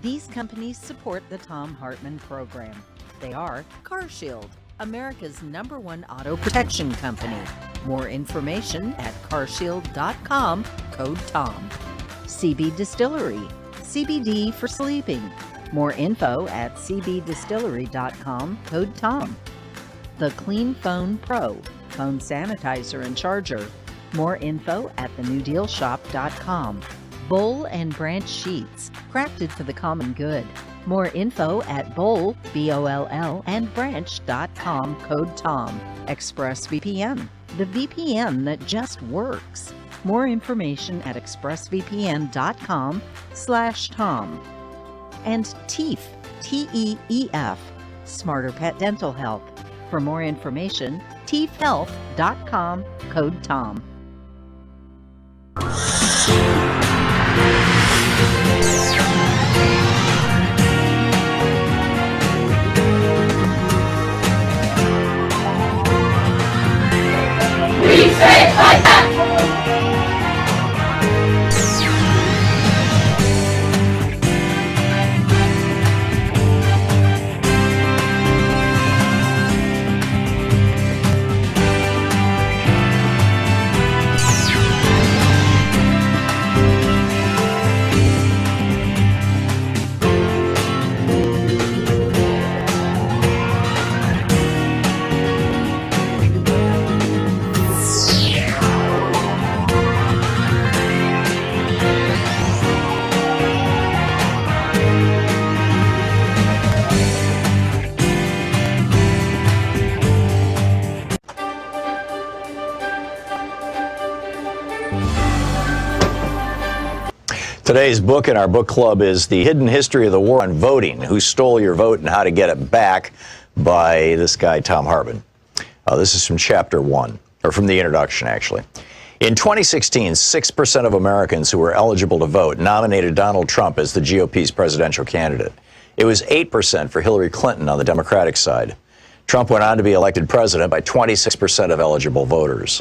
These companies support the Thom Hartmann Program. They are CarShield, America's #1 auto protection company. More information at carshield.com, code TOM. CB Distillery, CBD for sleeping. More info at cbdistillery.com, code TOM. The Clean Phone Pro, phone sanitizer and charger. More info at thenewdealshop.com. Boll and Branch Sheets, crafted for the common good. More info at Boll, B-O-L-L, and Branch.com, code TOM. ExpressVPN, the VPN that just works. More information at expressvpn.com/Tom. And TEEF, T-E-E-F, Smarter Pet Dental Health. For more information, teefhealth.com, code TOM. We say it like that! Today's book in our book club is The Hidden History of the War on Voting, Who Stole Your Vote and How to Get It Back, by this guy, Thom Hartmann. This is from chapter 1, or from the introduction, actually. In 2016, 6% of Americans who were eligible to vote nominated Donald Trump as the GOP's presidential candidate. It was 8% for Hillary Clinton on the Democratic side. Trump went on to be elected president by 26% of eligible voters.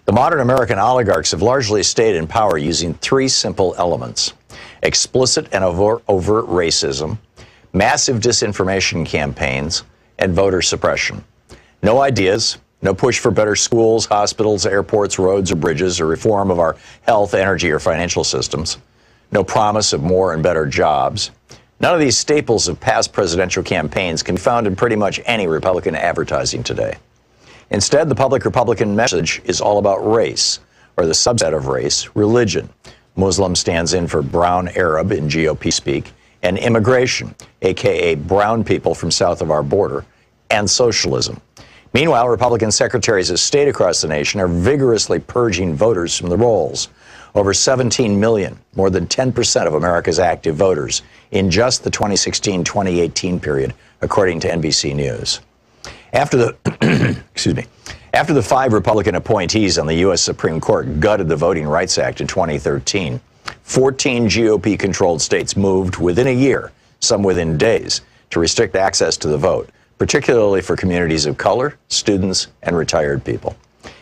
The modern American oligarchs have largely stayed in power using 3 simple elements: explicit and overt racism, massive disinformation campaigns, and voter suppression. No ideas, no push for better schools, hospitals, airports, roads, or bridges, or reform of our health, energy, or financial systems. No promise of more and better jobs. None of these staples of past presidential campaigns can be found in pretty much any Republican advertising today. Instead, the public Republican message is all about race, or the subset of race, religion. Muslim stands in for brown Arab in GOP speak, and immigration, aka brown people from south of our border, and socialism. Meanwhile, Republican secretaries of state across the nation are vigorously purging voters from the rolls. Over 17 million, more than 10% of America's active voters, in just the 2016-2018 period, according to NBC News. After the After the 5 Republican appointees on the U.S. Supreme Court gutted the Voting Rights Act in 2013, 14 GOP-controlled states moved within a year, some within days, to restrict access to the vote, particularly for communities of color, students, and retired people.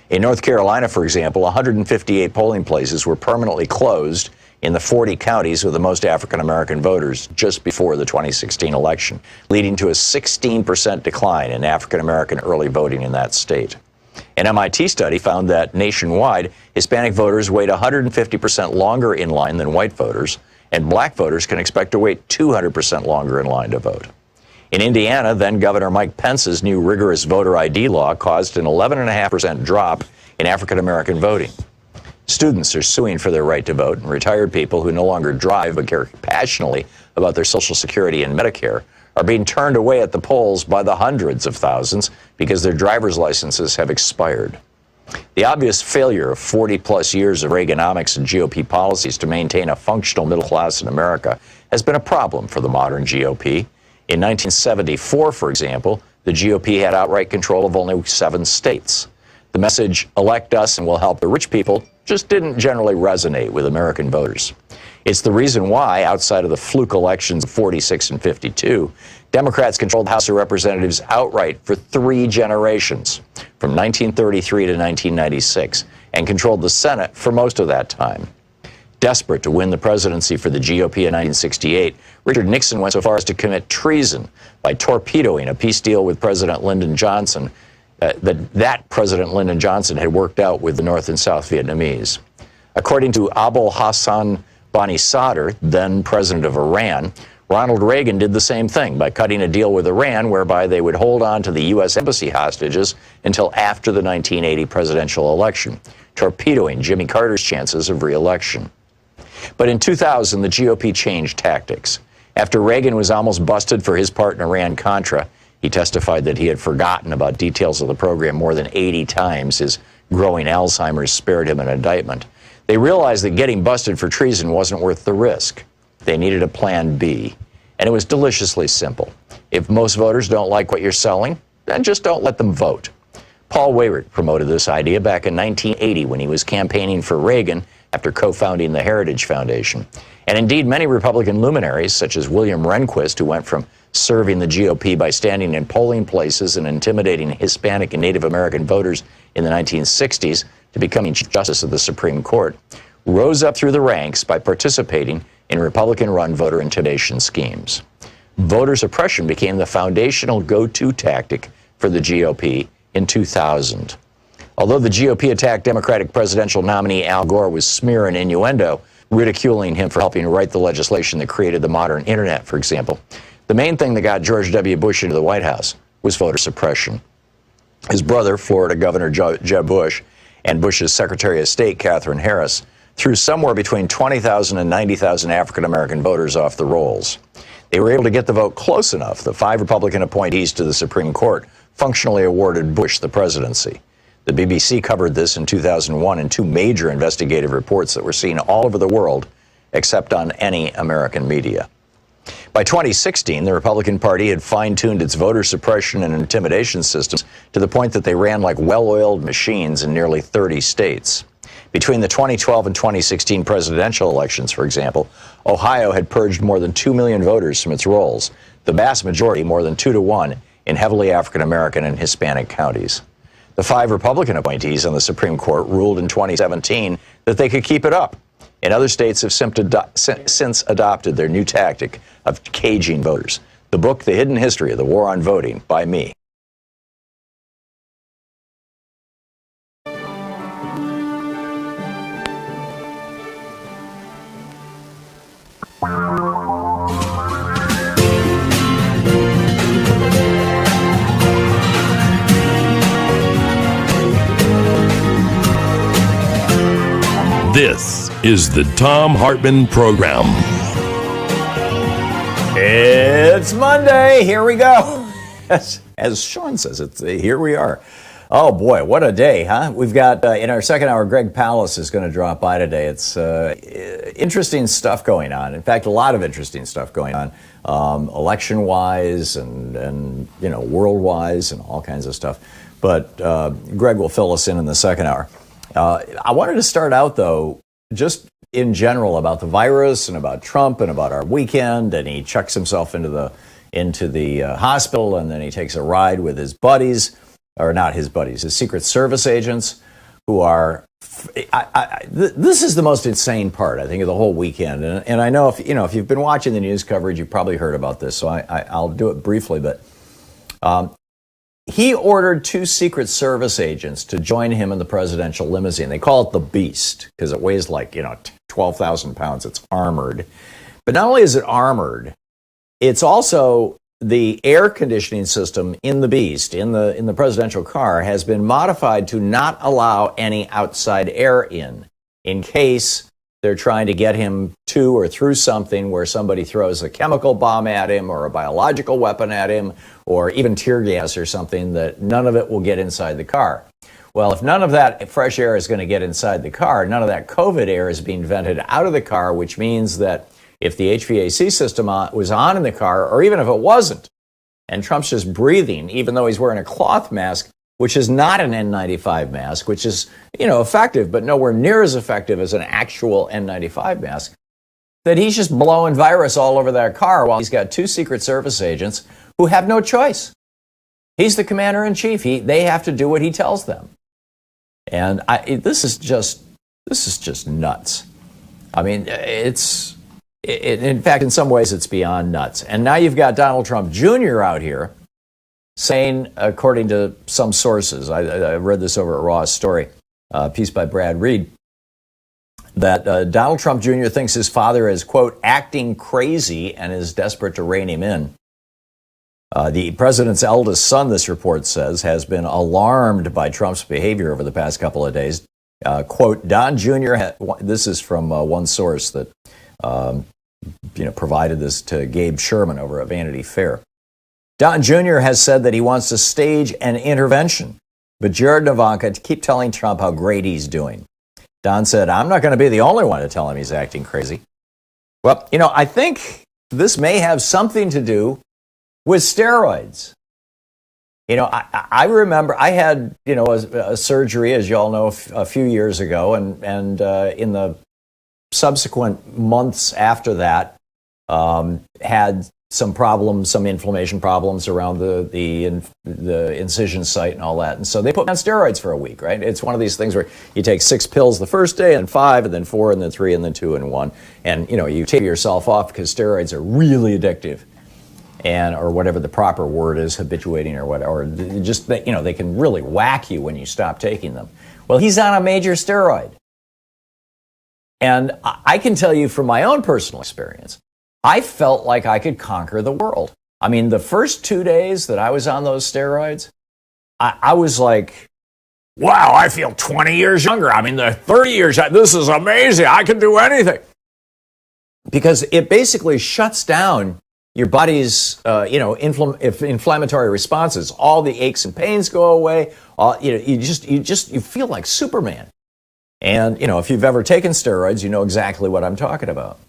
In North Carolina, for example, 158 polling places were permanently closed in the 40 counties with the most African-American voters just before the 2016 election, leading to a 16% decline in African-American early voting in that state. An MIT study found that nationwide, Hispanic voters wait 150% longer in line than white voters, and black voters can expect to wait 200% longer in line to vote. In Indiana, then Governor Mike Pence's new rigorous voter ID law caused an 11.5% drop in African-American voting. Students are suing for their right to vote, and retired people who no longer drive but care passionately about their Social Security and Medicare are being turned away at the polls by the hundreds of thousands because their driver's licenses have expired. The obvious failure of 40-plus years of Reaganomics and GOP policies to maintain a functional middle class in America has been a problem for the modern GOP. In 1974, for example, the GOP had outright control of only 7 states. The message, elect us and we'll help the rich people, just didn't generally resonate with American voters. It's the reason why, outside of the fluke elections of 46 and 52, Democrats controlled the House of Representatives outright for 3 generations, from 1933 to 1996, and controlled the Senate for most of that time. Desperate to win the presidency for the GOP in 1968, Richard Nixon went so far as to commit treason by torpedoing a peace deal with President Lyndon Johnson that President Lyndon Johnson had worked out with the North and South Vietnamese. According to Abul Hassan Bani Sadr, then president of Iran, Ronald Reagan did the same thing by cutting a deal with Iran whereby they would hold on to the U.S. embassy hostages until after the 1980 presidential election, torpedoing Jimmy Carter's chances of re-election. But in 2000, the GOP changed tactics. After Reagan was almost busted for his part in Iran-Contra, he testified that he had forgotten about details of the program more than 80 times. His growing Alzheimer's spared him an indictment. They realized that getting busted for treason wasn't worth the risk. They needed a plan B, and it was deliciously simple. If most voters don't like what you're selling, then just don't let them vote. Paul Weyrich promoted this idea back in 1980 when he was campaigning for Reagan after co-founding the Heritage Foundation. And indeed, many Republican luminaries, such as William Rehnquist, who went from serving the GOP by standing in polling places and intimidating Hispanic and Native American voters in the 1960s, to becoming Chief Justice of the Supreme Court, rose up through the ranks by participating in Republican-run voter intimidation schemes. Voter suppression became the foundational go-to tactic for the GOP in 2000. Although the GOP attacked Democratic presidential nominee Al Gore with smear and innuendo, ridiculing him for helping write the legislation that created the modern internet, for example, the main thing that got George W. Bush into the White House was voter suppression. His brother, Florida Governor Jeb Bush, and Bush's Secretary of State, Katherine Harris, threw somewhere between 20,000 and 90,000 African-American voters off the rolls. They were able to get the vote close enough. The 5 Republican appointees to the Supreme Court functionally awarded Bush the presidency. The BBC covered this in 2001 in 2 major investigative reports that were seen all over the world, except on any American media. By 2016, the Republican Party had fine-tuned its voter suppression and intimidation systems to the point that they ran like well-oiled machines in nearly 30 states. Between the 2012 and 2016 presidential elections, for example, Ohio had purged more than 2 million voters from its rolls, the vast majority, more than 2-to-1, in heavily African-American and Hispanic counties. The 5 Republican appointees on the Supreme Court ruled in 2017 that they could keep it up. And other states have since adopted their new tactic of caging voters. The book, The Hidden History of the War on Voting, by me. This is the Thom Hartmann Program. It's Monday. Here we go. As Sean says, here we are. Oh, boy, what a day, huh? We've got, in our second hour, Greg Palast is going to drop by today. It's interesting stuff going on. In fact, a lot of interesting stuff going on, election-wise and world-wise and all kinds of stuff. But Greg will fill us in the second hour. I wanted to start out, though, just in general about the virus and about Trump and about our weekend. And he chucks himself into the hospital, and then he takes a ride with his buddies, or not his buddies, his Secret Service agents, who are. This is the most insane part, I think, of the whole weekend. And I know if you've been watching the news coverage, you've probably heard about this. So I'll do it briefly, but. He ordered 2 Secret Service agents to join him in the presidential limousine. They call it the Beast because it weighs like, 12,000 pounds. It's armored. But not only is it armored, it's also the air conditioning system in the Beast, in the presidential car, has been modified to not allow any outside air in case they're trying to get him to or through something where somebody throws a chemical bomb at him or a biological weapon at him or even tear gas or something, that none of it will get inside the car. Well, if none of that fresh air is going to get inside the car, none of that COVID air is being vented out of the car, which means that if the HVAC system was on in the car, or even if it wasn't, and Trump's just breathing, even though he's wearing a cloth mask, which is not an N95 mask, which is, effective, but nowhere near as effective as an actual N95 mask, that he's just blowing virus all over that car while he's got 2 Secret Service agents who have no choice. He's the commander-in-chief. They have to do what he tells them. And this is just nuts. I mean, in fact, in some ways, it's beyond nuts. And now you've got Donald Trump Jr. out here saying, according to some sources, I read this over at Raw's Story, a piece by Brad Reed, that Donald Trump Jr. thinks his father is, quote, acting crazy and is desperate to rein him in. The president's eldest son, this report says, has been alarmed by Trump's behavior over the past couple of days. Quote, Don Jr. This is from one source that provided this to Gabe Sherman over at Vanity Fair. Don Jr. has said that he wants to stage an intervention, but Jared and Ivanka keep telling Trump how great he's doing. Don said, I'm not going to be the only one to tell him he's acting crazy. Well, I think this may have something to do with steroids. I remember I had, a surgery, as you all know, a few years ago, and in the subsequent months after that, had some problems, some inflammation problems around the incision site and all that. And so they put me on steroids for a week, right? It's one of these things where you take 6 pills the first day, and 5, and then 4, and then 3, and then 2, and 1. And, you take yourself off because steroids are really addictive. Or whatever the proper word is, habituating or whatever, or just, they can really whack you when you stop taking them. Well, he's on a major steroid. And I can tell you from my own personal experience, I felt like I could conquer the world. I mean, the first 2 days that I was on those steroids, I was like, wow, I feel 20 years younger. I mean, the 30 years, this is amazing. I can do anything. Because it basically shuts down your body's, inflammatory responses. All the aches and pains go away. You feel like Superman. And, if you've ever taken steroids, you know exactly what I'm talking about.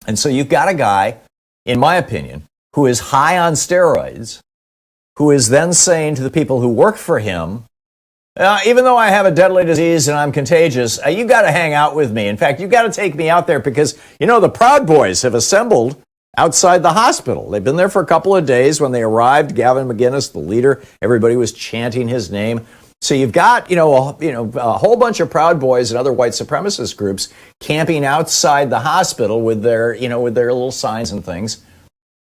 And so you've got a guy, in my opinion, who is high on steroids, who is then saying to the people who work for him, even though I have a deadly disease and I'm contagious, you got to hang out with me. In fact, you got to take me out there because, the Proud Boys have assembled outside the hospital. They've been there for a couple of days. When they arrived, Gavin McInnes, the leader, everybody was chanting his name. So you've got, a whole bunch of Proud Boys and other white supremacist groups camping outside the hospital with their little signs and things.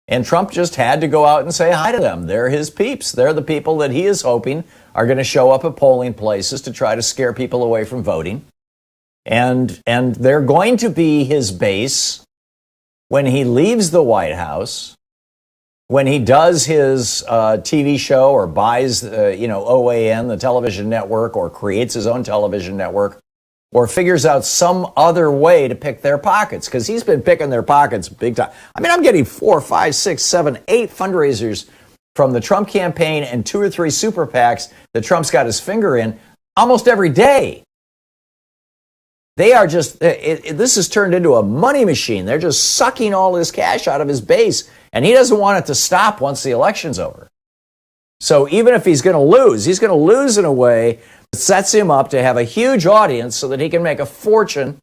And Trump just had to go out and say hi to them. They're his peeps. They're the people that he is hoping are going to show up at polling places to try to scare people away from voting. And they're going to be his base when he leaves the White House, when he does his TV show or buys, OAN, the television network, or creates his own television network, or figures out some other way to pick their pockets, because he's been picking their pockets big time. I mean, I'm getting 4, 5, 6, 7, 8 fundraisers from the Trump campaign and 2 or 3 super PACs that Trump's got his finger in almost every day. They are just, this has turned into a money machine. They're just sucking all his cash out of his base, and he doesn't want it to stop once the election's over. So even if he's going to lose, he's going to lose in a way that sets him up to have a huge audience so that he can make a fortune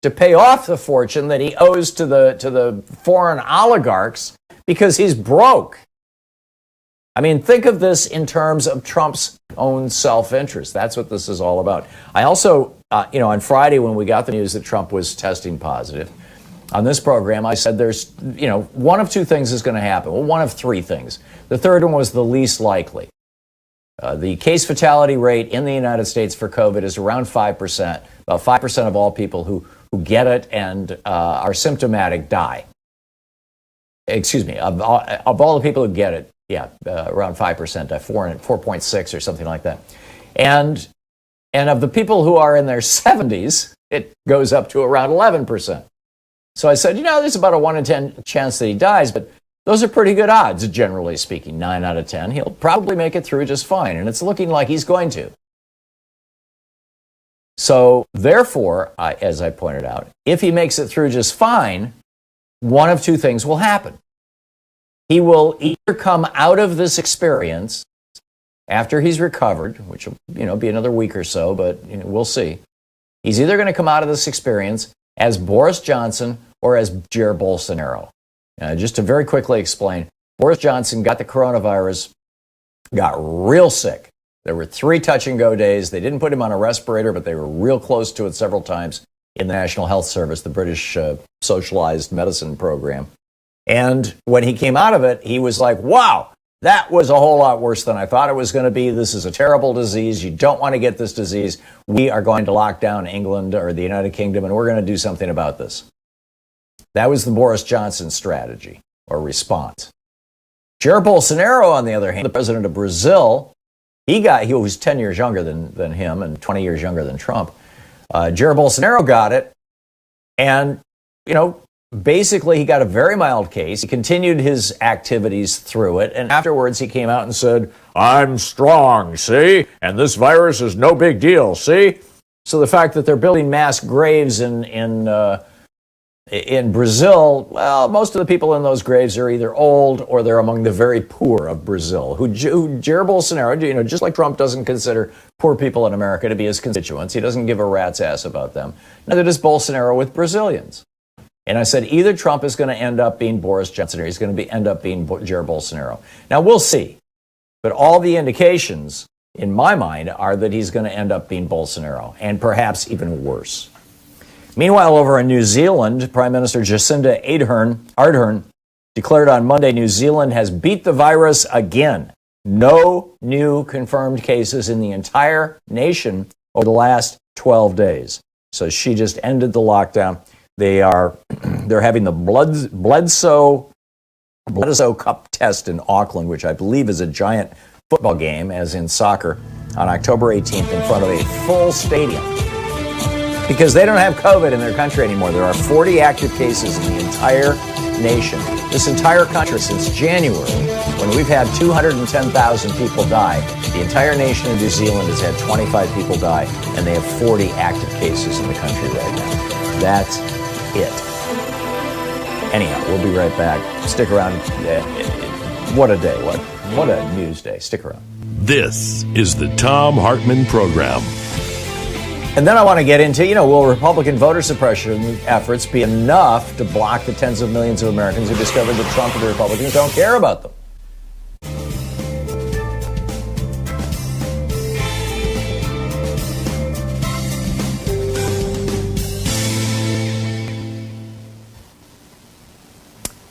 to pay off the fortune that he owes to the foreign oligarchs because he's broke. I mean, think of this in terms of Trump's own self-interest. That's what this is all about. I also, on Friday when we got the news that Trump was testing positive, on this program, I said there's, one of 2 things is going to happen. Well, one of 3 things. The third one was the least likely. The case fatality rate in the United States for COVID is around 5%. About 5% of all people who get it and are symptomatic die. Excuse me, of all the people who get it, around 5%, 4.6 or something like that. And of the people who are in their 70s, it goes up to around 11%. So I said, there's about a 1 in 10 chance that he dies, but those are pretty good odds, generally speaking, 9 out of 10. He'll probably make it through just fine, and it's looking like he's going to. So therefore, as I pointed out, if he makes it through just fine, one of 2 things will happen. He will either come out of this experience after he's recovered, which will, be another week or so, but we'll see. He's either going to come out of this experience as Boris Johnson or as Jair Bolsonaro. Just to very quickly explain, Boris Johnson got the coronavirus, got real sick. There were 3 touch-and-go days. They didn't put him on a respirator, but they were real close to it several times. in the National Health Service, the British socialized medicine program. And when he came out of it, he was like, wow, that was a whole lot worse than I thought it was going to be. This is a terrible disease. You don't want to get this disease. We are going to lock down England or the United Kingdom, and we're going to do something about this. That was the Boris Johnson strategy or response. Jair Bolsonaro, on the other hand, the president of Brazil, he was 10 years younger than him and 20 years younger than Trump. Jair Bolsonaro got it, and, basically he got a very mild case. He continued his activities through it, and afterwards he came out and said, I'm strong, see? And this virus is no big deal, see? So the fact that they're building mass graves in Brazil, well, most of the people in those graves are either old or they're among the very poor of Brazil, who Jair Bolsonaro, just like Trump doesn't consider poor people in America to be his constituents. He doesn't give a rat's ass about them. Neither does Bolsonaro with Brazilians. And I said either Trump is going to end up being Boris Johnson or he's going to end up being Jair Bolsonaro. Now, we'll see. But all the indications, in my mind, are that he's going to end up being Bolsonaro, and perhaps even worse. Meanwhile, over in New Zealand, Prime Minister Jacinda Ardern declared on Monday New Zealand has beat the virus again. No new confirmed cases in the entire nation over the last 12 days. So she just ended the lockdown. They're having the Bledsoe Cup test in Auckland, which I believe is a giant football game, as in soccer, on October 18th in front of a full stadium. Because they don't have COVID in their country anymore. There are 40 active cases in the entire nation. This entire country since January, when we've had 210,000 people die, the entire nation of New Zealand has had 25 people die, and they have 40 active cases in the country right now. That's it. Anyhow, we'll be right back. Stick around. What a day. What a news day. Stick around. This is the Thom Hartmann Program. And then I want to get into, will Republican voter suppression efforts be enough to block the tens of millions of Americans who discovered that Trump and the Republicans don't care about them?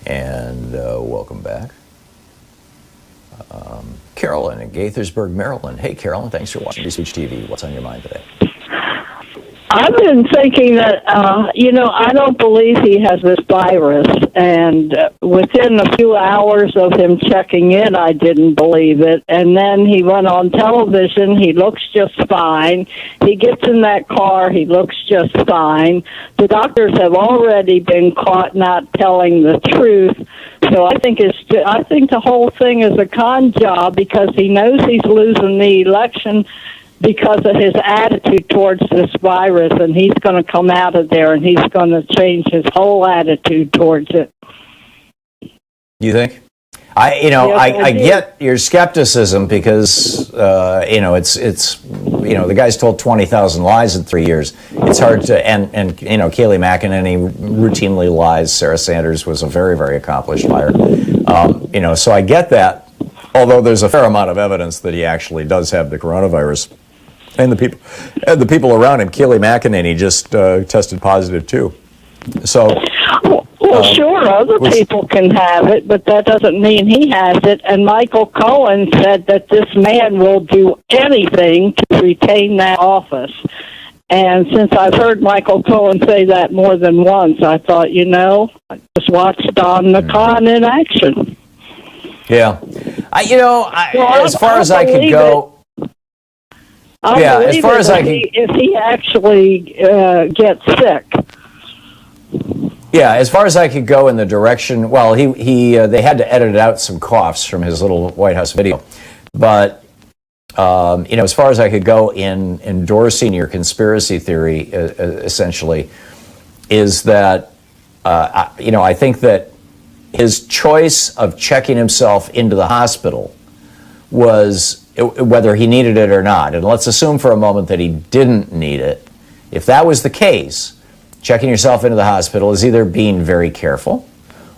And welcome back. Carolyn in Gaithersburg, Maryland. Hey, Carolyn, thanks for watching Speech TV. What's on your mind today? I've been thinking that, I don't believe he has this virus. And within a few hours of him checking in, I didn't believe it. And then he went on television. He looks just fine. He gets in that car. He looks just fine. The doctors have already been caught not telling the truth. So I think the whole thing is a con job because he knows he's losing the election because of his attitude towards this virus, and he's going to come out of there and he's going to change his whole attitude towards it. You think? I get your skepticism because it's the guy's told 20,000 lies in 3 years. It's hard to and Kayleigh McEnany routinely lies. Sarah Sanders was a very, very accomplished liar. So I get that. Although there's a fair amount of evidence that he actually does have the coronavirus. And the people around him, Kayleigh McEnany just tested positive too. So, sure, other people can have it, but that doesn't mean he has it. And Michael Cohen said that this man will do anything to retain that office. And since I've heard Michael Cohen say that more than once, I thought, I just watched Don the Con in action. Yeah, as far as I could go. As far as I can, if he actually gets sick. Yeah, as far as I could go in the direction. Well, they had to edit out some coughs from his little White House video, but as far as I could go in endorsing your conspiracy theory, essentially, is that I think that his choice of checking himself into the hospital was whether he needed it or not. And let's assume for a moment that he didn't need it. If that was the case, checking yourself into the hospital is either being very careful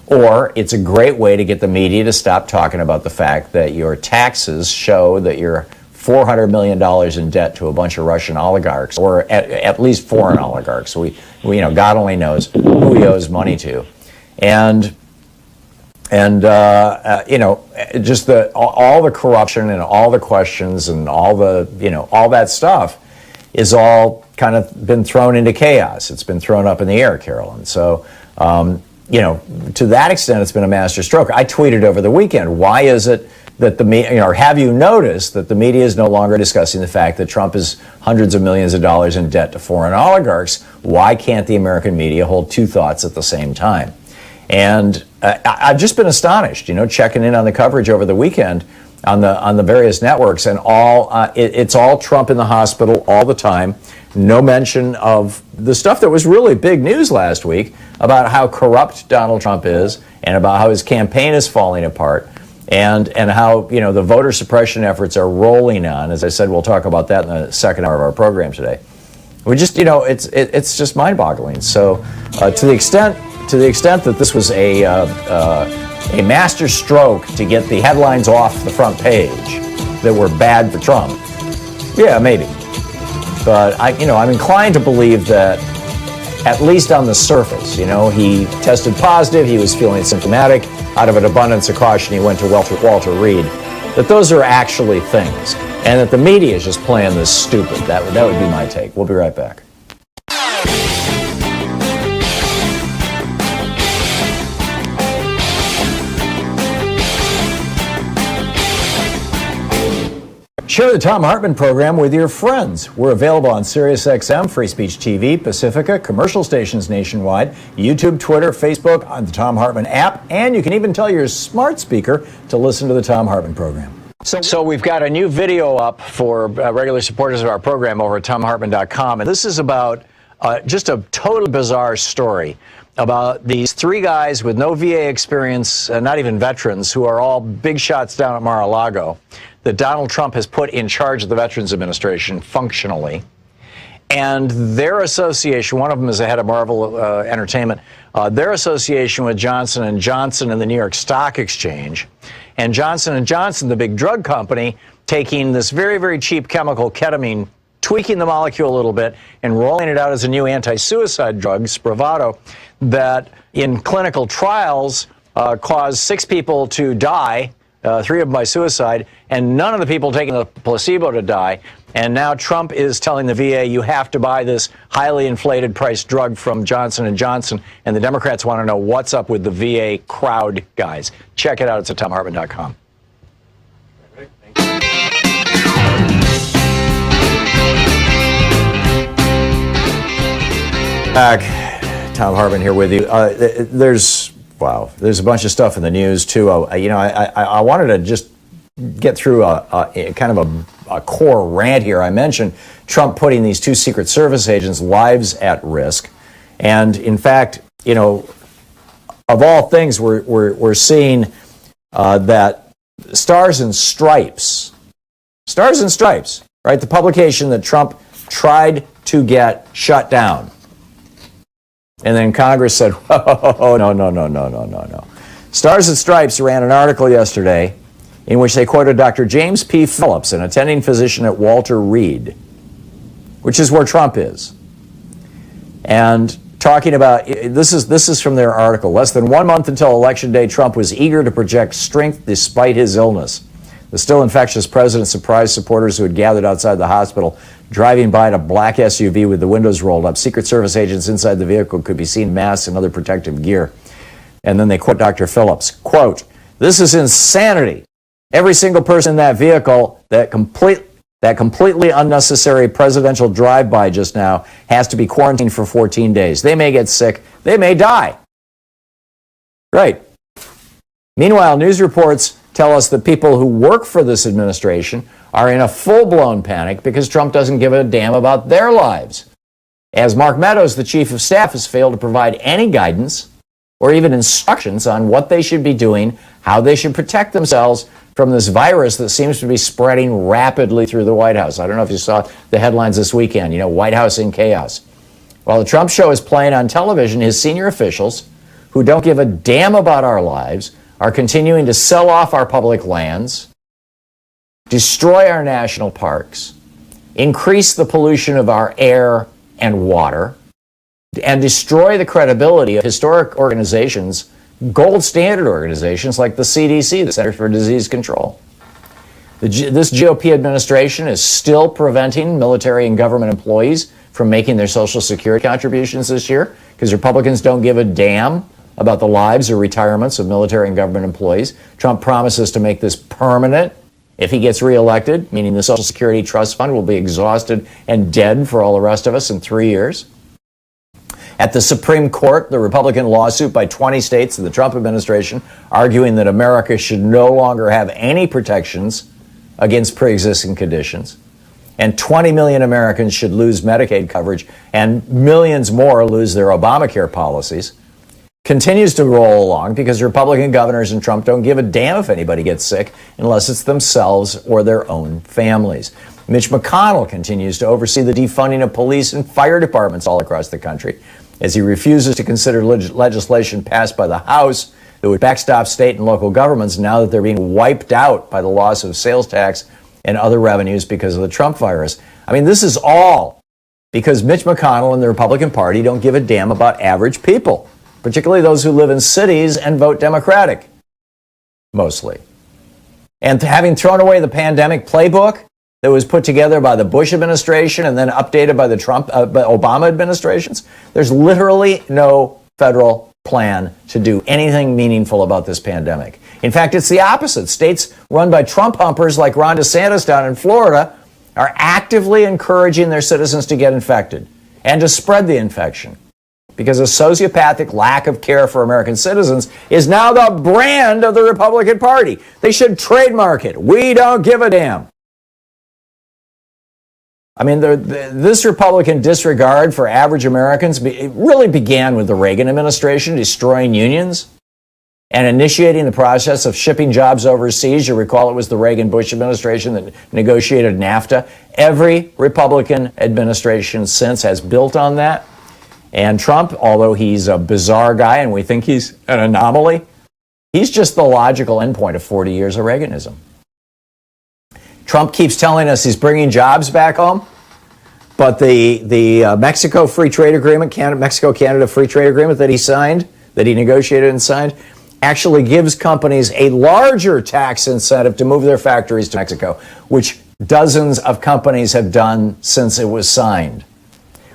or it's a great way to get the media to stop talking about the fact that your taxes show that you're $400 million in debt to a bunch of Russian oligarchs, or at least foreign oligarchs. We God only knows who he owes money to, and just all the corruption and all the questions and all that stuff is all kind of been thrown into chaos. It's been thrown up in the air, Carolyn. So, to that extent, it's been a master stroke. I tweeted over the weekend, why is it that the media, or have you noticed that the media is no longer discussing the fact that Trump is hundreds of millions of dollars in debt to foreign oligarchs? Why can't the American media hold two thoughts at the same time? And I've just been astonished, checking in on the coverage over the weekend on the various networks, and it's all Trump in the hospital all the time. No mention of the stuff that was really big news last week about how corrupt Donald Trump is, and about how his campaign is falling apart, and how the voter suppression efforts are rolling on. As I said, we'll talk about that in the second hour of our program today. We just it's just mind-boggling. So to the extent that this was a master stroke to get the headlines off the front page that were bad for Trump, yeah, maybe. But I'm inclined to believe that, at least on the surface, he tested positive, he was feeling symptomatic. Out of an abundance of caution, he went to Walter Reed. That those are actually things, and that the media is just playing this stupid. That would be my take. We'll be right back. Share the Thom Hartmann Program with your friends. We're available on SiriusXM, Free Speech TV, Pacifica, commercial stations nationwide, YouTube, Twitter, Facebook, on the Thom Hartmann app, and you can even tell your smart speaker to listen to the Thom Hartmann Program. So we've got a new video up for regular supporters of our program over at ThomHartmann.com, and this is about just a totally bizarre story about these three guys with no VA experience, not even veterans, who are all big shots down at Mar-a-Lago, that Donald Trump has put in charge of the Veterans Administration functionally. And their association, one of them is the head of Marvel Entertainment, their association with Johnson & Johnson and the New York Stock Exchange, and Johnson & Johnson, the big drug company, taking this very, very cheap chemical, ketamine, tweaking the molecule a little bit and rolling it out as a new anti-suicide drug, Spravato, that in clinical trials caused 6 people to die, 3 of them by suicide, and none of the people taking the placebo to die. And now Trump is telling the VA, you have to buy this highly inflated price drug from Johnson & Johnson, and the Democrats want to know what's up with the VA crowd guys. Check it out. It's at ThomHartmann.com. Back, Thom Hartmann here with you. There's a bunch of stuff in the news too. I wanted to just get through a kind of a core rant here. I mentioned Trump putting these 2 Secret Service agents' lives at risk, and in fact, of all things, we're seeing that Stars and Stripes, right? The publication that Trump tried to get shut down. And then Congress said, oh, no. Stars and Stripes ran an article yesterday in which they quoted Dr. James P. Phillips, an attending physician at Walter Reed, which is where Trump is. And talking about, this is from their article, less than 1 month until Election Day, Trump was eager to project strength despite his illness. The still infectious president surprised supporters who had gathered outside the hospital, driving by in a black SUV with the windows rolled up. Secret Service agents inside the vehicle could be seen masks and other protective gear. And then they quote Dr. Phillips, quote, "This is insanity. Every single person in that vehicle, that completely unnecessary presidential drive-by just now, has to be quarantined for 14 days. They may get sick. They may die." Right. Meanwhile, news reports tell us that people who work for this administration are in a full-blown panic because Trump doesn't give a damn about their lives. As Mark Meadows, the chief of staff, has failed to provide any guidance or even instructions on what they should be doing, how they should protect themselves from this virus that seems to be spreading rapidly through the White House. I don't know if you saw the headlines this weekend, White House in chaos. While the Trump show is playing on television, his senior officials, who don't give a damn about our lives, are continuing to sell off our public lands, destroy our national parks, increase the pollution of our air and water, and destroy the credibility of historic organizations, gold standard organizations like the CDC, the Center for Disease Control. This GOP administration is still preventing military and government employees from making their Social Security contributions this year because Republicans don't give a damn about the lives or retirements of military and government employees. Trump promises to make this permanent if he gets reelected, meaning the Social Security Trust Fund will be exhausted and dead for all the rest of us in 3 years. At the Supreme Court, the Republican lawsuit by 20 states of the Trump administration arguing that America should no longer have any protections against pre-existing conditions. And 20 million Americans should lose Medicaid coverage and millions more lose their Obamacare policies. Continues to roll along because Republican governors and Trump don't give a damn if anybody gets sick unless it's themselves or their own families. Mitch McConnell continues to oversee the defunding of police and fire departments all across the country as he refuses to consider legislation passed by the House that would backstop state and local governments now that they're being wiped out by the loss of sales tax and other revenues because of the Trump virus. I mean, this is all because Mitch McConnell and the Republican Party don't give a damn about average people, particularly those who live in cities and vote Democratic, mostly. And having thrown away the pandemic playbook that was put together by the Bush administration and then updated by the Obama administrations, there's literally no federal plan to do anything meaningful about this pandemic. In fact, it's the opposite. States run by Trump humpers like Ron DeSantis down in Florida are actively encouraging their citizens to get infected and to spread the infection because a sociopathic lack of care for American citizens is now the brand of the Republican Party. They should trademark it. We don't give a damn. I mean, this Republican disregard for average Americans it really began with the Reagan administration destroying unions and initiating the process of shipping jobs overseas. You recall it was the Reagan-Bush administration that negotiated NAFTA. Every Republican administration since has built on that. And Trump, although he's a bizarre guy and we think he's an anomaly, he's just the logical endpoint of 40 years of Reaganism. Trump keeps telling us he's bringing jobs back home, but the Mexico Free Trade Agreement, Mexico-Canada Free Trade Agreement that he signed, that he negotiated and signed, actually gives companies a larger tax incentive to move their factories to Mexico, which dozens of companies have done since it was signed.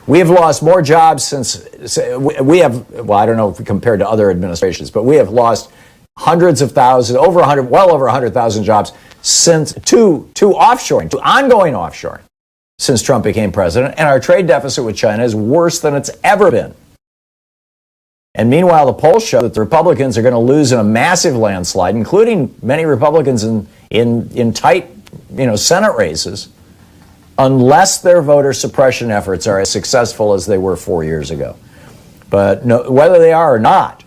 We have lost more jobs since we have, well, I don't know if we compared to other administrations, but we have lost hundreds of thousands, well over 100,000 jobs since to offshoring, to ongoing offshoring since Trump became president. And our trade deficit with China is worse than it's ever been. And meanwhile, the polls show that the Republicans are going to lose in a massive landslide, including many Republicans in tight, Senate races, unless their voter suppression efforts are as successful as they were 4 years ago. But no, whether they are or not,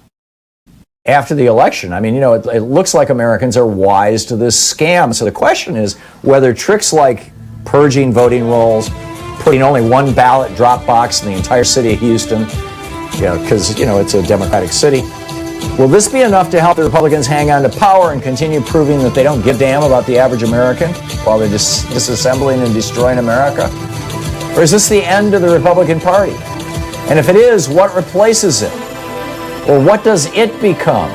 after the election, I mean, it looks like Americans are wise to this scam. So the question is whether tricks like purging voting rolls, putting only one ballot drop box in the entire city of Houston, because, it's a Democratic city, will this be enough to help the Republicans hang on to power and continue proving that they don't give a damn about the average American while they're disassembling and destroying America? Or is this the end of the Republican Party? And if it is, what replaces it? Or what does it become?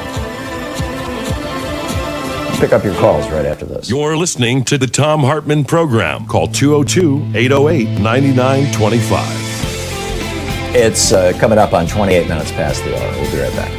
Pick up your calls right after this. You're listening to the Thom Hartmann Program. Call 202-808-9925. It's coming up on 28 minutes past the hour. We'll be right back.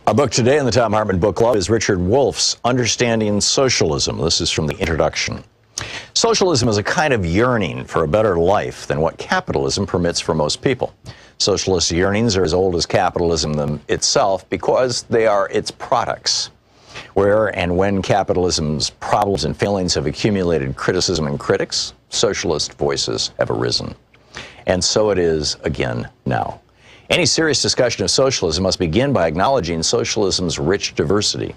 Our book today in the Thom Hartmann Book Club is Richard Wolff's Understanding Socialism. This is from the introduction. Socialism is a kind of yearning for a better life than what capitalism permits for most people. Socialist yearnings are as old as capitalism itself because they are its products. Where and when capitalism's problems and failings have accumulated criticism and critics, socialist voices have arisen. And so it is again now. Any serious discussion of socialism must begin by acknowledging socialism's rich diversity.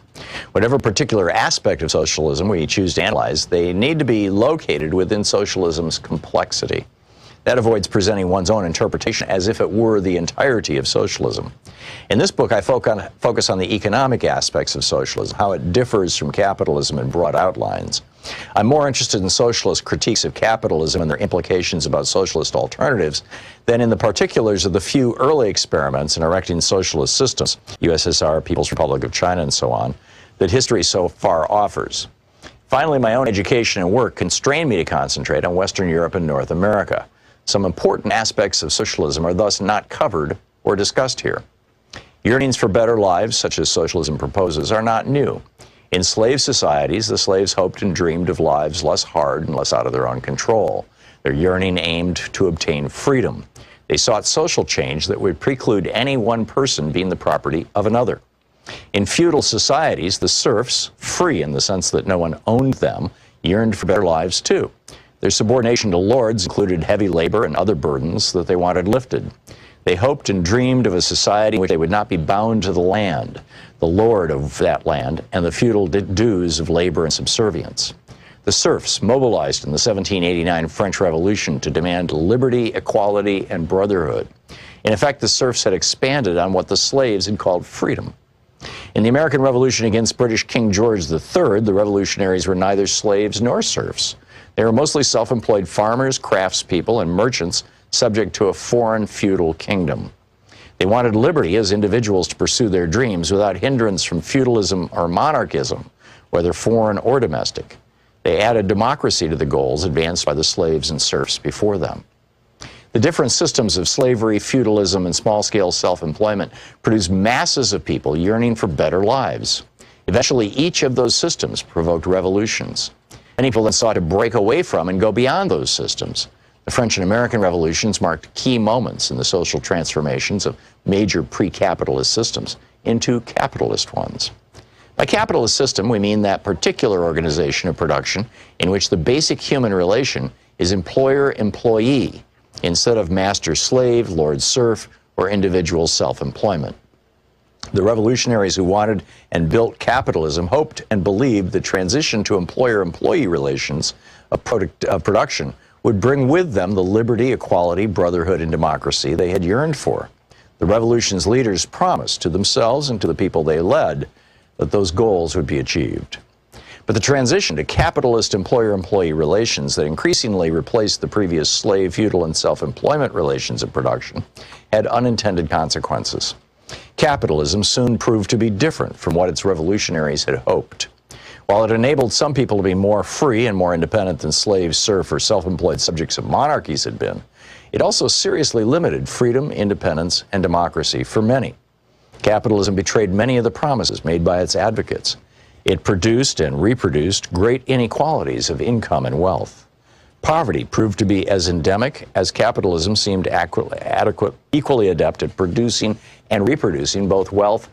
Whatever particular aspect of socialism we choose to analyze, they need to be located within socialism's complexity. That avoids presenting one's own interpretation as if it were the entirety of socialism. In this book, I focus on the economic aspects of socialism, how it differs from capitalism in broad outlines. I'm more interested in socialist critiques of capitalism and their implications about socialist alternatives than in the particulars of the few early experiments in erecting socialist systems, USSR, People's Republic of China, and so on, that history so far offers. Finally, my own education and work constrain me to concentrate on Western Europe and North America. Some important aspects of socialism are thus not covered or discussed here. Yearnings for better lives, such as socialism proposes, are not new. In slave societies, the slaves hoped and dreamed of lives less hard and less out of their own control. Their yearning aimed to obtain freedom. They sought social change that would preclude any one person being the property of another. In feudal societies, the serfs, free in the sense that no one owned them, yearned for better lives too. Their subordination to lords included heavy labor and other burdens that they wanted lifted. They hoped and dreamed of a society in which they would not be bound to the land, the lord of that land, and the feudal dues of labor and subservience. The serfs mobilized in the 1789 French Revolution to demand liberty, equality, and brotherhood. In effect, the serfs had expanded on what the slaves had called freedom. In the American Revolution against British King George III, the revolutionaries were neither slaves nor serfs. They were mostly self-employed farmers, craftspeople, and merchants subject to a foreign feudal kingdom. They wanted liberty as individuals to pursue their dreams without hindrance from feudalism or monarchism, whether foreign or domestic. They added democracy to the goals advanced by the slaves and serfs before them. The different systems of slavery, feudalism, and small-scale self-employment produced masses of people yearning for better lives. Eventually, each of those systems provoked revolutions. Many people then sought to break away from and go beyond those systems. The French and American revolutions marked key moments in the social transformations of major pre-capitalist systems into capitalist ones. By capitalist system, we mean that particular organization of production in which the basic human relation is employer-employee instead of master-slave, lord-serf, or individual self-employment. The revolutionaries who wanted and built capitalism hoped and believed the transition to employer-employee relations of production would bring with them the liberty, equality, brotherhood, and democracy they had yearned for. The revolution's leaders promised to themselves and to the people they led that those goals would be achieved. But the transition to capitalist employer-employee relations that increasingly replaced the previous slave, feudal, and self-employment relations of production had unintended consequences. Capitalism soon proved to be different from what its revolutionaries had hoped. While it enabled some people to be more free and more independent than slaves, serf, or self-employed subjects of monarchies had been, it also seriously limited freedom, independence, and democracy for many. Capitalism betrayed many of the promises made by its advocates. It produced and reproduced great inequalities of income and wealth. Poverty proved to be as endemic as capitalism seemed equally adept at producing and reproducing both wealth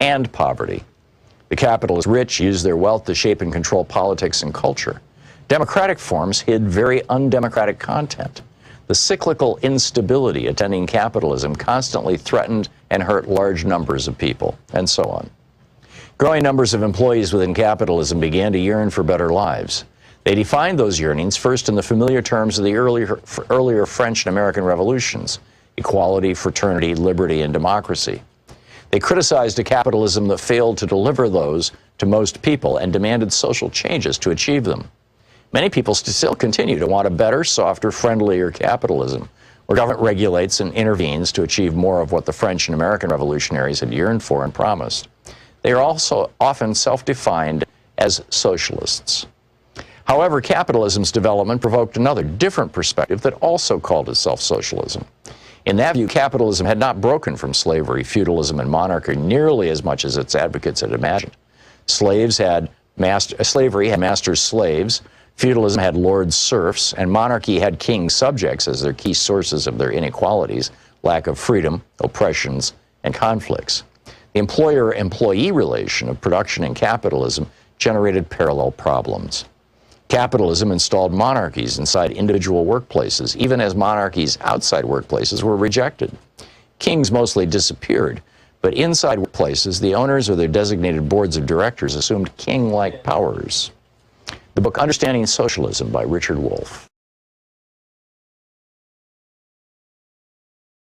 and poverty. The capitalist rich used their wealth to shape and control politics and culture. Democratic forms hid very undemocratic content. The cyclical instability attending capitalism constantly threatened and hurt large numbers of people, and so on. Growing numbers of employees within capitalism began to yearn for better lives. They defined those yearnings first in the familiar terms of the earlier French and American revolutions: equality, fraternity, liberty, and democracy. They criticized a capitalism that failed to deliver those to most people and demanded social changes to achieve them. Many people still continue to want a better, softer, friendlier capitalism, where government regulates and intervenes to achieve more of what the French and American revolutionaries had yearned for and promised. They are also often self-defined as socialists. However, capitalism's development provoked another, different perspective that also called itself socialism. In that view, capitalism had not broken from slavery, feudalism, and monarchy nearly as much as its advocates had imagined. Slavery had masters' slaves, feudalism had lords' serfs, and monarchy had king subjects as their key sources of their inequalities, lack of freedom, oppressions, and conflicts. The employer-employee relation of production and capitalism generated parallel problems. Capitalism installed monarchies inside individual workplaces, even as monarchies outside workplaces were rejected. Kings mostly disappeared, but inside workplaces, the owners or their designated boards of directors assumed king-like powers. The book Understanding Socialism by Richard Wolff.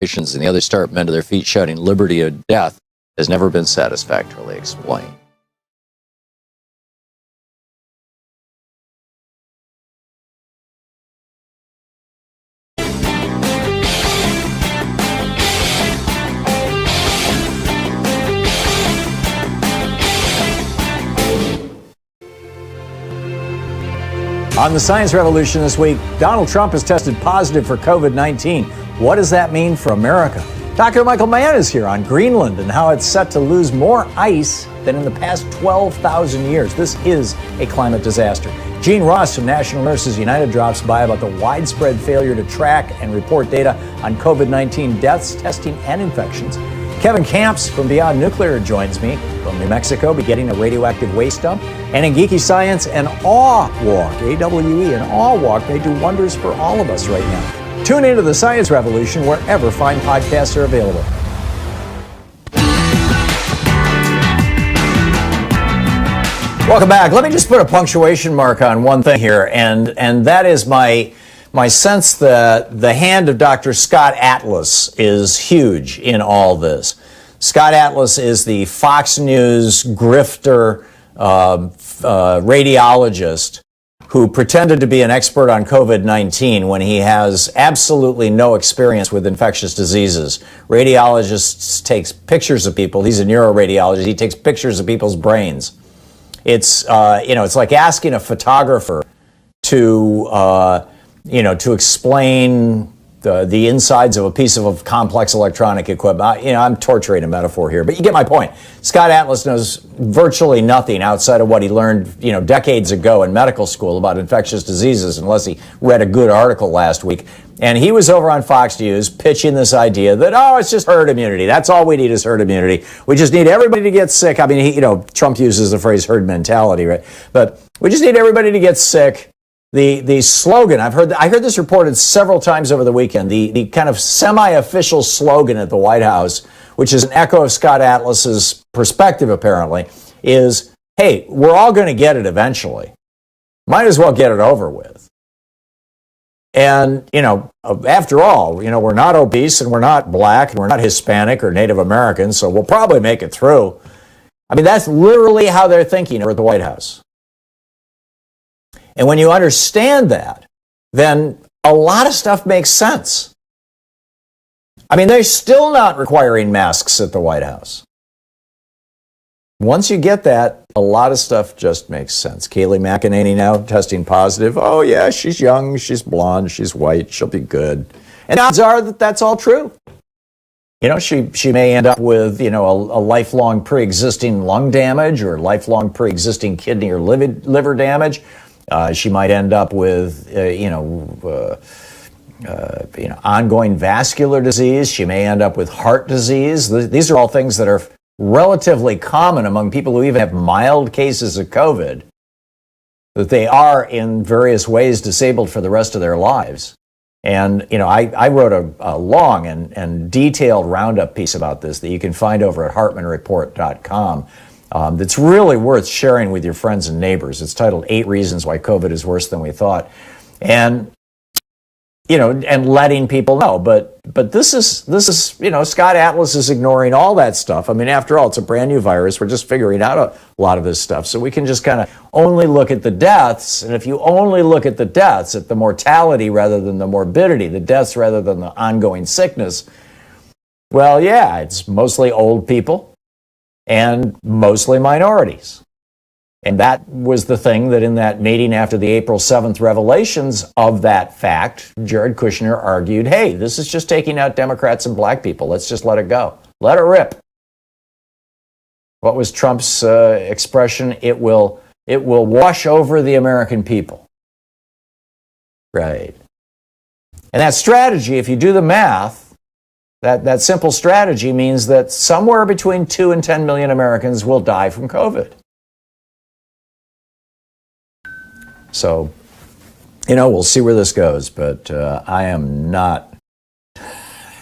And the others start men to their feet shouting liberty or death has never been satisfactorily explained. On the Science Revolution this week, Donald Trump has tested positive for COVID-19. What does that mean for America? Dr. Michael Mann is here on Greenland and how it's set to lose more ice than in the past 12,000 years. This is a climate disaster. Gene Ross from National Nurses United drops by about the widespread failure to track and report data on COVID-19 deaths, testing, and infections. Kevin Camps from Beyond Nuclear joins me from New Mexico, begetting a radioactive waste dump. And in Geeky Science, an awe walk, AWE, an awe walk may do wonders for all of us right now. Tune into the Science Revolution wherever fine podcasts are available. Welcome back. Let me just put a punctuation mark on one thing here, and that is my sense that the hand of Dr. Scott Atlas is huge in all this. Scott Atlas is the Fox News grifter radiologist who pretended to be an expert on COVID-19 when he has absolutely no experience with infectious diseases. Radiologists takes pictures of people. He's a neuroradiologist. He takes pictures of people's brains. It's it's like asking a photographer to explain the insides of a piece of complex electronic equipment. I'm torturing a metaphor here, but you get my point. Scott Atlas knows virtually nothing outside of what he learned, decades ago in medical school about infectious diseases, unless he read a good article last week. And he was over on Fox News pitching this idea that, it's just herd immunity. That's all we need is herd immunity. We just need everybody to get sick. I mean, Trump uses the phrase herd mentality, right? But we just need everybody to get sick. The slogan, I heard this reported several times over the weekend, the kind of semi-official slogan at the White House, which is an echo of Scott Atlas's perspective apparently, is, hey, we're all going to get it eventually. Might as well get it over with. And, after all, we're not obese and we're not black and we're not Hispanic or Native American, so we'll probably make it through. I mean, that's literally how they're thinking over at the White House. And when you understand that, then a lot of stuff makes sense. I mean, they're still not requiring masks at the White House. Once you get that, a lot of stuff just makes sense. Kayleigh McEnany now testing positive. Oh, yeah, she's young, she's blonde, she's white, she'll be good. And odds are that that's all true. She may end up with, a lifelong pre-existing lung damage or lifelong pre-existing kidney or liver damage. She might end up with, ongoing vascular disease. She may end up with heart disease. These are all things that are relatively common among people who even have mild cases of COVID, that they are in various ways disabled for the rest of their lives. And, I wrote a long and detailed roundup piece about this that you can find over at hartmannreport.com. That's really worth sharing with your friends and neighbors. It's titled 8 Reasons Why COVID is Worse Than We Thought. And, and letting people know. But this is, Scott Atlas is ignoring all that stuff. I mean, after all, it's a brand new virus. We're just figuring out a lot of this stuff. So we can just kind of only look at the deaths. And if you only look at the deaths, at the mortality rather than the morbidity, the deaths rather than the ongoing sickness, well, yeah, it's mostly old people and mostly minorities. And that was the thing that in that meeting after the April 7th revelations of that fact, Jared Kushner argued, hey, this is just taking out Democrats and black people. Let's just let it go. Let it rip. What was Trump's expression? It will wash over the American people. Right. And that strategy, if you do the math, that simple strategy means that somewhere between 2 and 10 million Americans will die from COVID. So, we'll see where this goes, but I am not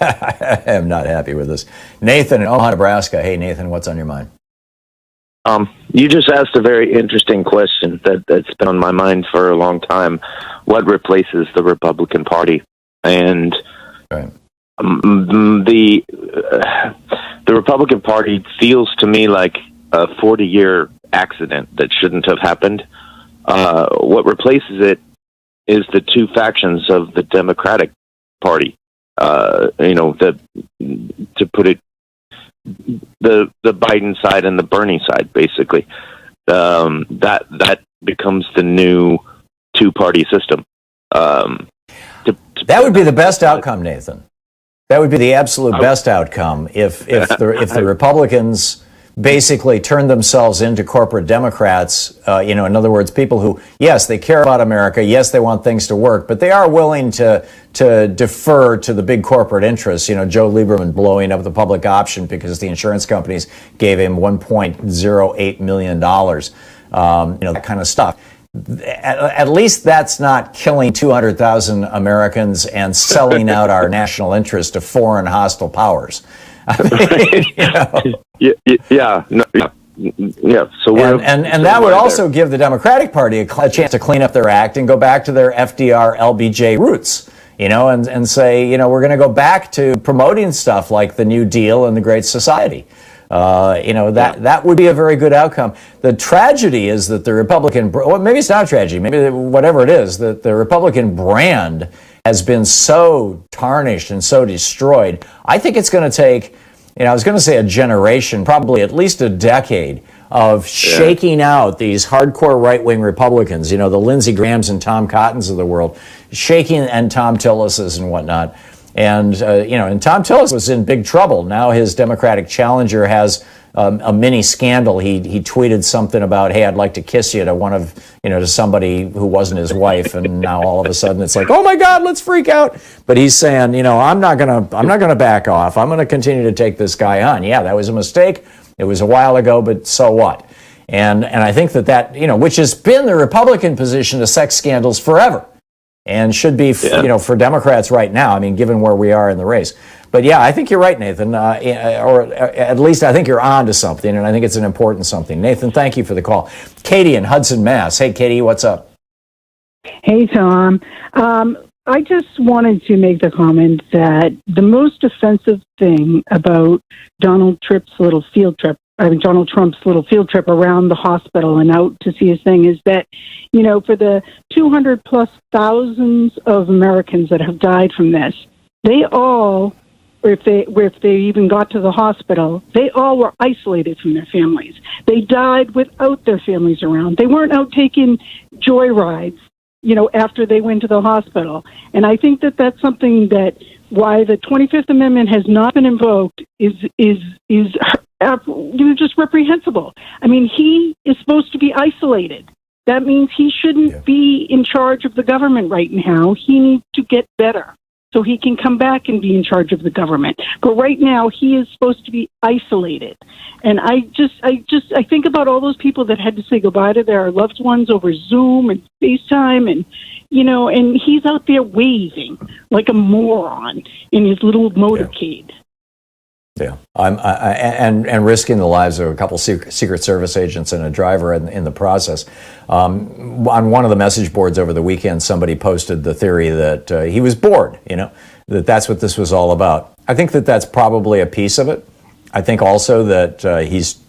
I am not happy with this. Nathan in Omaha, Nebraska. Hey, Nathan, what's on your mind? You just asked a very interesting question that's been on my mind for a long time. What replaces the Republican Party? And Right. The Republican Party feels to me like a 40-year accident that shouldn't have happened. What replaces it is the two factions of the Democratic Party. To put it, the Biden side and the Bernie side, basically. That becomes the new two-party system. That would be the best outcome, Nathan. That would be the absolute best outcome if the Republicans basically turned themselves into corporate Democrats. In other words, people who, yes, they care about America, yes, they want things to work, but they are willing to defer to the big corporate interests. Joe Lieberman blowing up the public option because the insurance companies gave him $1.08 million. That kind of stuff. At least that's not killing 200,000 Americans and selling out our national interest to foreign hostile powers. I mean, Yeah. So and that would also give the Democratic Party a chance to clean up their act and go back to their FDR LBJ roots. And say, we're going to go back to promoting stuff like the New Deal and the Great Society. That would be a very good outcome. The tragedy is that the Republican, maybe it's not a tragedy, maybe whatever it is, that the Republican brand has been so tarnished and so destroyed. I think it's going to take, I was going to say a generation, probably at least a decade of shaking out these hardcore right-wing Republicans, the Lindsey Grahams and Tom Cottons of the world, and Tom Tillis's and whatnot. And, and Tom Tillis was in big trouble. Now his Democratic challenger has a mini scandal. He tweeted something about, hey, I'd like to kiss you to somebody who wasn't his wife. And now all of a sudden it's like, oh my God, let's freak out. But he's saying, I'm not going to back off. I'm going to continue to take this guy on. Yeah, that was a mistake. It was a while ago, but so what? And I think that, which has been the Republican position to sex scandals forever. And should be, for Democrats right now, I mean, given where we are in the race. But yeah, I think you're right, Nathan, or at least I think you're on to something, and I think it's an important something. Nathan, thank you for the call. Katie in Hudson, Mass. Hey, Katie, what's up? Hey, Tom. I just wanted to make the comment that the most offensive thing about Donald Trump's little field trip around the hospital and out to see his thing is that, for the 200 plus thousands of Americans that have died from this, they all, or if they even got to the hospital, they all were isolated from their families. They died without their families around. They weren't out taking joyrides, after they went to the hospital. And I think that that's something that why the 25th Amendment has not been invoked is just reprehensible. I mean, he is supposed to be isolated. That means he shouldn't be in charge of the government right now. He needs to get better so he can come back and be in charge of the government. But right now, he is supposed to be isolated. And I think about all those people that had to say goodbye to their loved ones over Zoom and FaceTime, and and he's out there waving like a moron in his little motorcade. Yeah, and risking the lives of a couple Secret Service agents and a driver in the process. On one of the message boards over the weekend, somebody posted the theory that he was bored. That's what this was all about. I think that that's probably a piece of it. I think also that he's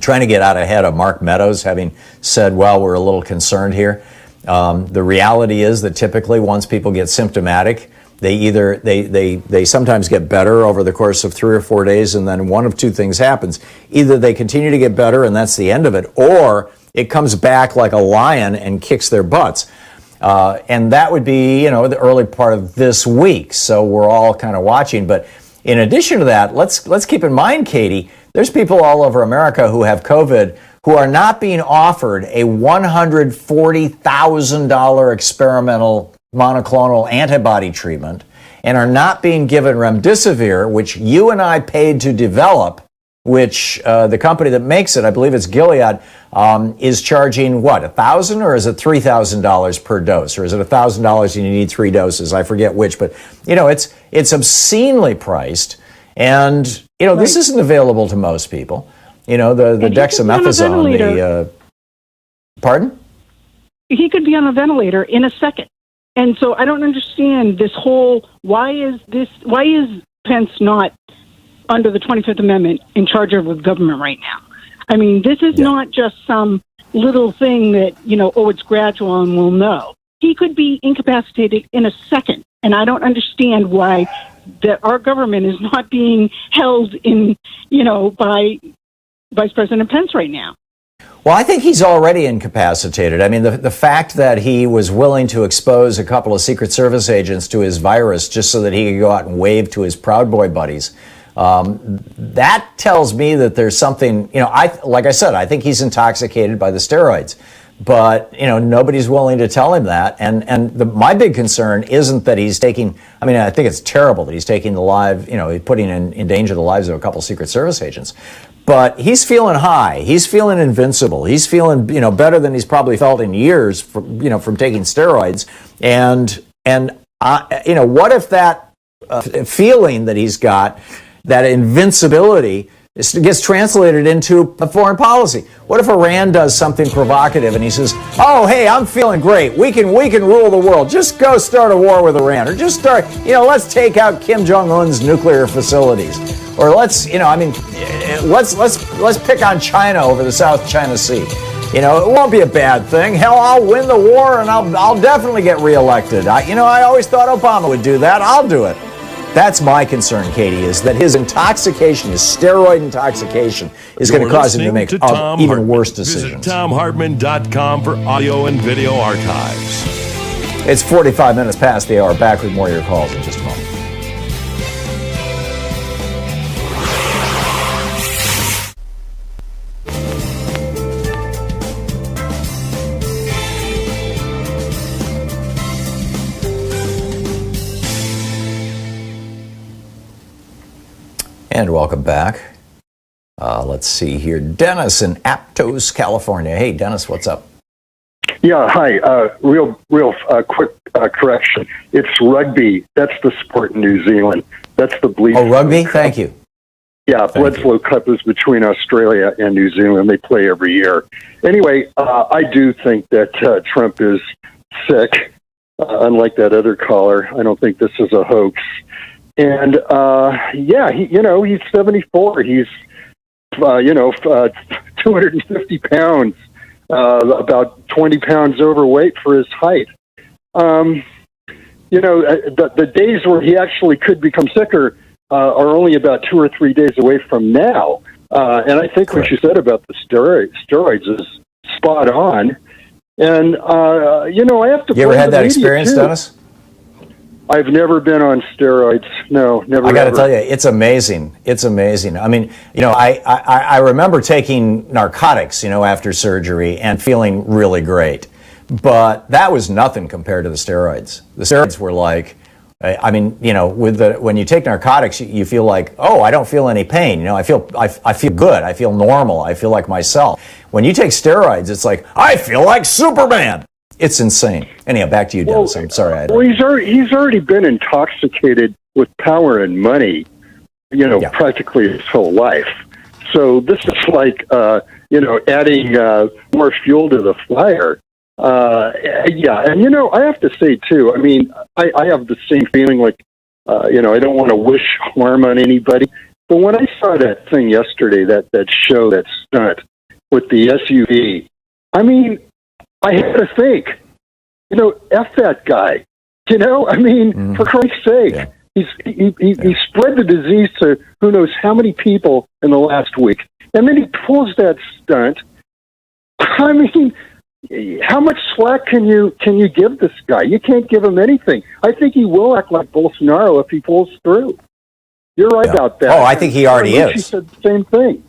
trying to get out ahead of Mark Meadows, having said, "Well, we're a little concerned here." The reality is that typically, once people get symptomatic, they sometimes get better over the course of 3 or 4 days, and then one of two things happens. Either they continue to get better and that's the end of it, or it comes back like a lion and kicks their butts. And that would be, the early part of this week. So we're all kind of watching. But in addition to that, let's keep in mind, Katie, there's people all over America who have COVID who are not being offered a $140,000 experimental monoclonal antibody treatment and are not being given remdesivir, which you and I paid to develop which the company that makes it, I believe it's Gilead, is charging what, $1,000 or is it $3,000 per dose, or is it $1,000 and you need 3 doses? I forget which, but it's obscenely priced, and this isn't available to most people. The dexamethasone. Pardon? He could be on a ventilator in a second. And so I don't understand this whole, why is Pence not under the 25th Amendment in charge of the government right now? I mean, this is not just some little thing that, it's gradual and we'll know. He could be incapacitated in a second. And I don't understand why our government is not being held in, by Vice President Pence right now. Well, I think he's already incapacitated. I mean, the fact that he was willing to expose a couple of Secret Service agents to his virus just so that he could go out and wave to his Proud Boy buddies, that tells me that there's something, like I said, I think he's intoxicated by the steroids. But, nobody's willing to tell him that. And my big concern isn't that he's taking, I think it's terrible that he's taking he's putting in danger the lives of a couple of Secret Service agents. But he's feeling high. He's feeling invincible. He's feeling, better than he's probably felt in years from taking steroids. And what if that feeling that he's got, that invincibility, gets translated into a foreign policy? What if Iran does something provocative and he says, "Oh, hey, I'm feeling great. We can rule the world. Just go start a war with Iran, or just start, let's take out Kim Jong-un's nuclear facilities, or let's pick on China over the South China Sea. It won't be a bad thing. Hell, I'll win the war and I'll definitely get reelected. I always thought Obama would do that. I'll do it." That's my concern, Katie, is that his intoxication, his steroid intoxication, is going to cause him to make even worse decisions. Visit ThomHartmann.com for audio and video archives. It's 45 minutes past the hour. Back with more of your calls in just a moment. And welcome back. Let's see here. Dennis in Aptos, California. Hey, Dennis, what's up? Yeah, hi. Real quick correction. It's rugby. That's the sport in New Zealand. That's the Bleach. Oh, rugby? Thank you. Yeah, Bledsoe Cup is between Australia and New Zealand. They play every year. Anyway, I do think that Trump is sick. Unlike that other caller, I don't think this is a hoax. And he's 74. He's 250 pounds, about 20 pounds overweight for his height. The days where he actually could become sicker are only about 2 or 3 days away from now. And I think what you said about the steroids is spot on. And I have to. You ever had that experience, Dennis? I've never been on steroids. No, never. I got to tell you, it's amazing. It's amazing. I mean, I remember taking narcotics, after surgery and feeling really great. But that was nothing compared to the steroids. The steroids were like, when you take narcotics, you feel like, oh, I don't feel any pain. I feel good. I feel normal. I feel like myself. When you take steroids, it's like, I feel like Superman. It's insane. Anyhow, back to you, Dennis. I'm sorry. He's already been intoxicated with power and money, practically his whole life. So this is like, adding more fuel to the fire. And I have to say too. I mean, I have the same feeling. Like, I don't want to wish harm on anybody. But when I saw that thing yesterday, that show, that stunt with the SUV, I mean, I had to think, F that guy. For Christ's sake, he spread the disease to who knows how many people in the last week, and then he pulls that stunt. I mean, how much slack can you give this guy? You can't give him anything. I think he will act like Bolsonaro if he pulls through. You're right about that. Oh, I think he already is. He said the same thing.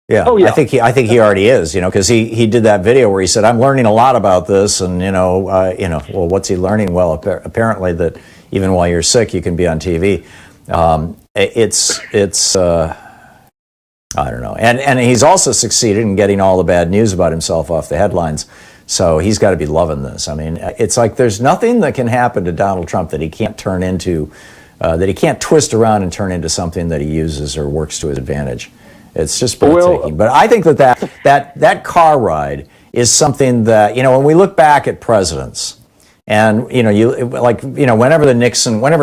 Yeah. Oh, yeah. I think he already is, because he did that video where he said, I'm learning a lot about this, and, well, what's he learning? Well, apparently that even while you're sick, you can be on TV. I don't know. And he's also succeeded in getting all the bad news about himself off the headlines. So he's got to be loving this. I mean, it's like there's nothing that can happen to Donald Trump that he can't turn into, that he can't twist around and turn into something that he uses or works to his advantage. It's just breathtaking. But I think that car ride is something that, when we look back at presidents, and whenever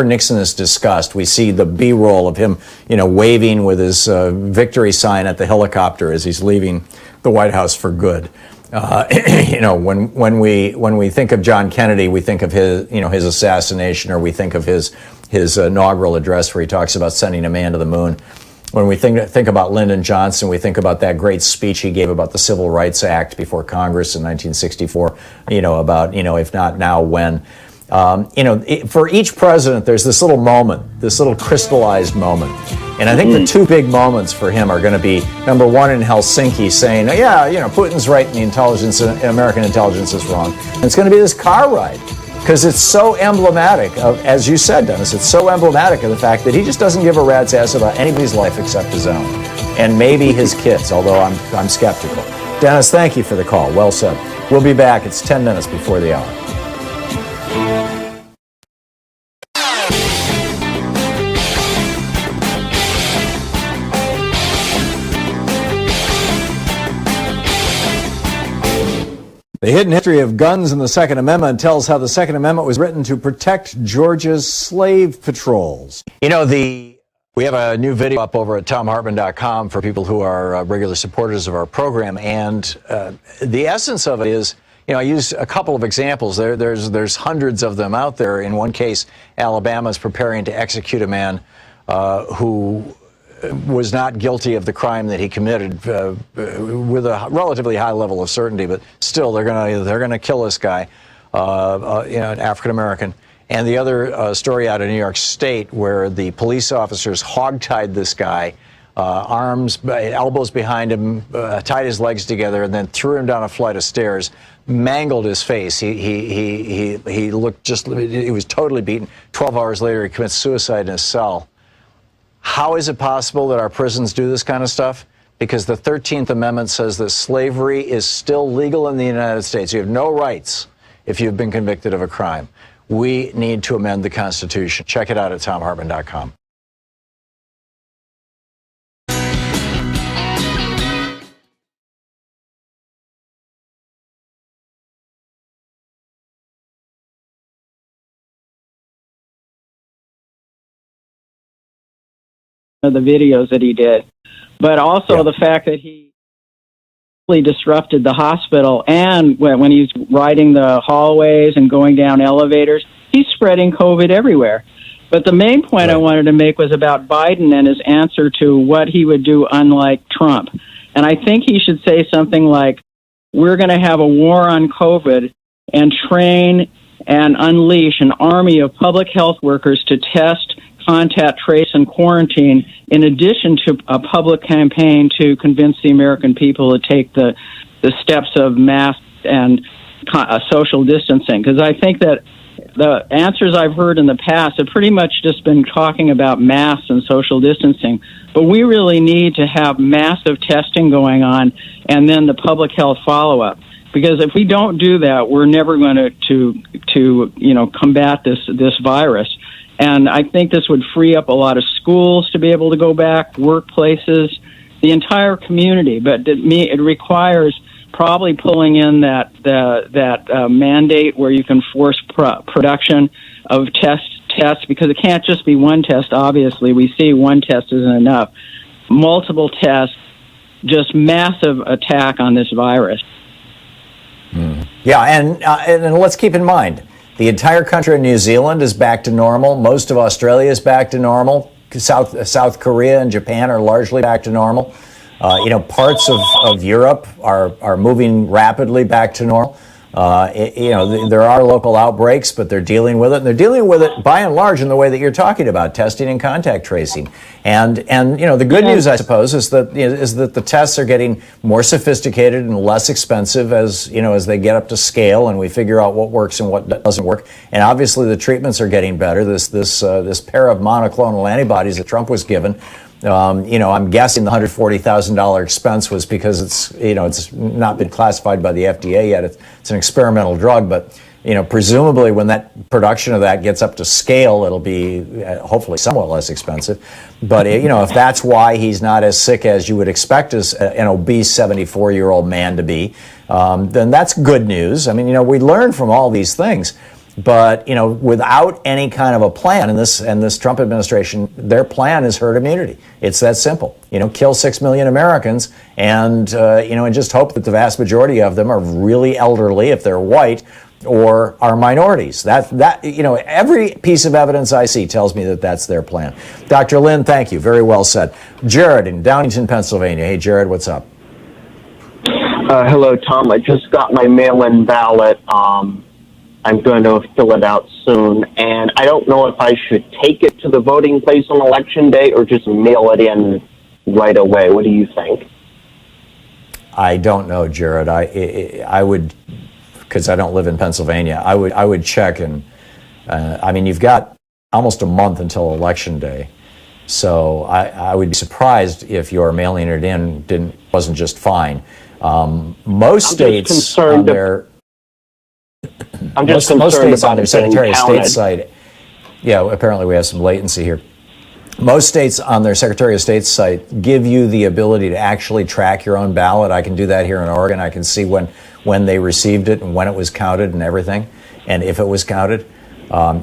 Nixon is discussed, we see the B-roll of him, waving with his victory sign at the helicopter as he's leaving the White House for good. When we think of John Kennedy, we think of his assassination, or we think of his inaugural address where he talks about sending a man to the moon. When we think about Lyndon Johnson, we think about that great speech he gave about the Civil Rights Act before Congress in 1964, about, if not now, when. For each president, there's this little moment, this little crystallized moment. And I think the two big moments for him are going to be, number one, in Helsinki saying, Putin's right and American intelligence is wrong. And it's going to be this car ride. Because it's so emblematic of, as you said, Dennis, it's so emblematic of the fact that he just doesn't give a rat's ass about anybody's life except his own. And maybe his kids, although I'm skeptical. Dennis, thank you for the call. Well said. We'll be back. It's 10 minutes before the hour. The hidden history of guns and the Second Amendment tells how the Second Amendment was written to protect Georgia's slave patrols. We have a new video up over at thomhartmann.com for people who are regular supporters of our program, and the essence of it is, I use a couple of examples. There's hundreds of them out there. In one case, Alabama is preparing to execute a man who was not guilty of the crime that he committed with a relatively high level of certainty, but still they're gonna kill this guy, an African American. And the other story out of New York State, where the police officers hogtied this guy, elbows behind him, tied his legs together, and then threw him down a flight of stairs, mangled his face. He looked he was totally beaten. 12 hours later, he commits suicide in his cell. How is it possible that our prisons do this kind of stuff? Because the 13th Amendment says that slavery is still legal in the United States. You have no rights if you've been convicted of a crime. We need to amend the Constitution. Check it out at thomhartmann.com. The videos that he did, but also the fact that he disrupted the hospital, and when he's riding the hallways and going down elevators, he's spreading COVID everywhere. But the main point I wanted to make was about Biden and his answer to what he would do unlike Trump. And I think he should say something like, we're going to have a war on COVID and train and unleash an army of public health workers to test, contact, trace, and quarantine, in addition to a public campaign to convince the American people to take the steps of masks and social distancing. Because I think that the answers I've heard in the past have pretty much just been talking about masks and social distancing. But we really need to have massive testing going on, and then the public health follow-up. Because if we don't do that, we're never going to combat this virus. And I think this would free up a lot of schools to be able to go back, workplaces, the entire community. But it requires probably pulling in that mandate where you can force production of tests, because it can't just be one test. Obviously, we see one test isn't enough. Multiple tests, just massive attack on this virus. Yeah, and let's keep in mind, the entire country of New Zealand is back to normal. Most of Australia is back to normal. South Korea and Japan are largely back to normal. Parts of Europe are moving rapidly back to normal. There are local outbreaks, but they're dealing with it. And they're dealing with it, by and large, in the way that you're talking about, testing and contact tracing. And the good news, I suppose, is that the tests are getting more sophisticated and less expensive as they get up to scale and we figure out what works and what doesn't work. And obviously, the treatments are getting better. This pair of monoclonal antibodies that Trump was given, I'm guessing the $140,000 expense was because it's not been classified by the FDA yet. It's an experimental drug, but presumably when that production of that gets up to scale, it'll be hopefully somewhat less expensive. But if that's why he's not as sick as you would expect as an obese 74-year-old man to be, then that's good news. I mean, we learn from all these things. But without any kind of a plan, and this Trump administration, their plan is herd immunity. It's that simple. Kill 6 million Americans, and and just hope that the vast majority of them are really elderly if they're white, or are minorities. Every piece of evidence I see tells me that that's their plan. Dr. Lin, thank you. Very well said. Jared in Downingtown, Pennsylvania. Hey, Jared, what's up? Hello, Tom. I just got my mail-in ballot. I'm going to fill it out soon, and I don't know if I should take it to the voting place on Election Day or just mail it in right away. What do you think? I don't know, Jared. I would, because I don't live in Pennsylvania, I would check, and you've got almost a month until Election Day, so I would be surprised if your mailing it in wasn't just fine. Most states on their most states on their Secretary of State site. Yeah, apparently we have some latency here. Most states on their Secretary of State site give you the ability to actually track your own ballot. I can do that here in Oregon. I can see when they received it and when it was counted and everything, and if it was counted.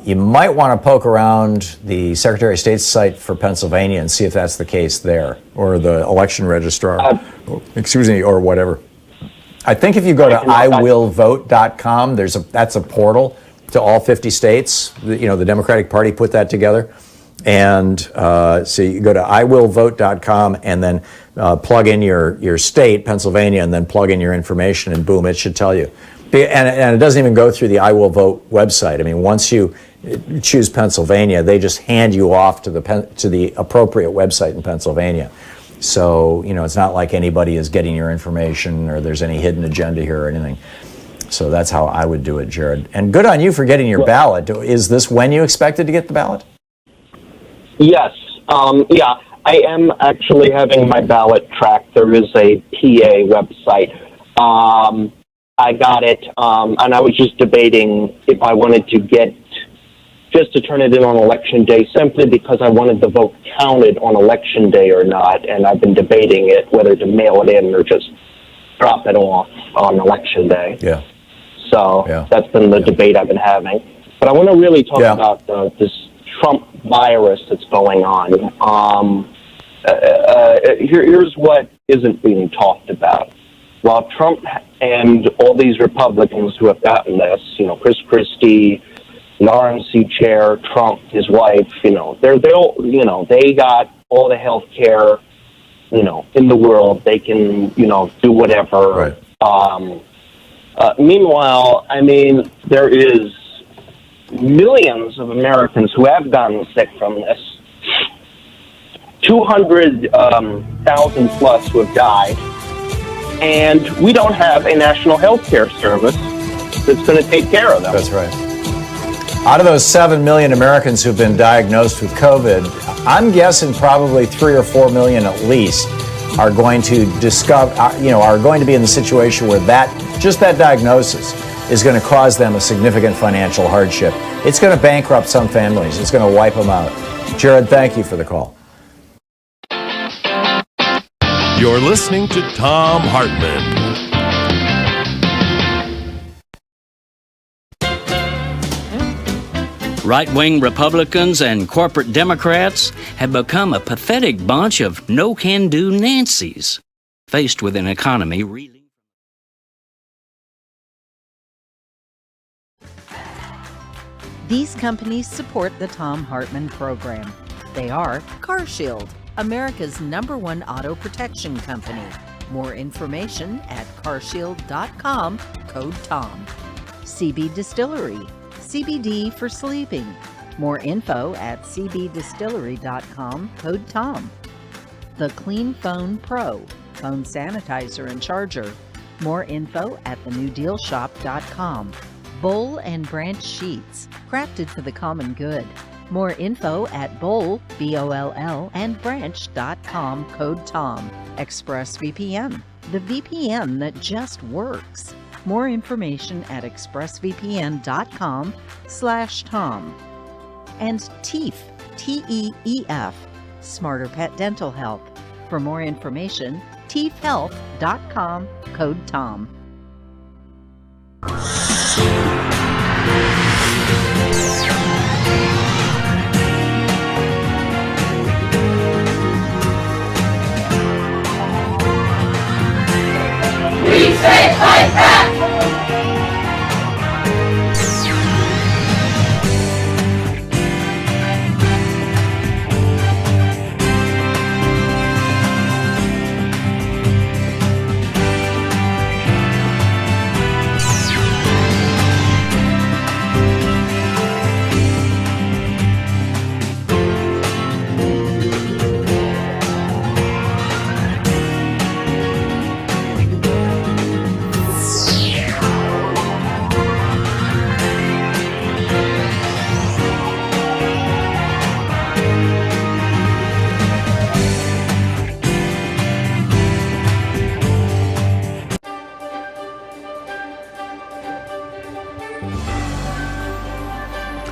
You might want to poke around the Secretary of State's site for Pennsylvania and see if that's the case there, or the election registrar, or whatever. I think if you go to iwillvote.com, that's a portal to all 50 states. The Democratic Party put that together. And so you go to iwillvote.com and then plug in your state, Pennsylvania, and then plug in your information, and boom, it should tell you. And it doesn't even go through the I Will Vote website. I mean, once you choose Pennsylvania, they just hand you off to the appropriate website in Pennsylvania. So, it's not like anybody is getting your information or there's any hidden agenda here or anything. So that's how I would do it, Jared. And good on you for getting your ballot. Is this when you expected to get the ballot? Yes. Yeah, I am actually having my ballot tracked. There is a PA website. I got it, and I was just debating if I wanted to turn it in on Election Day, simply because I wanted the vote counted on Election Day or not, and I've been debating it, whether to mail it in or just drop it off on Election Day. Yeah. So that's been the debate I've been having. But I want to really talk about this Trump virus that's going on. Here's what isn't being talked about. While Trump and all these Republicans who have gotten this, Chris Christie, the RNC chair, Trump, his wife, they got all the health care, in the world. They can, do whatever. Right. Meanwhile, there is millions of Americans who have gotten sick from this. 200,000 plus who have died. And we don't have a national health care service that's going to take care of them. That's right. Out of those 7 million Americans who've been diagnosed with COVID, I'm guessing probably 3 or 4 million at least are going to are going to be in the situation where that diagnosis is going to cause them a significant financial hardship. It's going to bankrupt some families. It's going to wipe them out. Jared, thank you for the call. You're listening to Thom Hartmann. Right-wing Republicans and corporate Democrats have become a pathetic bunch of no-can-do Nancys, faced with an economy reeling. These companies support the Thom Hartmann Program. They are CarShield, America's #1 auto protection company. More information at carshield.com, code TOM. CB Distillery, CBD for sleeping. More info at cbdistillery.com, code TOM. The Clean Phone Pro, phone sanitizer and charger. More info at thenewdealshop.com. Bowl and Branch Sheets, crafted for the common good. More info at boll, B-O-L-L, and branch.com, code TOM. ExpressVPN, the VPN that just works. More information at expressvpn.com/Tom. And TEEF, T-E-E-F, Smarter Pet Dental Health. For more information, teefhealth.com, code TOM. We say fight back!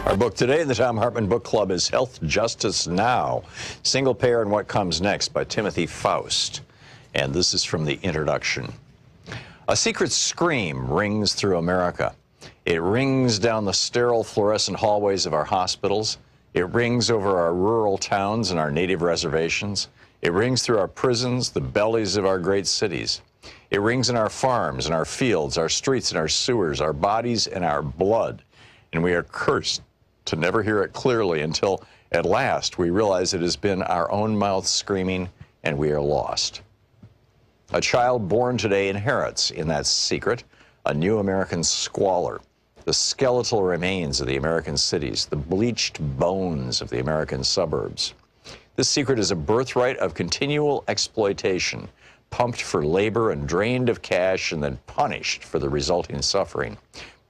Our book today in the Thom Hartmann Book Club is Health Justice Now, Single Payer and What Comes Next by Timothy Faust. And this is from the introduction. A secret scream rings through America. It rings down the sterile fluorescent hallways of our hospitals. It rings over our rural towns and our native reservations. It rings through our prisons, the bellies of our great cities. It rings in our farms and our fields, our streets and our sewers, our bodies and our blood. And we are cursed to never hear it clearly until at last we realize it has been our own mouth screaming and we are lost. A child born today inherits in that secret a new American squalor, the skeletal remains of the American cities, the bleached bones of the American suburbs. This secret is a birthright of continual exploitation, pumped for labor and drained of cash and then punished for the resulting suffering.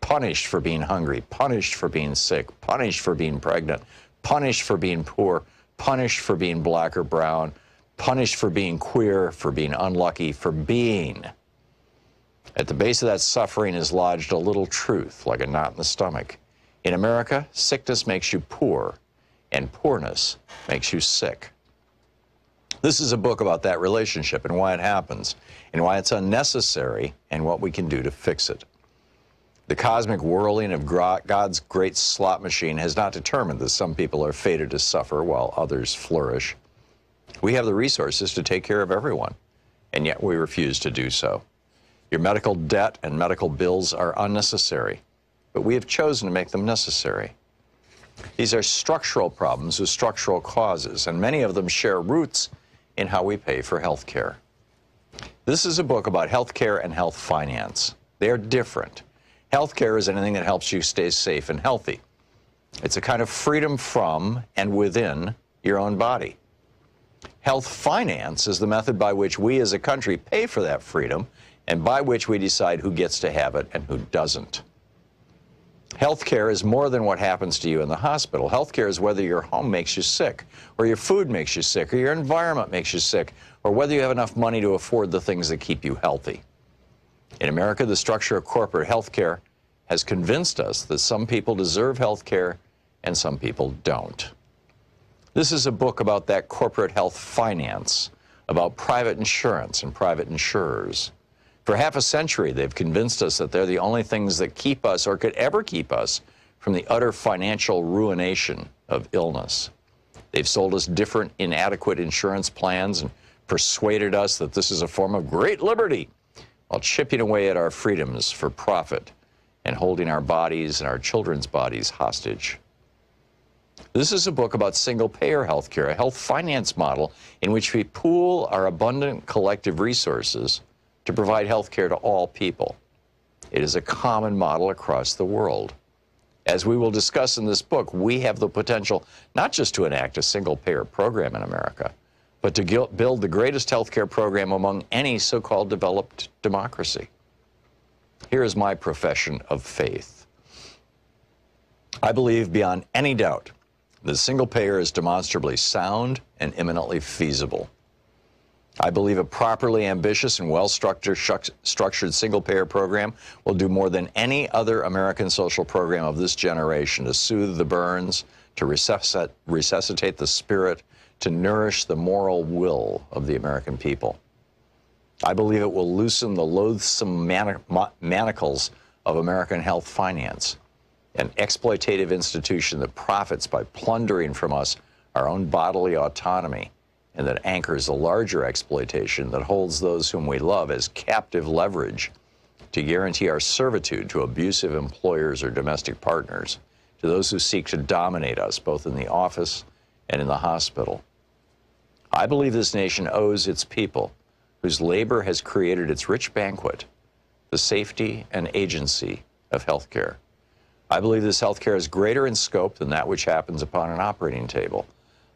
Punished for being hungry, punished for being sick, punished for being pregnant, punished for being poor, punished for being black or brown, punished for being queer, for being unlucky, for being. At the base of that suffering is lodged a little truth, like a knot in the stomach. In America, sickness makes you poor, and poorness makes you sick. This is a book about that relationship and why it happens, and why it's unnecessary, and what we can do to fix it. The cosmic whirling of God's great slot machine has not determined that some people are fated to suffer while others flourish. We have the resources to take care of everyone, and yet we refuse to do so. Your medical debt and medical bills are unnecessary, but we have chosen to make them necessary. These are structural problems with structural causes, and many of them share roots in how we pay for health care. This is a book about health care and health finance. They are different. Healthcare is anything that helps you stay safe and healthy. It's a kind of freedom from and within your own body. Health finance is the method by which we as a country pay for that freedom and by which we decide who gets to have it and who doesn't. Healthcare is more than what happens to you in the hospital. Healthcare is whether your home makes you sick, or your food makes you sick, or your environment makes you sick, or whether you have enough money to afford the things that keep you healthy. In America, the structure of corporate health care has convinced us that some people deserve health care and some people don't. This is a book about that corporate health finance, about private insurance and private insurers. For half a century, they've convinced us that they're the only things that keep us or could ever keep us from the utter financial ruination of illness. They've sold us different inadequate insurance plans and persuaded us that this is a form of great liberty, while chipping away at our freedoms for profit and holding our bodies and our children's bodies hostage. This is a book about single-payer health care, a health finance model in which we pool our abundant collective resources to provide health care to all people. It is a common model across the world. As we will discuss in this book, we have the potential not just to enact a single-payer program in America, but to build the greatest healthcare program among any so-called developed democracy. Here is my profession of faith. I believe beyond any doubt The single payer is demonstrably sound and imminently feasible. I believe a properly ambitious and well-structured single-payer program will do more than any other American social program of this generation to soothe the burns, to resuscitate the spirit, to nourish the moral will of the American people. I believe it will loosen the loathsome manacles of American health finance, an exploitative institution that profits by plundering from us our own bodily autonomy, and that anchors a larger exploitation that holds those whom we love as captive leverage to guarantee our servitude to abusive employers or domestic partners, to those who seek to dominate us both in the office and in the hospital. I believe this nation owes its people, whose labor has created its rich banquet, the safety and agency of healthcare. I believe this healthcare is greater in scope than that which happens upon an operating table.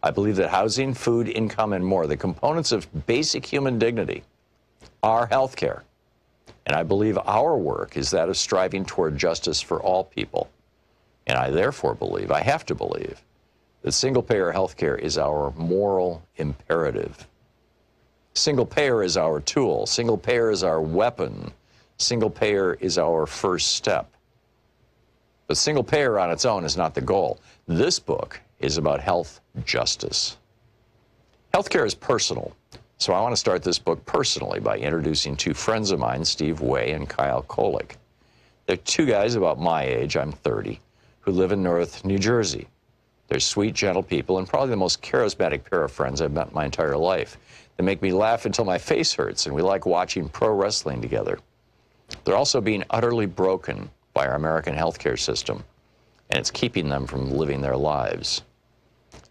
I believe that housing, food, income, and more, the components of basic human dignity, are healthcare. And I believe our work is that of striving toward justice for all people. And I therefore believe, I have to believe, that single-payer healthcare is our moral imperative. Single-payer is our tool. Single-payer is our weapon. Single-payer is our first step. But single-payer on its own is not the goal. This book is about health justice. Healthcare is personal, so I want to start this book personally by introducing two friends of mine, Steve Way and Kyle Kolick. They're two guys about my age, I'm 30, who live in North New Jersey. They're sweet, gentle people and probably the most charismatic pair of friends I've met in my entire life. They make me laugh until my face hurts, and we like watching pro wrestling together. They're also being utterly broken by our American healthcare system, and it's keeping them from living their lives.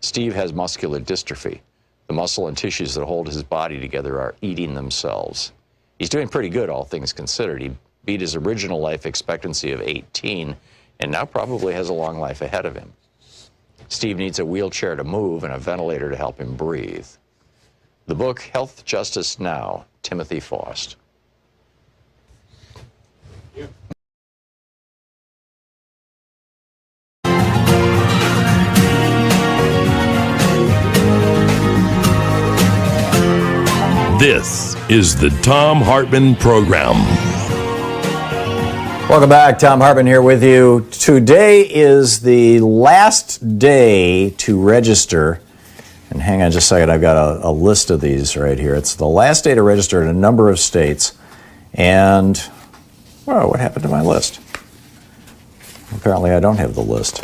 Steve has muscular dystrophy. The muscle and tissues that hold his body together are eating themselves. He's doing pretty good, all things considered. He beat his original life expectancy of 18 and now probably has a long life ahead of him. Steve needs a wheelchair to move and a ventilator to help him breathe. The book, Health Justice Now, Timothy Faust. This is the Thom Hartmann Program. Welcome back. Thom Hartmann here with you. Today is the last day to register. And hang on just a second. I've got a list of these right here. It's the last day to register in a number of states. And, well, what happened to my list? Apparently I don't have the list.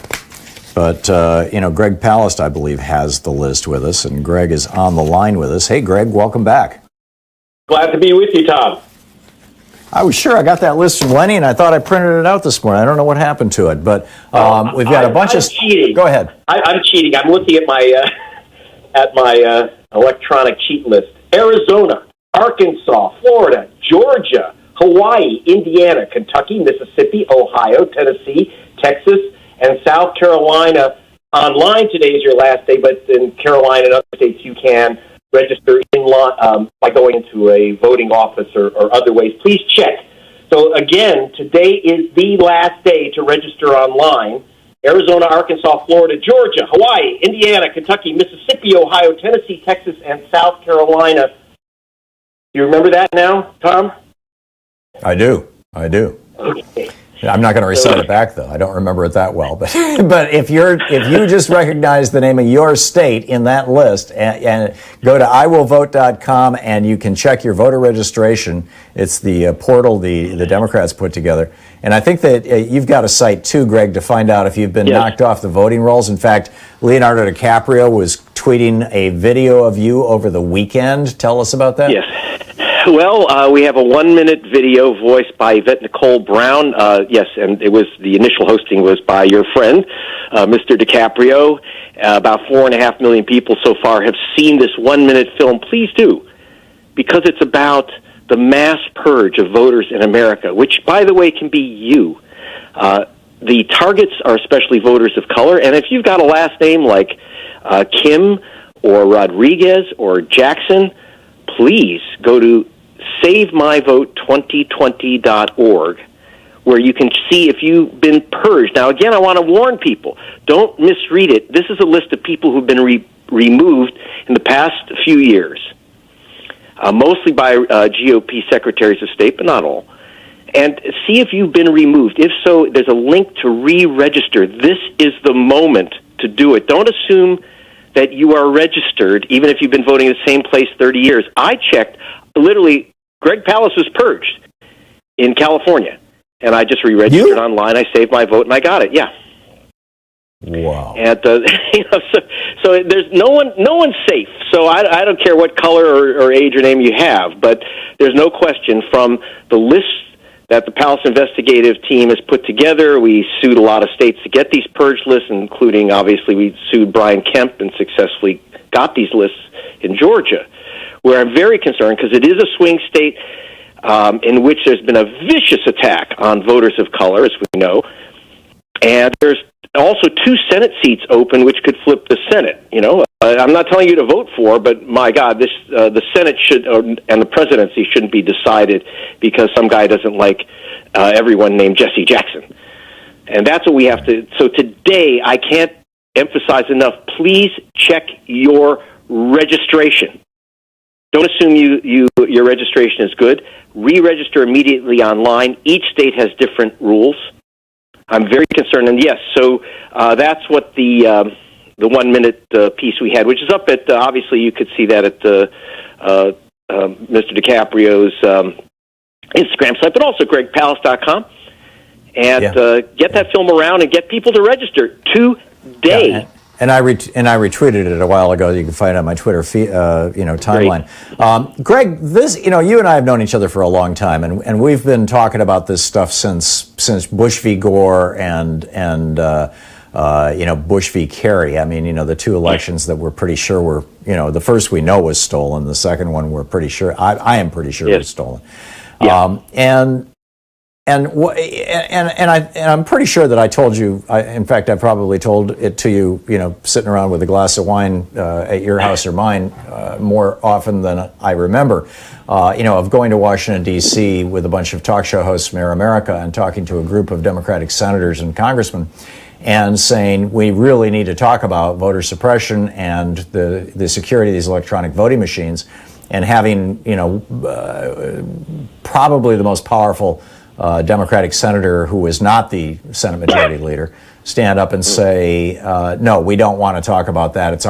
But, Greg Palast, I believe, has the list with us. And Greg is on the line with us. Hey, Greg, welcome back. Glad to be with you, Tom. I was sure I got that list from Lenny, and I thought I printed it out this morning. I don't know what happened to it, but we've got a bunch of cheating. Go ahead. I'm cheating. I'm looking at my electronic cheat list. Arizona, Arkansas, Florida, Georgia, Hawaii, Indiana, Kentucky, Mississippi, Ohio, Tennessee, Texas, and South Carolina. Online today is your last day, but in Carolina and other states you can register by going to a voting office or other ways. Please check. So again, today is the last day to register online. Arizona, Arkansas, Florida, Georgia, Hawaii, Indiana, Kentucky, Mississippi, Ohio, Tennessee, Texas, and South Carolina. You remember that now, Tom? I do. Okay. I'm not going to recite it back, though. I don't remember it that well. But if you just recognize the name of your state in that list and go to iwillvote.com and you can check your voter registration. It's the portal the Democrats put together. And I think that you've got a site, too, Greg, to find out if you've been knocked off the voting rolls. In fact, Leonardo DiCaprio was tweeting a video of you over the weekend. Tell us about that. Yes. Well, we have a 1-minute video voiced by Yvette Nicole Brown. Yes, and it was the initial hosting was by your friend, Mr. DiCaprio. About 4.5 million people so far have seen this 1-minute film. Please do, because it's about the mass purge of voters in America, which, by the way, can be you. The targets are especially voters of color, and if you've got a last name like Kim or Rodriguez or Jackson, please go to SaveMyVote2020.org, where you can see if you've been purged. Now, again, I want to warn people, don't misread it. This is a list of people who've been removed in the past few years, mostly by GOP secretaries of state, but not all. And see if you've been removed. If so, there's a link to re-register. This is the moment to do it. Don't assume that you are registered, even if you've been voting in the same place 30 years. I checked, literally, Greg Palast was purged in California, and I just re-registered online. I saved my vote, and I got it. Yeah. Wow. And so there's no one's safe. So I don't care what color or age or name you have, but there's no question from the list that the Palast investigative team has put together. We sued a lot of states to get these purge lists, including, obviously, we sued Brian Kemp and successfully got these lists in Georgia, where I'm very concerned because it is a swing state in which there's been a vicious attack on voters of color, as we know. And there's also 2 Senate seats open, which could flip the Senate. You know, I'm not telling you to vote for, but my God, the Senate should and the presidency shouldn't be decided because some guy doesn't like everyone named Jesse Jackson. And that's what we have to. So today, I can't emphasize enough. Please check your registration. Don't assume your registration is good. Re-register immediately online. Each state has different rules. I'm very concerned, and yes, so that's what the 1 minute piece we had, which is up at obviously you could see that at Mr. DiCaprio's Instagram site, but also GregPalast.com, and get that film around and get people to register today. Yeah, and I retweeted it a while ago. You can find it on my Twitter feed, timeline. Greg, this, you and I have known each other for a long time, and we've been talking about this stuff since Bush v. Gore and Bush v. Kerry. I mean, the 2 elections that we're pretty sure were, the first we know was stolen. The second one we're pretty sure, I am pretty sure was stolen. Yeah. And I'm pretty sure that I told you. In fact, I probably told it to you. Sitting around with a glass of wine at your house or mine more often than I remember. Of going to Washington D.C. with a bunch of talk show hosts from Air America and talking to a group of Democratic senators and congressmen, and saying we really need to talk about voter suppression and the security of these electronic voting machines, and having probably the most powerful Democratic senator who is not the Senate Majority Leader stand up and say, no, we don't want to talk about that. It's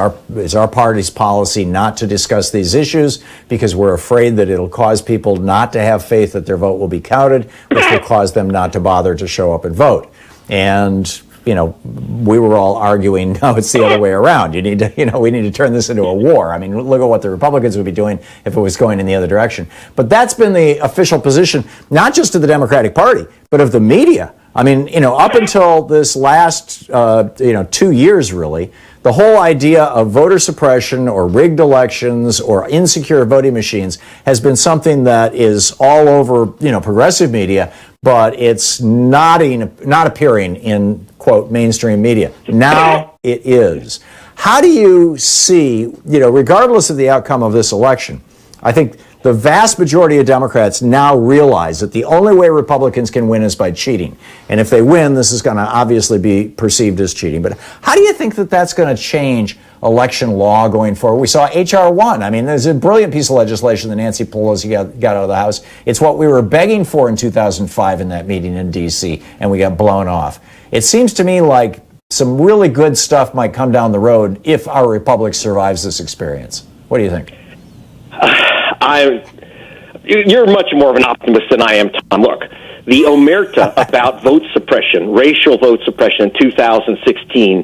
our party's policy not to discuss these issues because we're afraid that it'll cause people not to have faith that their vote will be counted, which will cause them not to bother to show up and vote. And we were all arguing, no, it's the other way around. We need to turn this into a war. I mean, look at what the Republicans would be doing if it was going in the other direction. But that's been the official position, not just of the Democratic Party, but of the media. I mean, up until this last, 2 years, really, the whole idea of voter suppression or rigged elections or insecure voting machines has been something that is all over, progressive media, but it's not appearing in, quote, mainstream media. Now it is. How do you see, regardless of the outcome of this election, I think the vast majority of Democrats now realize that the only way Republicans can win is by cheating. And if they win, this is going to obviously be perceived as cheating. But how do you think that that's going to change election law going forward? We saw H.R. 1. I mean, there's a brilliant piece of legislation that Nancy Pelosi got out of the House. It's what we were begging for in 2005 in that meeting in D.C., and we got blown off. It seems to me like some really good stuff might come down the road if our republic survives this experience. What do you think? You're much more of an optimist than I am, Tom. Look, the omerta about vote suppression, racial vote suppression in 2016,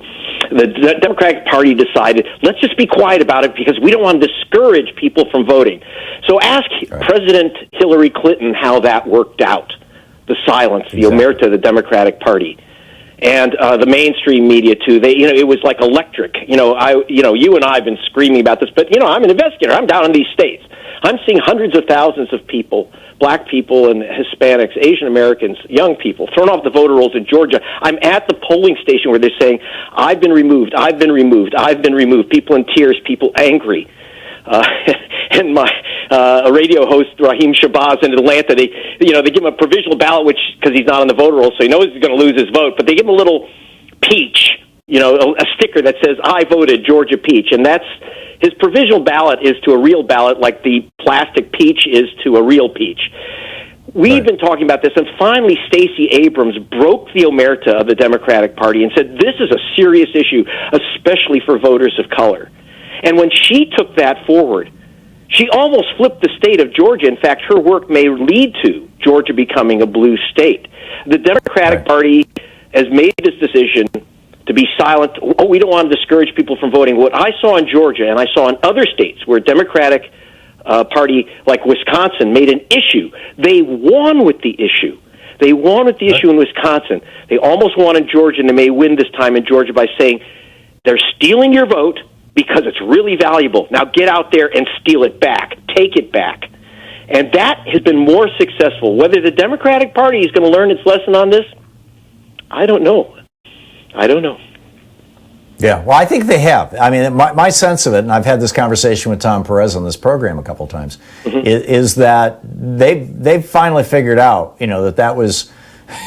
the Democratic Party decided, let's just be quiet about it because we don't want to discourage people from voting. So ask President Hillary Clinton how that worked out, the silence, the omerta of the Democratic Party. And the mainstream media too. It was like electric. You and I have been screaming about this, but I'm an investigator. I'm down in these states. I'm seeing hundreds of thousands of people, black people and Hispanics, Asian Americans, young people, thrown off the voter rolls in Georgia. I'm at the polling station where they're saying, I've been removed, I've been removed, I've been removed. People in tears, people angry. and my a radio host, Raheem Shabazz in Atlanta, they give him a provisional ballot, which because he's not on the voter roll, so he knows he's going to lose his vote. But they give him a little peach, a sticker that says "I voted Georgia Peach," and that's his provisional ballot is to a real ballot, like the plastic peach is to a real peach. We've been talking about this, and finally Stacey Abrams broke the omerta of the Democratic Party and said this is a serious issue, especially for voters of color. And when she took that forward, she almost flipped the state of Georgia. In fact, her work may lead to Georgia becoming a blue state. The Democratic Party has made this decision to be silent. Oh, we don't want to discourage people from voting. What I saw in Georgia, and I saw in other states where Democratic party like Wisconsin made an issue. They won with the issue. They won with the issue in Wisconsin. They almost won in Georgia, and they may win this time in Georgia by saying they're stealing your vote because it's really valuable. Now get out there and steal it back. Take it back. And that has been more successful. Whether the Democratic Party is going to learn its lesson on this, I don't know. Yeah, well, I think they have. I mean, my sense of it, and I've had this conversation with Tom Perez on this program a couple of times, is that they've finally figured out, that was,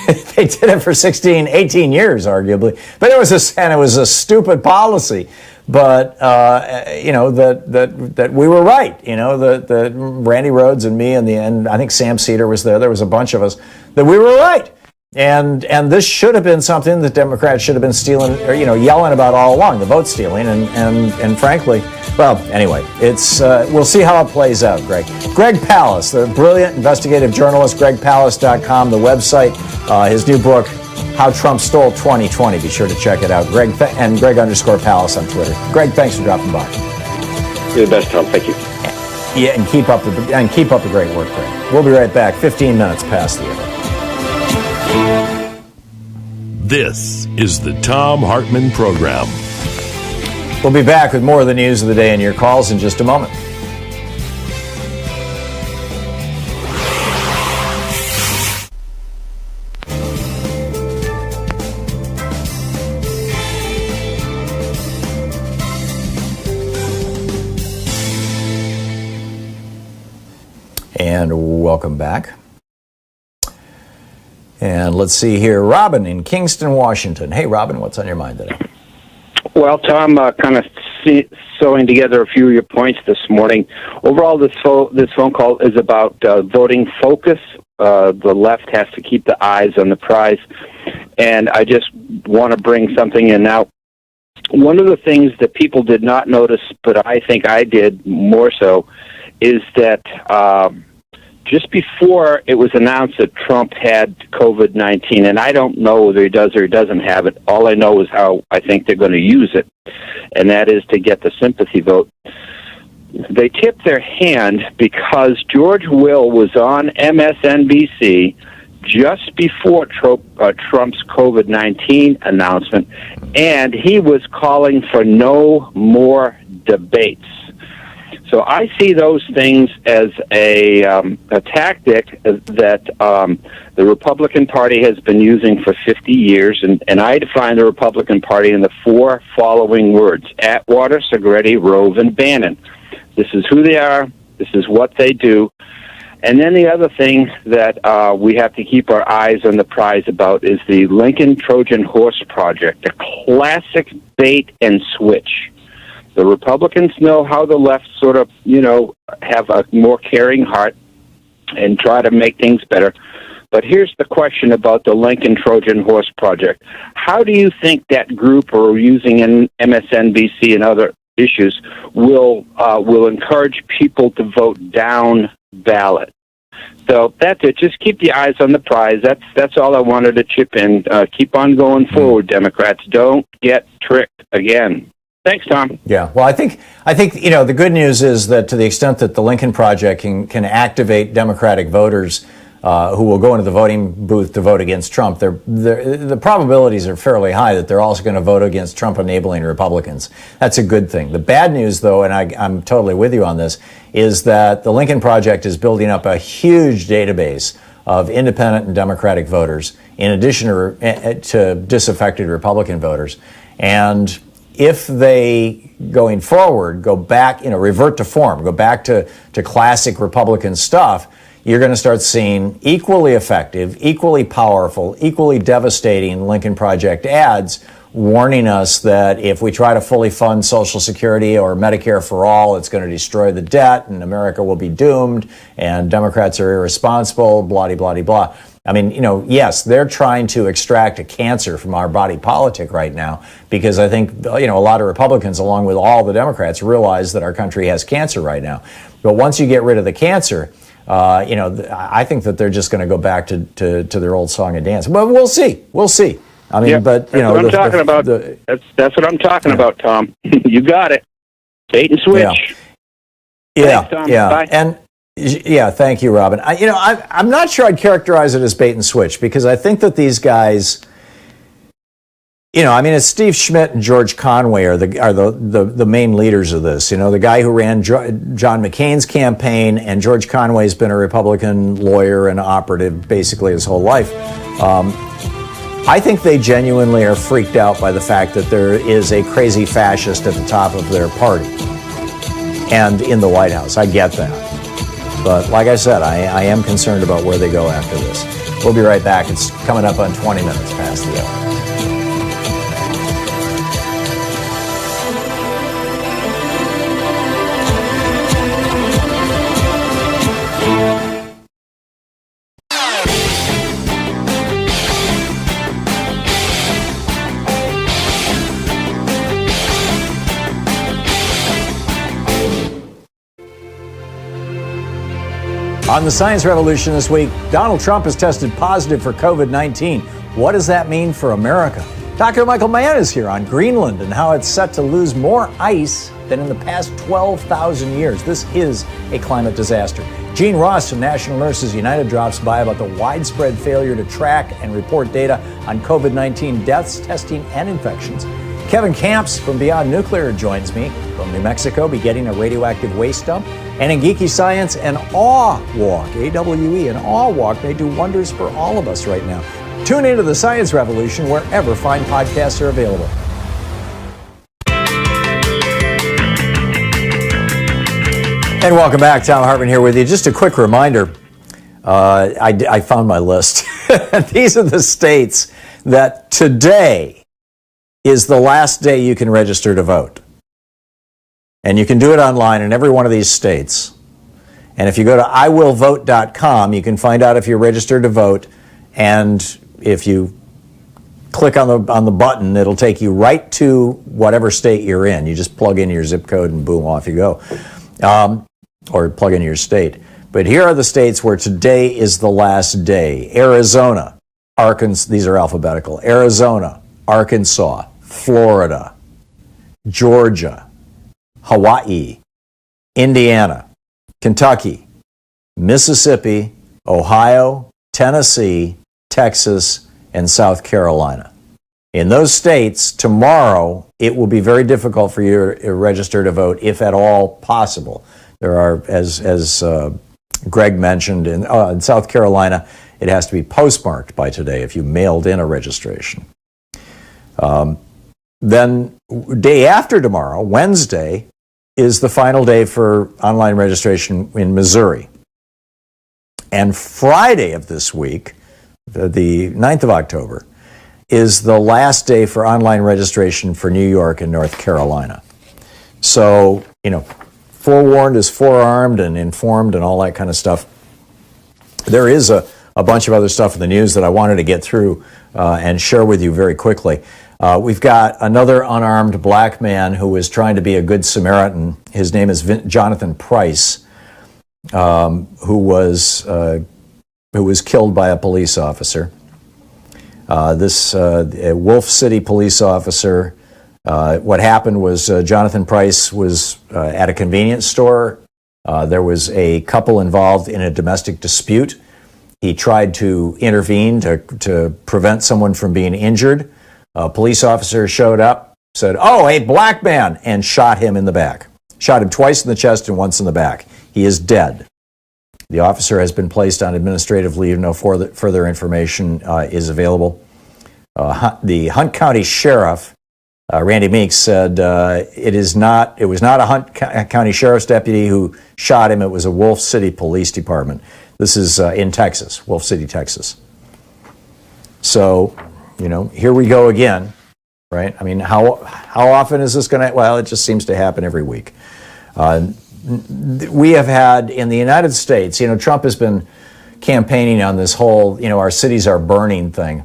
they did it for 16, 18 years, arguably, but it was a stupid policy. But, that we were right, that Randy Rhodes and me and I think Sam Cedar was there was a bunch of us, that we were right. And this should have been something that Democrats should have been stealing, or yelling about all along, the vote stealing. And frankly, well, anyway, it's we'll see how it plays out, Greg. Greg Palast, the brilliant investigative journalist, gregpalast.com, the website, his new book, How Trump Stole 2020. Be sure to check it out. Greg _Palast on Twitter. Greg, thanks for dropping by. You're the best, Tom. Thank you. Yeah, and keep up the great work, Greg. We'll be right back. 15 minutes past the hour. This is the Thom Hartmann Program. We'll be back with more of the news of the day and your calls in just a moment. And welcome back. And let's see here, Robin in Kingston, Washington. Hey, Robin, what's on your mind today? Well, Tom, kind of sewing together a few of your points this morning. Overall, this phone call is about voting focus. The left has to keep the eyes on the prize. And I just want to bring something in now. One of the things that people did not notice, but I think I did more so, is that just before it was announced that Trump had COVID-19, and I don't know whether he does or he doesn't have it, all I know is how I think they're going to use it, and that is to get the sympathy vote. They tipped their hand because George Will was on MSNBC just before Trump's COVID-19 announcement, and he was calling for no more debates. So I see those things as a tactic that the Republican Party has been using for 50 years, and I define the Republican Party in the four following words: Atwater, Segretti, Rove, and Bannon. This is who they are. This is what they do. And then the other thing that we have to keep our eyes on the prize about is the Lincoln Trojan Horse Project, a classic bait and switch. The Republicans know how the left sort of, have a more caring heart and try to make things better. But here's the question about the Lincoln Trojan Horse Project. How do you think that group, or using in MSNBC and other issues, will encourage people to vote down ballot? So that's it. Just keep the eyes on the prize. That's all I wanted to chip in. Keep on going forward, Democrats. Don't get tricked again. Thanks, Tom. Yeah, well, I think the good news is that to the extent that the Lincoln Project can activate Democratic voters who will go into the voting booth to vote against Trump, the probabilities are fairly high that they're also going to vote against Trump-enabling Republicans. That's a good thing. The bad news, though, and I'm totally with you on this, is that the Lincoln Project is building up a huge database of independent and Democratic voters, in addition to disaffected Republican voters. And if they, going forward, go back, revert to form, go back to classic Republican stuff, you're going to start seeing equally effective, equally powerful, equally devastating Lincoln Project ads warning us that if we try to fully fund Social Security or Medicare for all, it's going to destroy the debt and America will be doomed and Democrats are irresponsible, blah-de-blah-de-blah. I mean, yes, they're trying to extract a cancer from our body politic right now because I think, a lot of Republicans, along with all the Democrats, realize that our country has cancer right now. But once you get rid of the cancer, I think that they're just going to go back to their old song and dance. But we'll see. We'll see. I mean, but, that's what I'm talking about. That's what I'm talking about, Tom. You got it. Bait and switch. Yeah. Thanks, Tom. Yeah. Bye. And yeah, thank you, Robin. I'm not sure I'd characterize it as bait and switch because I think that these guys, it's Steve Schmidt and George Conway are the main leaders of this. The guy who ran John McCain's campaign, and George Conway's been a Republican lawyer and operative basically his whole life. I think they genuinely are freaked out by the fact that there is a crazy fascist at the top of their party and in the White House. I get that. But like I said, I am concerned about where they go after this. We'll be right back. It's coming up on 20 minutes past the hour. On the Science Revolution this week, Donald Trump has tested positive for COVID-19. What does that mean for America? Dr. Michael Mann is here on Greenland and how it's set to lose more ice than in the past 12,000 years. This is a climate disaster. Gene Ross from National Nurses United drops by about the widespread failure to track and report data on COVID-19 deaths, testing, and infections. Kevin Camps from Beyond Nuclear joins me from New Mexico, begetting a radioactive waste dump. And in Geeky Science, an awe walk, AWE, an awe walk may do wonders for all of us right now. Tune into the Science Revolution wherever fine podcasts are available. And welcome back. Thom Hartmann here with you. Just a quick reminder, I found my list. These are the states that today is the last day you can register to vote. And you can do it online in every one of these states. And if you go to iwillvote.com, you can find out if you're registered to vote. And if you click on the button, it'll take you right to whatever state you're in. You just plug in your zip code and boom, off you go. Or plug in your state. But here are the states where today is the last day. Arizona, Arkansas, these are alphabetical. Arizona, Arkansas, Florida, Georgia, Hawaii, Indiana, Kentucky, Mississippi, Ohio, Tennessee, Texas, and South Carolina. In those states, tomorrow, it will be very difficult for you to register to vote, if at all possible. There are, as Greg mentioned, in South Carolina, it has to be postmarked by today if you mailed in a registration. Then, day after tomorrow, Wednesday, is the final day for online registration in Missouri. And Friday of this week, the 9th of October, is the last day for online registration for New York and North Carolina. So, forewarned is forearmed and informed and all that kind of stuff. There is a bunch of other stuff in the news that I wanted to get through and share with you very quickly. We've got another unarmed black man who was trying to be a good Samaritan. His name is Jonathan Price, who was killed by a police officer. A Wolf City police officer. What happened was Jonathan Price was at a convenience store. There was a couple involved in a domestic dispute. He tried to intervene to prevent someone from being injured. A police officer showed up, said, "Oh, a black man," and shot him in the back. Shot him twice in the chest and once in the back. He is dead. The officer has been placed on administrative leave. No further information is available. The Hunt County Sheriff Randy Meeks said it was not a Hunt County Sheriff's deputy who shot him. It was a Wolf City Police Department. This is in Texas, Wolf City, Texas. So, here we go again, right? I mean, how often is this going to? Well, it just seems to happen every week. We have had in the United States, Trump has been campaigning on this whole, our cities are burning thing.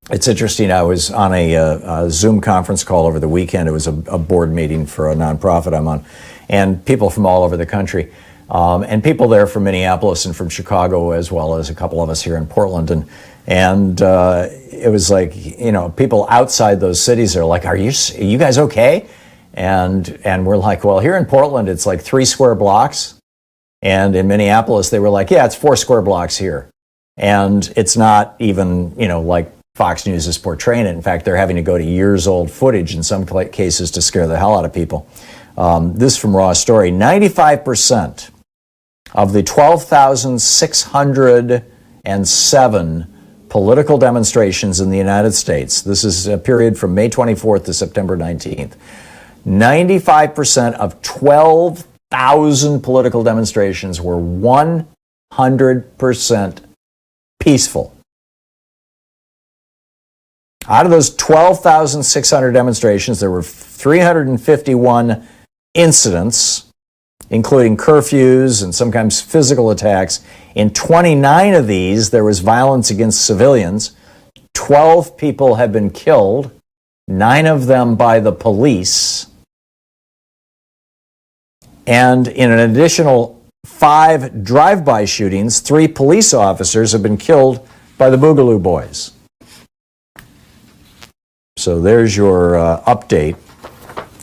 It's interesting. I was on a Zoom conference call over the weekend. It was a board meeting for a nonprofit I'm on, and people from all over the country, and people there from Minneapolis and from Chicago, as well as a couple of us here in Portland. And it was like, people outside those cities are like, are you guys okay? And we're like, well, here in Portland, it's like 3 square blocks. And in Minneapolis, they were like, yeah, it's 4 square blocks here. And it's not even, like Fox News is portraying it. In fact, they're having to go to years-old footage in some cases to scare the hell out of people. This from Raw Story. 95% of the 12,607 political demonstrations in the United States, this is a period from May 24th to September 19th, 95% of 12,000 political demonstrations were 100% peaceful. Out of those 12,600 demonstrations, there were 351 incidents, including curfews and sometimes physical attacks. In 29 of these, there was violence against civilians. 12 people have been killed, 9 of them by the police. And in an additional 5 drive-by shootings, 3 police officers have been killed by the Boogaloo Boys. So there's your update.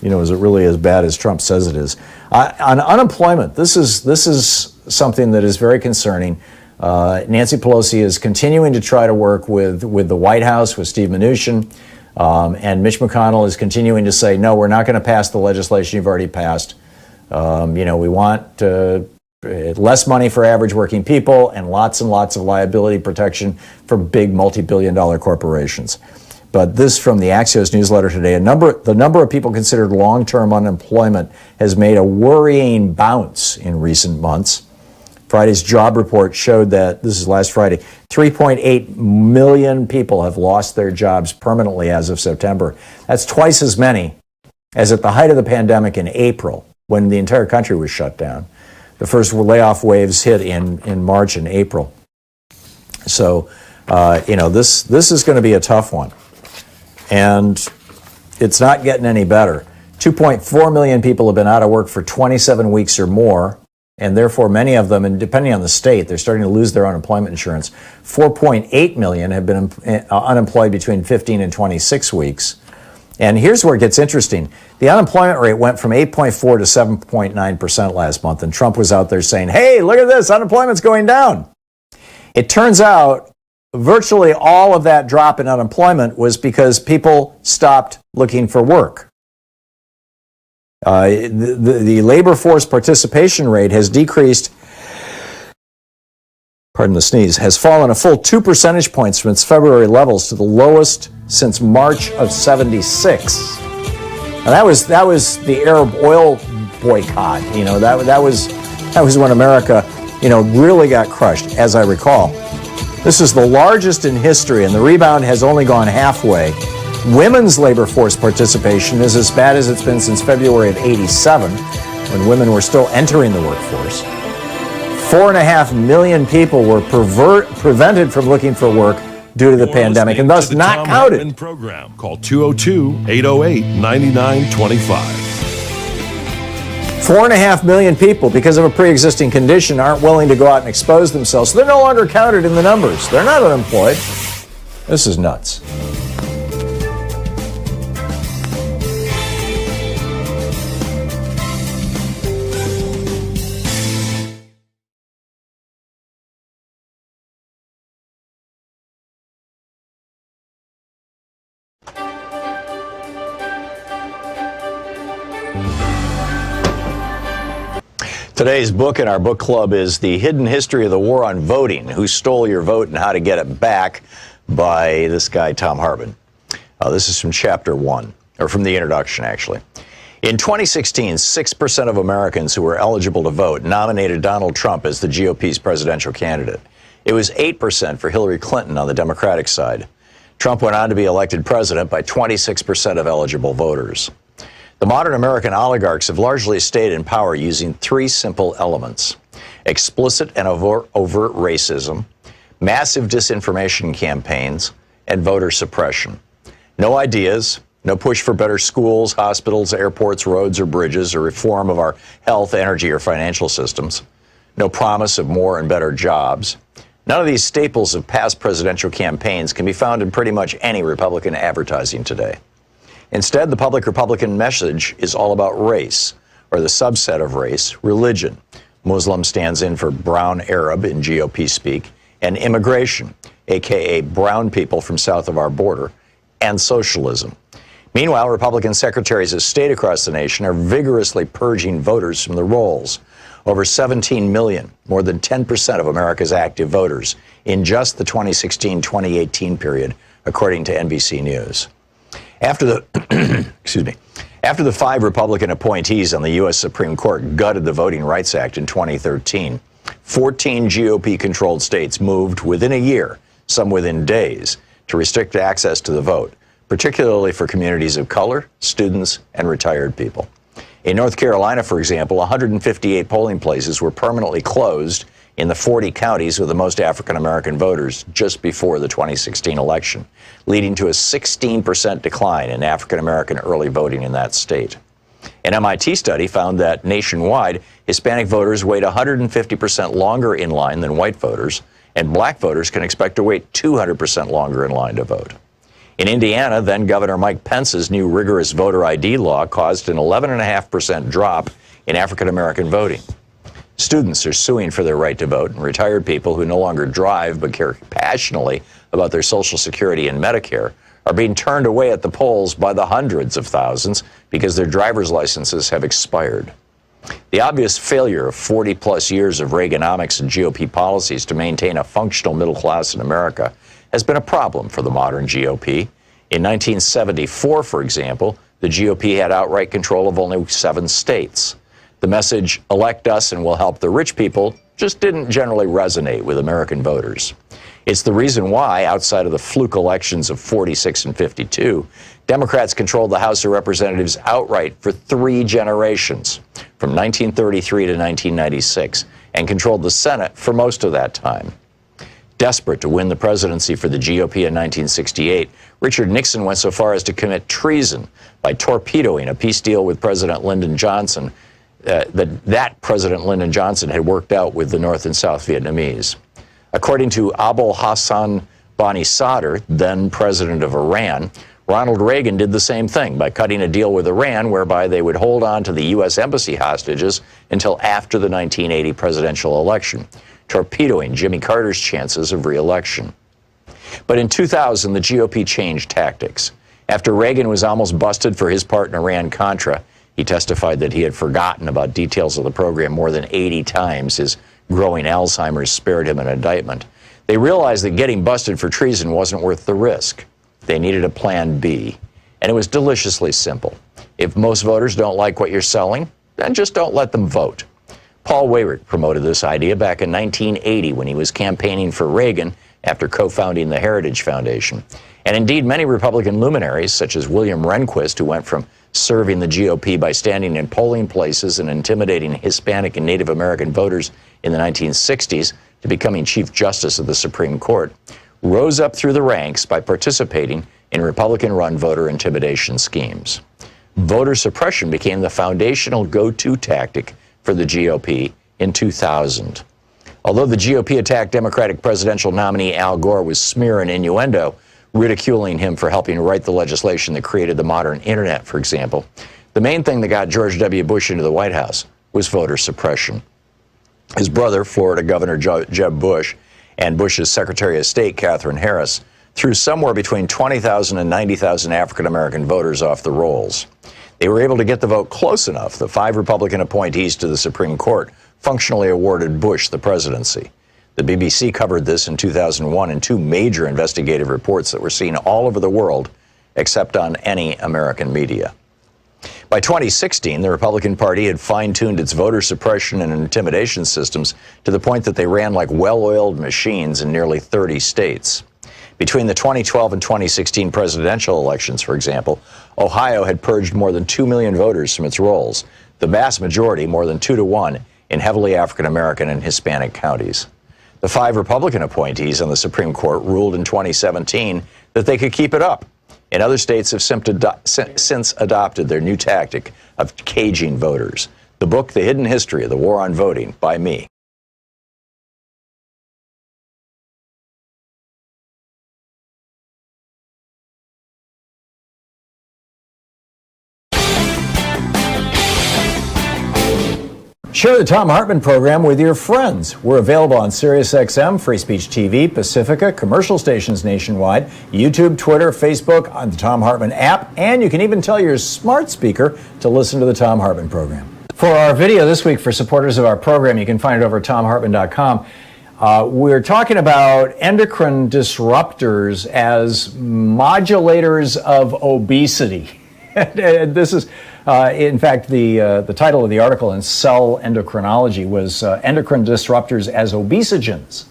Is it really as bad as Trump says it is? On unemployment, this is something that is very concerning. Nancy Pelosi is continuing to try to work with the White House, with Steve Mnuchin, and Mitch McConnell is continuing to say, no, we're not going to pass the legislation you've already passed. We want less money for average working people and lots of liability protection for big multi-billion-dollar corporations. But this from the Axios newsletter today, the number of people considered long-term unemployment has made a worrying bounce in recent months. Friday's job report showed that, this is last Friday, 3.8 million people have lost their jobs permanently as of September. That's twice as many as at the height of the pandemic in April, when the entire country was shut down. The first layoff waves hit in March and April. So, this is going to be a tough one. And it's not getting any better. 2.4 million people have been out of work for 27 weeks or more, and therefore many of them, and depending on the state, they're starting to lose their unemployment insurance. 4.8 million have been unemployed between 15 and 26 weeks. And here's where it gets interesting. The unemployment rate went from 8.4 to 7.9% last month, and Trump was out there saying, hey, look at this, unemployment's going down. It turns out virtually all of that drop in unemployment was because people stopped looking for work. The labor force participation rate has decreased, pardon the sneeze, has fallen a full 2 percentage points from its February levels to the lowest since March of '76. And that was the Arab oil boycott. That was when America, really got crushed, as I recall. This is the largest in history, and the rebound has only gone halfway. Women's labor force participation is as bad as it's been since February of '87, when women were still entering the workforce. 4.5 million people were prevented from looking for work due to the pandemic, and thus not counted. Hartmann Program. Call 202-808-9925. 4.5 million people, because of a pre-existing condition, aren't willing to go out and expose themselves. So they're no longer counted in the numbers. They're not unemployed. This is nuts. Today's book in our book club is The Hidden History of the War on Voting, Who Stole Your Vote and How to Get It Back, by this guy, Thom Hartmann. This is from chapter 1. or from the introduction, actually. In 2016, 6% of Americans who were eligible to vote nominated Donald Trump as the GOP's presidential candidate. It was 8% for Hillary Clinton on the Democratic side. Trump went on to be elected president by 26% of eligible voters. The modern American oligarchs have largely stayed in power using three simple elements: explicit and overt racism, massive disinformation campaigns, and voter suppression. No ideas, no push for better schools, hospitals, airports, roads, or bridges, or reform of our health, energy, or financial systems. No promise of more and better jobs. None of these staples of past presidential campaigns can be found in pretty much any Republican advertising today. Instead, the public Republican message is all about race, or the subset of race, religion. Muslim stands in for brown Arab in GOP speak, and immigration, aka brown people from south of our border, and socialism. Meanwhile, Republican secretaries of state across the nation are vigorously purging voters from the rolls. Over 17 million, more than 10% of America's active voters, in just the 2016-2018 period, according to NBC News. After the 5 Republican appointees on the U.S. Supreme Court gutted the Voting Rights Act in 2013, 14 GOP-controlled states moved within a year, some within days, to restrict access to the vote, particularly for communities of color, students, and retired people. In North Carolina, for example, 158 polling places were permanently closed in the 40 counties with the most African-American voters just before the 2016 election, leading to a 16% decline in African-American early voting in that state. An MIT study found that nationwide, Hispanic voters wait 150% longer in line than white voters, and black voters can expect to wait 200% longer in line to vote. In Indiana, then Governor Mike Pence's new rigorous voter ID law caused an 11.5% drop in African-American voting. Students are suing for their right to vote, and retired people who no longer drive but care passionately about their Social Security and Medicare are being turned away at the polls by the hundreds of thousands because their driver's licenses have expired. The obvious failure of 40-plus years of Reaganomics and GOP policies to maintain a functional middle class in America has been a problem for the modern GOP. In 1974, for example, the GOP had outright control of only 7 states. The message, elect us and we'll help the rich people, just didn't generally resonate with American voters. It's the reason why, outside of the fluke elections of 46 and 52, Democrats controlled the House of Representatives outright for 3 generations, from 1933 to 1996, and controlled the Senate for most of that time. Desperate to win the presidency for the GOP in 1968, Richard Nixon went so far as to commit treason by torpedoing a peace deal with President Lyndon Johnson that President Lyndon Johnson had worked out with the North and South Vietnamese. According to Abul Hassan Bani Sadr, then president of Iran, Ronald Reagan did the same thing by cutting a deal with Iran whereby they would hold on to the U.S. embassy hostages until after the 1980 presidential election, torpedoing Jimmy Carter's chances of re-election. But in 2000, the GOP changed tactics. After Reagan was almost busted for his part in Iran-Contra, he testified that he had forgotten about details of the program more than 80 times. His growing Alzheimer's spared him an indictment. They realized that getting busted for treason wasn't worth the risk. They needed a plan B, and it was deliciously simple. If most voters don't like what you're selling, then just don't let them vote. Paul Weyrich promoted this idea back in 1980 when he was campaigning for Reagan after co-founding the Heritage Foundation. And indeed, many Republican luminaries, such as William Rehnquist, who went from serving the GOP by standing in polling places and intimidating Hispanic and Native American voters in the 1960s, to becoming Chief Justice of the Supreme Court, rose up through the ranks by participating in Republican-run voter intimidation schemes. Voter suppression became the foundational go-to tactic for the GOP in 2000. Although the GOP attacked Democratic presidential nominee Al Gore with smear and innuendo, ridiculing him for helping write the legislation that created the modern internet, for example, the main thing that got George W. Bush into the White House was voter suppression. His brother, Florida Governor Jeb Bush, and Bush's Secretary of State, Katherine Harris, threw somewhere between 20,000 and 90,000 African-American voters off the rolls. They were able to get the vote close enough. The 5 Republican appointees to the Supreme Court functionally awarded Bush the presidency. The BBC covered this in 2001 in 2 major investigative reports that were seen all over the world except on any American media. By 2016, the Republican Party had fine-tuned its voter suppression and intimidation systems to the point that they ran like well-oiled machines in nearly 30 states. Between the 2012 and 2016 presidential elections, for example, Ohio had purged more than 2 million voters from its rolls, the vast majority, more than 2-to-1, in heavily African-American and Hispanic counties. The 5 Republican appointees on the Supreme Court ruled in 2017 that they could keep it up. And other states have since adopted their new tactic of caging voters. The book, The Hidden History of the War on Voting, by me. Share the Thom Hartmann Program with your friends. We're available on SiriusXM, Free Speech TV, Pacifica, commercial stations nationwide, YouTube, Twitter, Facebook, on the Thom Hartmann app, and you can even tell your smart speaker to listen to the Thom Hartmann Program. For our video this week for supporters of our program, you can find it over at thomhartmann.com. We're talking about endocrine disruptors as modulators of obesity. This is, in fact, the title of the article in Cell Endocrinology was Endocrine Disruptors as Obesogens.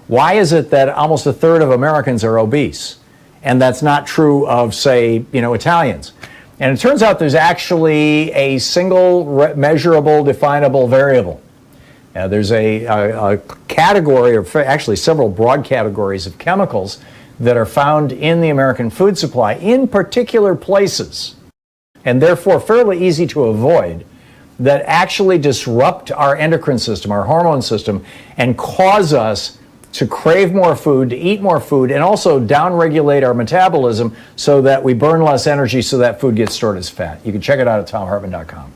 Why is it that almost a third of Americans are obese? And that's not true of, say, Italians. And it turns out there's actually a single measurable, definable variable. There's a category, or actually several broad categories of chemicals that are found in the American food supply in particular places, and therefore fairly easy to avoid, that actually disrupt our endocrine system, our hormone system, and cause us to crave more food, to eat more food, and also downregulate our metabolism so that we burn less energy so that food gets stored as fat. You can check it out at thomhartmann.com.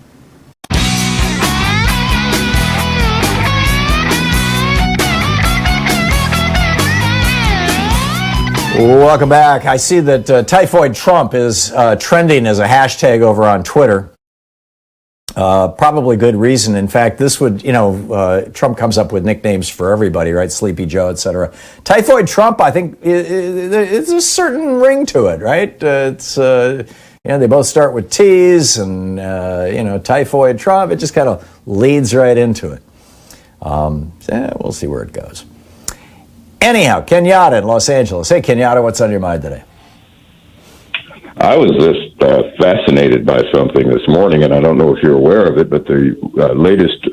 Welcome back. I see that Typhoid Trump is trending as a hashtag over on Twitter. Probably good reason. In fact, this would, Trump comes up with nicknames for everybody, right? Sleepy Joe, etc. Typhoid Trump, I think, it's a certain ring to it, right? It's, they both start with T's and, Typhoid Trump. It just kind of leads right into it. We'll see where it goes. Anyhow, Kenyatta in Los Angeles. Hey, Kenyatta, what's on your mind today? I was just fascinated by something this morning, and I don't know if you're aware of it, but the latest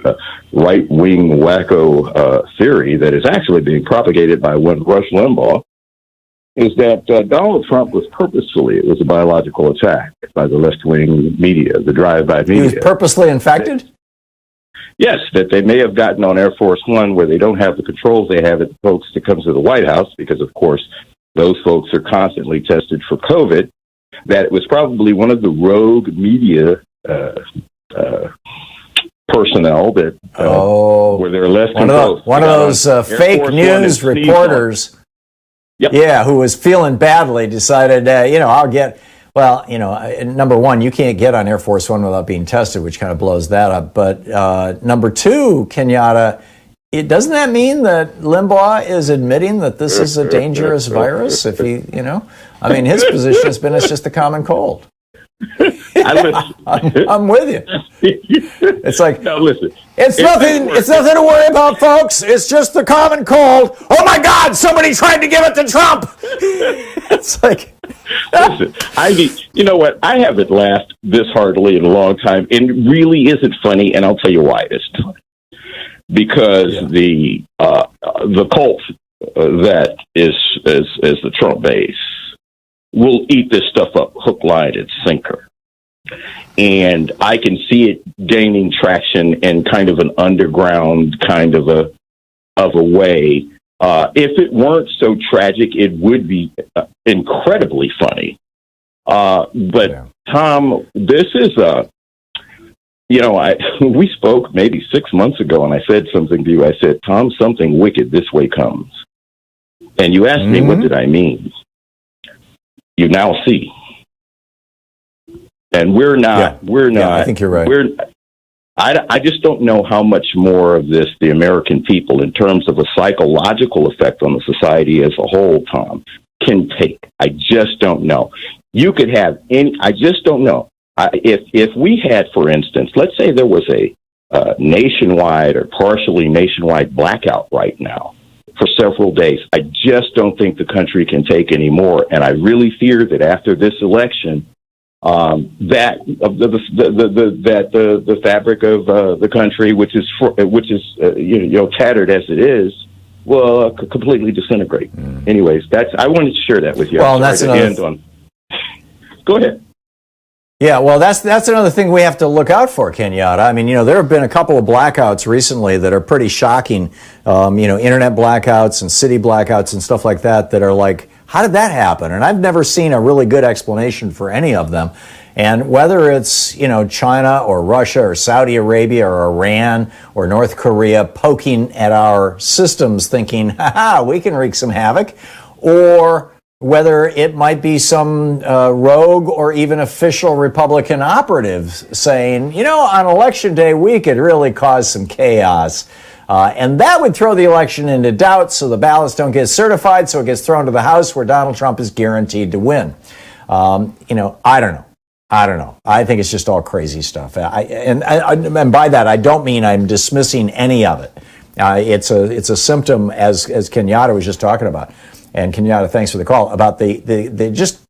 right-wing wacko theory that is actually being propagated by one Rush Limbaugh is that Donald Trump was it was a biological attack by the left-wing media, the drive-by media. He was purposely infected? Yes, that they may have gotten on Air Force One where they don't have the controls they have at the folks that comes to the White House, because, of course, those folks are constantly tested for COVID, that it was probably one of the rogue media personnel that were there less controls. One of those fake news reporters, who was feeling badly, decided, I'll get... Well, number one, you can't get on Air Force One without being tested, which kind of blows that up. But number two, Kenyatta, doesn't that mean that Limbaugh is admitting that this is a dangerous virus? If he, his position has been it's just a common cold. I'm with you. It's like, now listen, it's nothing to worry about, folks. It's just the common cold. Oh my God, somebody tried to give it to Trump. It's like, listen, you know what? I haven't laughed this heartily in a long time, and it really isn't funny, and I'll tell you why it isn't funny. Because the cult that is the Trump base will eat this stuff up hook, line, and sinker. And I can see it gaining traction in kind of an underground kind of a way. If it weren't so tragic, it would be incredibly funny. But Tom, this is we spoke maybe 6 months ago, and I said something to you. I said, Tom, something wicked this way comes. And you asked me, what did I mean? You now see. And we're not. I think you're right. I just don't know how much more of this the American people, in terms of a psychological effect on the society as a whole, Tom, can take. I just don't know. You could have any. I just don't know. If we had, for instance, let's say there was a nationwide or partially nationwide blackout right now for several days, I just don't think the country can take any more. And I really fear that after this election, that the fabric of the country, which is tattered as it is, will completely disintegrate. Anyways, I wanted to share that with you. Well, that's Go ahead. Yeah, well, that's another thing we have to look out for, Kenyatta. I mean, there have been a couple of blackouts recently that are pretty shocking. Internet blackouts and city blackouts and stuff like that are like, how did that happen? And I've never seen a really good explanation for any of them. And whether it's, China or Russia or Saudi Arabia or Iran or North Korea poking at our systems thinking, we can wreak some havoc, or whether it might be some rogue or even official Republican operatives saying, on Election Day, we could really cause some chaos. And that would throw the election into doubt, so the ballots don't get certified, so it gets thrown to the House where Donald Trump is guaranteed to win. I don't know. I think it's just all crazy stuff. And by that, I don't mean I'm dismissing any of it. It's a symptom, as Kenyatta was just talking about. And Kenyatta, thanks for the call, about the just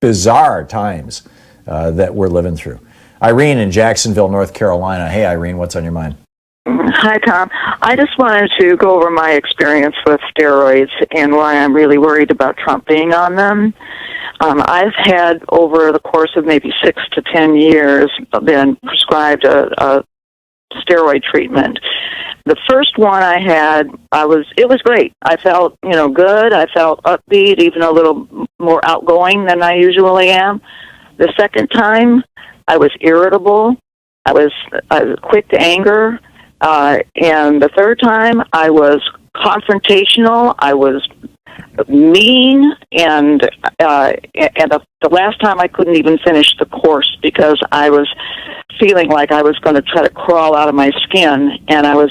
bizarre times that we're living through. Irene in Jacksonville, North Carolina. Hey, Irene, what's on your mind? Hi, Tom. I just wanted to go over my experience with steroids and why I'm really worried about Trump being on them. I've had, over the course of maybe 6 to 10 years, been prescribed a steroid treatment. The first one I had, it was great. I felt, good. I felt upbeat, even a little more outgoing than I usually am. The second time, I was irritable. I was quick to anger. And the third time, I was confrontational. I was mean, and the last time I couldn't even finish the course because I was feeling like I was going to try to crawl out of my skin, and I was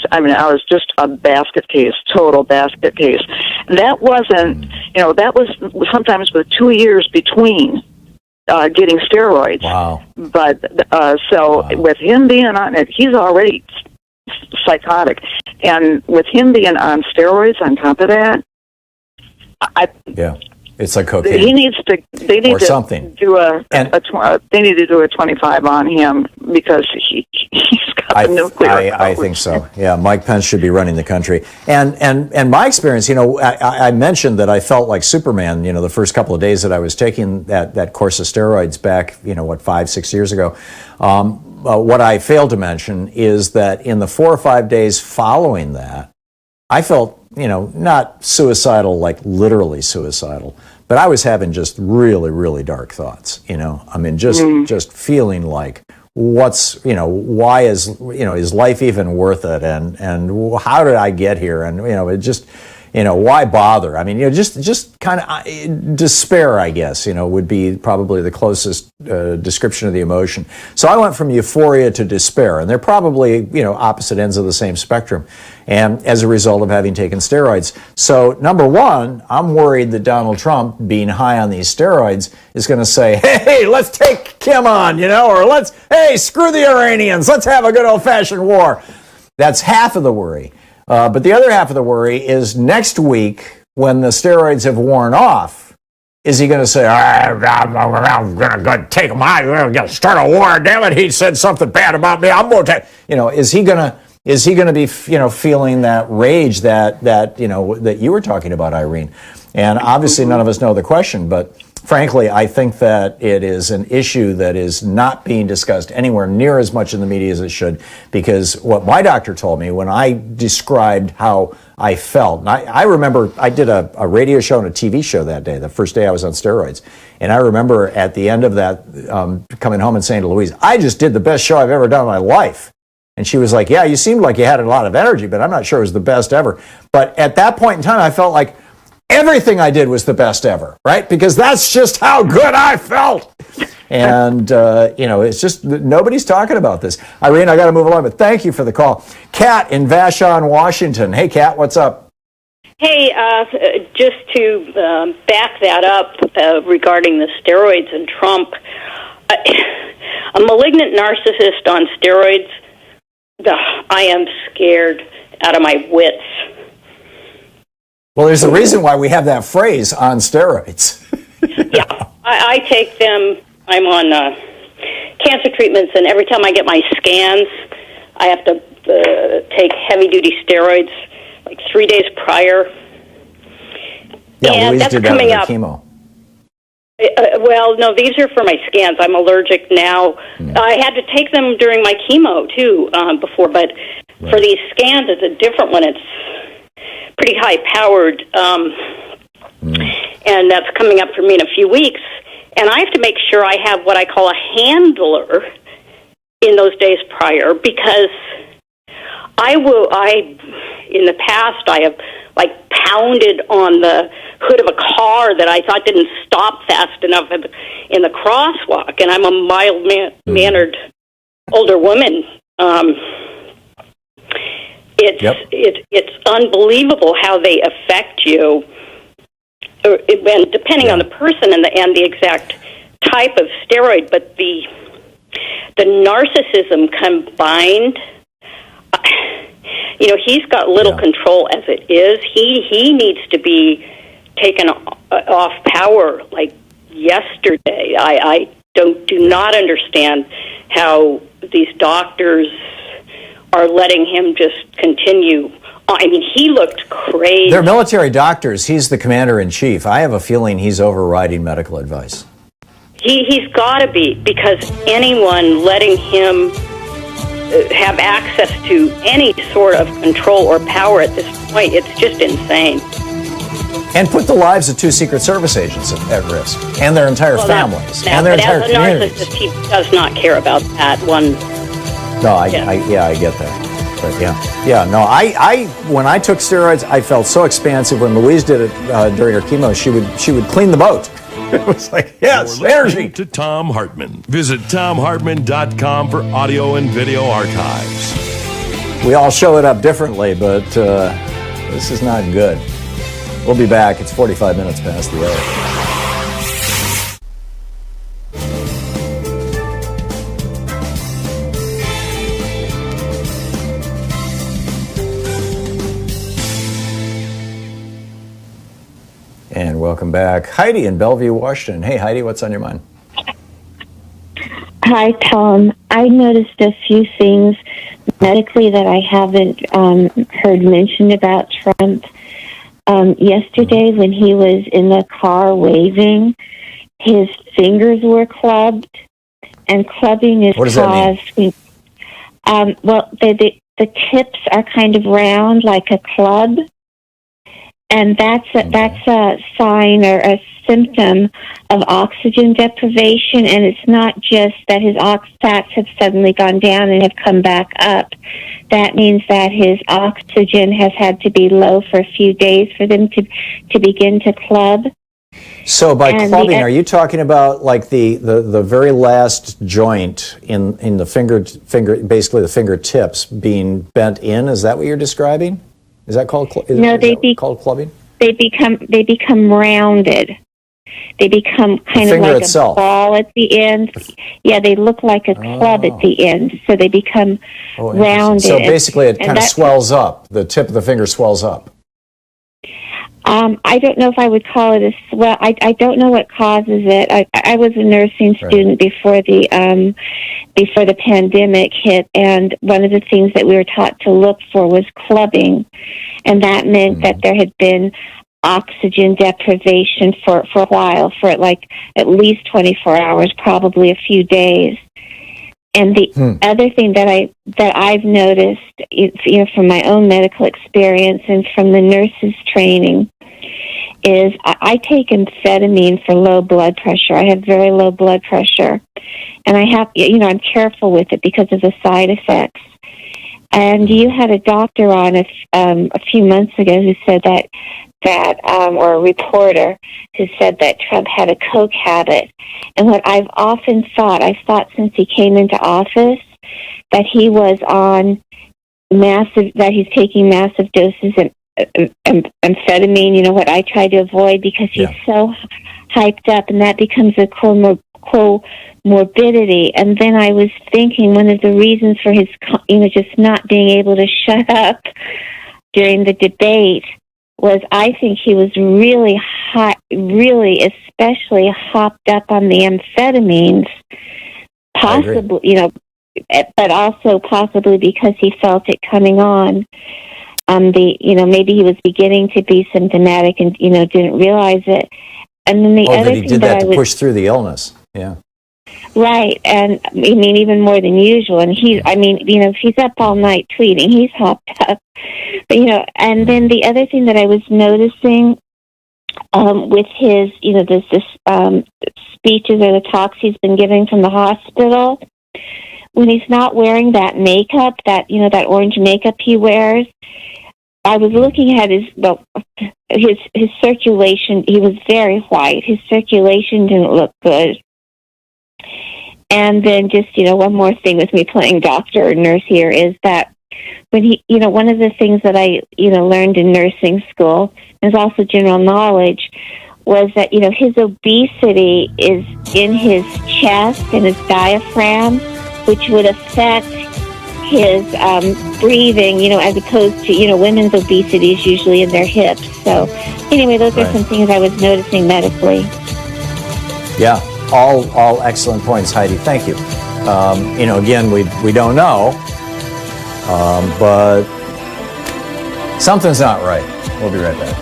just a basket case, total basket case. That wasn't, that was sometimes with 2 years between getting steroids. Wow. But with him being on it, he's already psychotic, and with him being on steroids on top of that, it's like cocaine. They need to do they need to do a 25 on him because he's got the nuclear. I think so. Yeah, Mike Pence should be running the country. And my experience, I mentioned that I felt like Superman, the first couple of days that I was taking that course of steroids back, 5-6 years ago. What I failed to mention is that in the 4 or 5 days following that, I felt, not suicidal, like literally suicidal, but I was having just really, really dark thoughts, just feeling like why is life even worth it? And how did I get here? And, it just, why bother? I mean, just kind of despair, I guess, would be probably the closest description of the emotion. So I went from euphoria to despair, and they're probably, opposite ends of the same spectrum, and as a result of having taken steroids. So number one, I'm worried that Donald Trump, being high on these steroids, is going to say, hey, let's take Kim on, or hey, screw the Iranians, let's have a good old-fashioned war. That's half of the worry. But the other half of the worry is next week, when the steroids have worn off, is he going to say, I'm going to take him out, I'm going to start a war, damn it, he said something bad about me, I'm going to take, is he going to be, feeling that rage that you were talking about, Irene? And obviously none of us know the question, but frankly, I think that it is an issue that is not being discussed anywhere near as much in the media as it should, because what my doctor told me when I described how I felt, and I remember I did a radio show and a TV show that day, the first day I was on steroids, and I remember at the end of that coming home and saying to Louise, I just did the best show I've ever done in my life. And she was like, yeah, you seemed like you had a lot of energy, but I'm not sure it was the best ever. But at that point in time, I felt like everything I did was the best ever, right? Because that's just how good I felt. And, it's just nobody's talking about this. Irene, I got to move along, but thank you for the call. Kat in Vashon, Washington. Hey, Kat, what's up? Hey, just to back that up regarding the steroids and Trump, a malignant narcissist on steroids, I am scared out of my wits. Well, there's a reason why we have that phrase, on steroids. Yeah, I take them. I'm on cancer treatments, and every time I get my scans, I have to take heavy-duty steroids, like 3 days prior. Yeah, and Louise that's did that coming with up. Chemo. Well, no, these are for my scans. I'm allergic now. I had to take them during my chemo, too, before, but for these scans, it's a different one. It's pretty high-powered, and that's coming up for me in a few weeks. And I have to make sure I have what I call a handler in those days prior, because in the past, I have, like, pounded on the hood of a car that I thought didn't stop fast enough in the crosswalk, and I'm a mild-mannered older woman. It's unbelievable how they affect you, depending on the person and the exact type of steroid. But the narcissism combined, he's got little control as it is. He needs to be taken off power like yesterday. I do not understand how these doctors are letting him just continue. I mean, he looked crazy. They're military doctors. He's the commander-in-chief. I have a feeling he's overriding medical advice. He's got to be, because anyone letting him have access to any sort of control or power at this point, it's just insane. And put the lives of 2 Secret Service agents at risk, and their entire families, and their entire communities. As a narcissist, he does not care about that one. No, I get that. But I when I took steroids, I felt so expansive. When Louise did it during her chemo, she would clean the boat. It was like, yes, energy. To Thom Hartmann. Visit ThomHartmann.com for audio and video archives. We all show it up differently, but this is not good. We'll be back. It's 45 minutes past the hour. And welcome back. Heidi in Bellevue, Washington. Hey, Heidi, what's on your mind? Hi, Tom. I noticed a few things medically that I haven't heard mentioned about Trump. Yesterday, when he was in the car waving, his fingers were clubbed, and clubbing is what does that mean? The tips are kind of round like a club. And that's a sign or a symptom of oxygen deprivation, and it's not just that his oxstats have suddenly gone down and have come back up. That means that his oxygen has had to be low for a few days for them to begin to club. So by clubbing, are you talking about like the very last joint in the finger, basically the fingertips being bent in? Is that what you're describing? Is that called called clubbing? They become rounded. They become kind of like a ball at the end. Yeah, they look like a club at the end, so they become rounded. So basically, it kind of swells up. The tip of the finger swells up. I don't know if I would call it a swell. I don't know what causes it. I was a nursing student before the pandemic hit, and one of the things that we were taught to look for was clubbing, and that meant that there had been oxygen deprivation for a while, for like at least 24 hours, probably a few days. And the other thing that I've noticed, from my own medical experience and from the nurses' training, is I take amphetamine for low blood pressure. I have very low blood pressure, and I'm careful with it because of the side effects. And you had a doctor on a few months ago who said that or a reporter who said that Trump had a coke habit. And what I've often thought, since he came into office, that he was on that he's taking massive doses amphetamine, what I try to avoid because he's so hyped up, and that becomes a comorbidity. And then I was thinking one of the reasons for his, just not being able to shut up during the debate was I think he was really hot, really especially hopped up on the amphetamines, possibly, but also possibly because he felt it coming on. Maybe he was beginning to be symptomatic and, didn't realize it. And then the other that he thing did that to push through the illness. Yeah. Right. And even more than usual. And if he's up all night tweeting, he's hopped up. But, and then the other thing that I was noticing with his, this speeches or the talks he's been giving from the hospital, when he's not wearing that makeup, that orange makeup he wears, I was looking at his circulation. He was very white. His circulation didn't look good. And then just, one more thing with me playing doctor or nurse here is that when he, one of the things that I, learned in nursing school, and is also general knowledge, was that, his obesity is in his chest and his diaphragm, which would affect his breathing, as opposed to, women's obesity is usually in their hips. So anyway, those are some things I was noticing medically. Yeah, all excellent points, Heidi. Thank you. Again, we don't know, but something's not right. We'll be right back.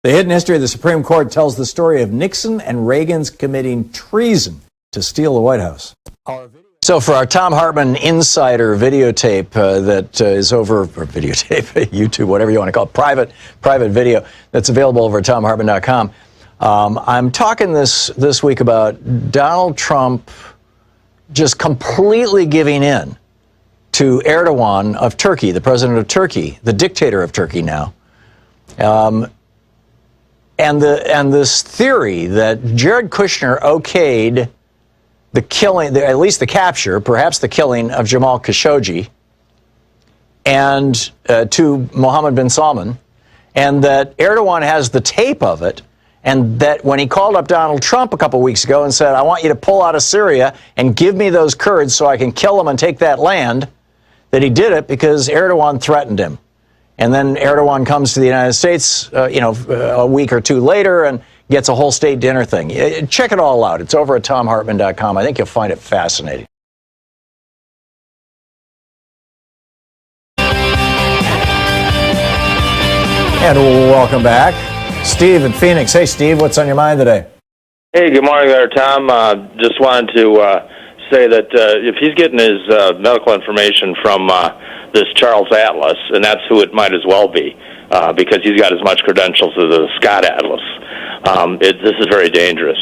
The hidden history of the Supreme Court tells the story of Nixon and Reagan's committing treason to steal the White House. So for our Thom Hartmann Insider videotape that is over, or videotape, YouTube, whatever you want to call it, private video that's available over at ThomHartmann.com, I'm talking this week about Donald Trump just completely giving in to Erdogan of Turkey, the president of Turkey, the dictator of Turkey now. And this theory that Jared Kushner okayed the killing, at least the capture, perhaps the killing of Jamal Khashoggi, and to Mohammed bin Salman, and that Erdogan has the tape of it, and that when he called up Donald Trump a couple weeks ago and said, I want you to pull out of Syria and give me those Kurds so I can kill them and take that land, that he did it because Erdogan threatened him. And then Erdogan comes to the United States, a week or two later and gets a whole state dinner thing. Check it all out. It's over at ThomHartmann.com. I think you'll find it fascinating. And welcome back. Steve in Phoenix. Hey, Steve, what's on your mind today? Hey, good morning there, Tom. Just wanted to say that if he's getting his medical information from this Charles Atlas, and that's who it might as well be, because he's got as much credentials as the Scott Atlas. This is very dangerous.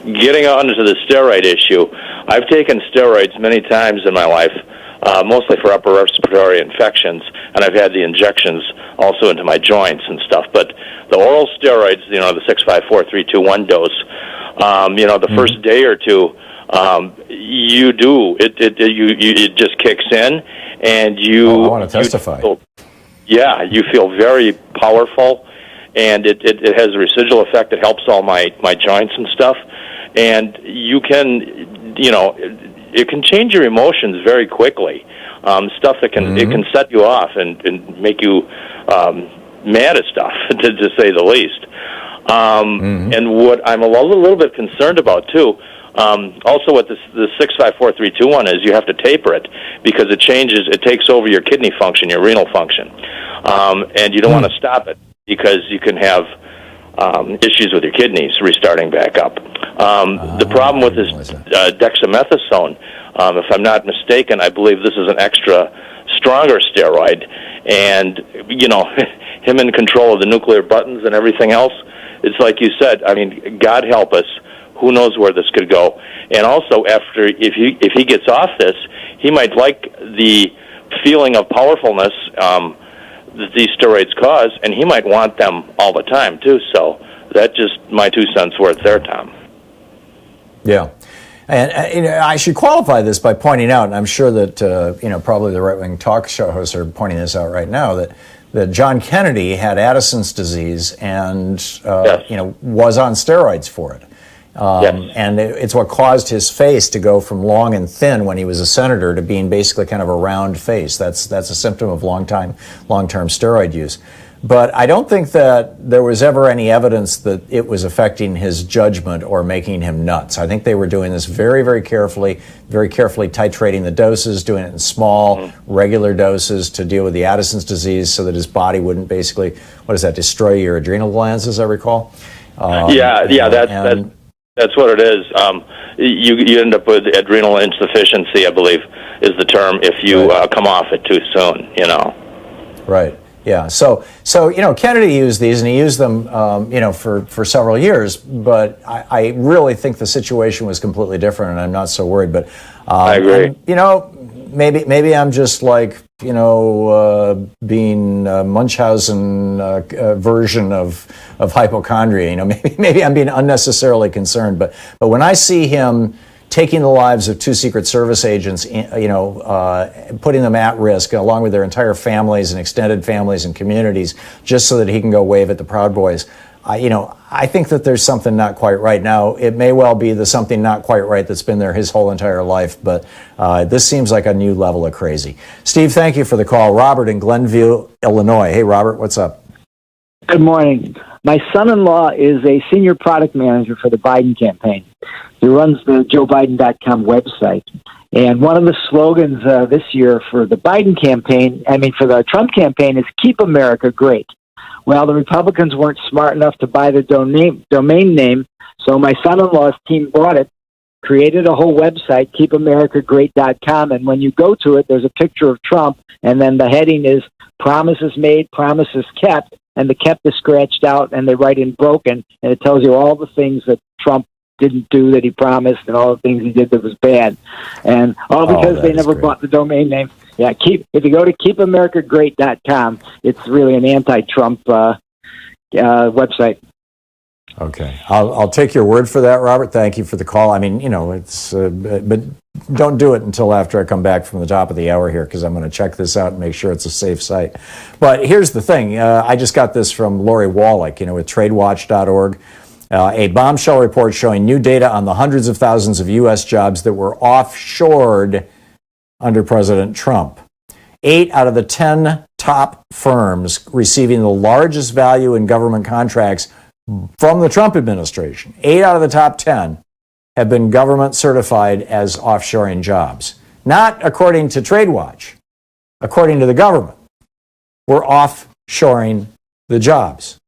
Getting on to the steroid issue, I've taken steroids many times in my life, mostly for upper respiratory infections, and I've had the injections also into my joints and stuff. But the oral steroids, the 6-5-4-3-2-1 dose, the first day or two, it just kicks in, and you. Oh, I want to testify. You feel very powerful, and it has a residual effect that helps all my joints and stuff, and you can, it can change your emotions very quickly. Stuff that can it can set you off and make you mad at stuff, to say the least. And what I'm a little bit concerned about too. Also, what the 6-5-4-3-2-1 is, you have to taper it because it takes over your kidney function, your renal function, and you don't want to stop it because you can have issues with your kidneys restarting back up. The problem with this dexamethasone, if I'm not mistaken, I believe this is an extra stronger steroid, and him in control of the nuclear buttons and everything else. It's like you said. I mean, God help us. Who knows where this could go? And also, if he gets off this, he might like the feeling of powerfulness that these steroids cause, and he might want them all the time too. So that's just my 2 cents worth there, Tom. Yeah. And I should qualify this by pointing out, and I'm sure that probably the right-wing talk show hosts are pointing this out right now, that John Kennedy had Addison's disease and was on steroids for it. And it's what caused his face to go from long and thin when he was a senator to being basically kind of a round face. That's a symptom of long-term steroid use. But I don't think that there was ever any evidence that it was affecting his judgment or making him nuts. I think they were doing this very, very carefully titrating the doses, doing it in small, regular doses to deal with the Addison's disease so that his body wouldn't basically, destroy your adrenal glands, as I recall? That's what it is. You end up with adrenal insufficiency, I believe, is the term, if you come off it too soon, Right. Yeah. So Kennedy used these, and he used them, for several years. But I really think the situation was completely different, and I'm not so worried. But I agree. Maybe I'm just like being Munchausen version of hypochondria. Maybe I'm being unnecessarily concerned. But when I see him taking the lives of 2 Secret Service agents, putting them at risk along with their entire families and extended families and communities, just so that he can go wave at the Proud Boys. I think that there's something not quite right. Now, it may well be the something not quite right that's been there his whole entire life, but this seems like a new level of crazy. Steve, thank you for the call. Robert in Glenview, Illinois. Hey, Robert, what's up? Good morning. My son-in-law is a senior product manager for the Biden campaign. He runs the JoeBiden.com website. And one of the slogans this year for the Biden campaign, for the Trump campaign, is Keep America Great. Well, the Republicans weren't smart enough to buy the domain name, so my son-in-law's team bought it, created a whole website, keepamericagreat.com, and when you go to it, there's a picture of Trump, and then the heading is Promises Made, Promises Kept, and the kept is scratched out, and they write in broken, and it tells you all the things that Trump didn't do that he promised and all the things he did that was bad. And all because they never bought the domain name. Yeah, if you go to keepamericagreat.com, it's really an anti-Trump website. Okay. I'll take your word for that, Robert. Thank you for the call. It's but don't do it until after I come back from the top of the hour here, because I'm going to check this out and make sure it's a safe site. But here's the thing. I just got this from Lori Wallach, with tradewatch.org. A bombshell report showing new data on the hundreds of thousands of U.S. jobs that were offshored under President Trump. 8 out of the 10 top firms receiving the largest value in government contracts from the Trump administration, 8 out of the top 10 have been government certified as offshoring jobs. Not according to TradeWatch, according to the government. We're offshoring the jobs.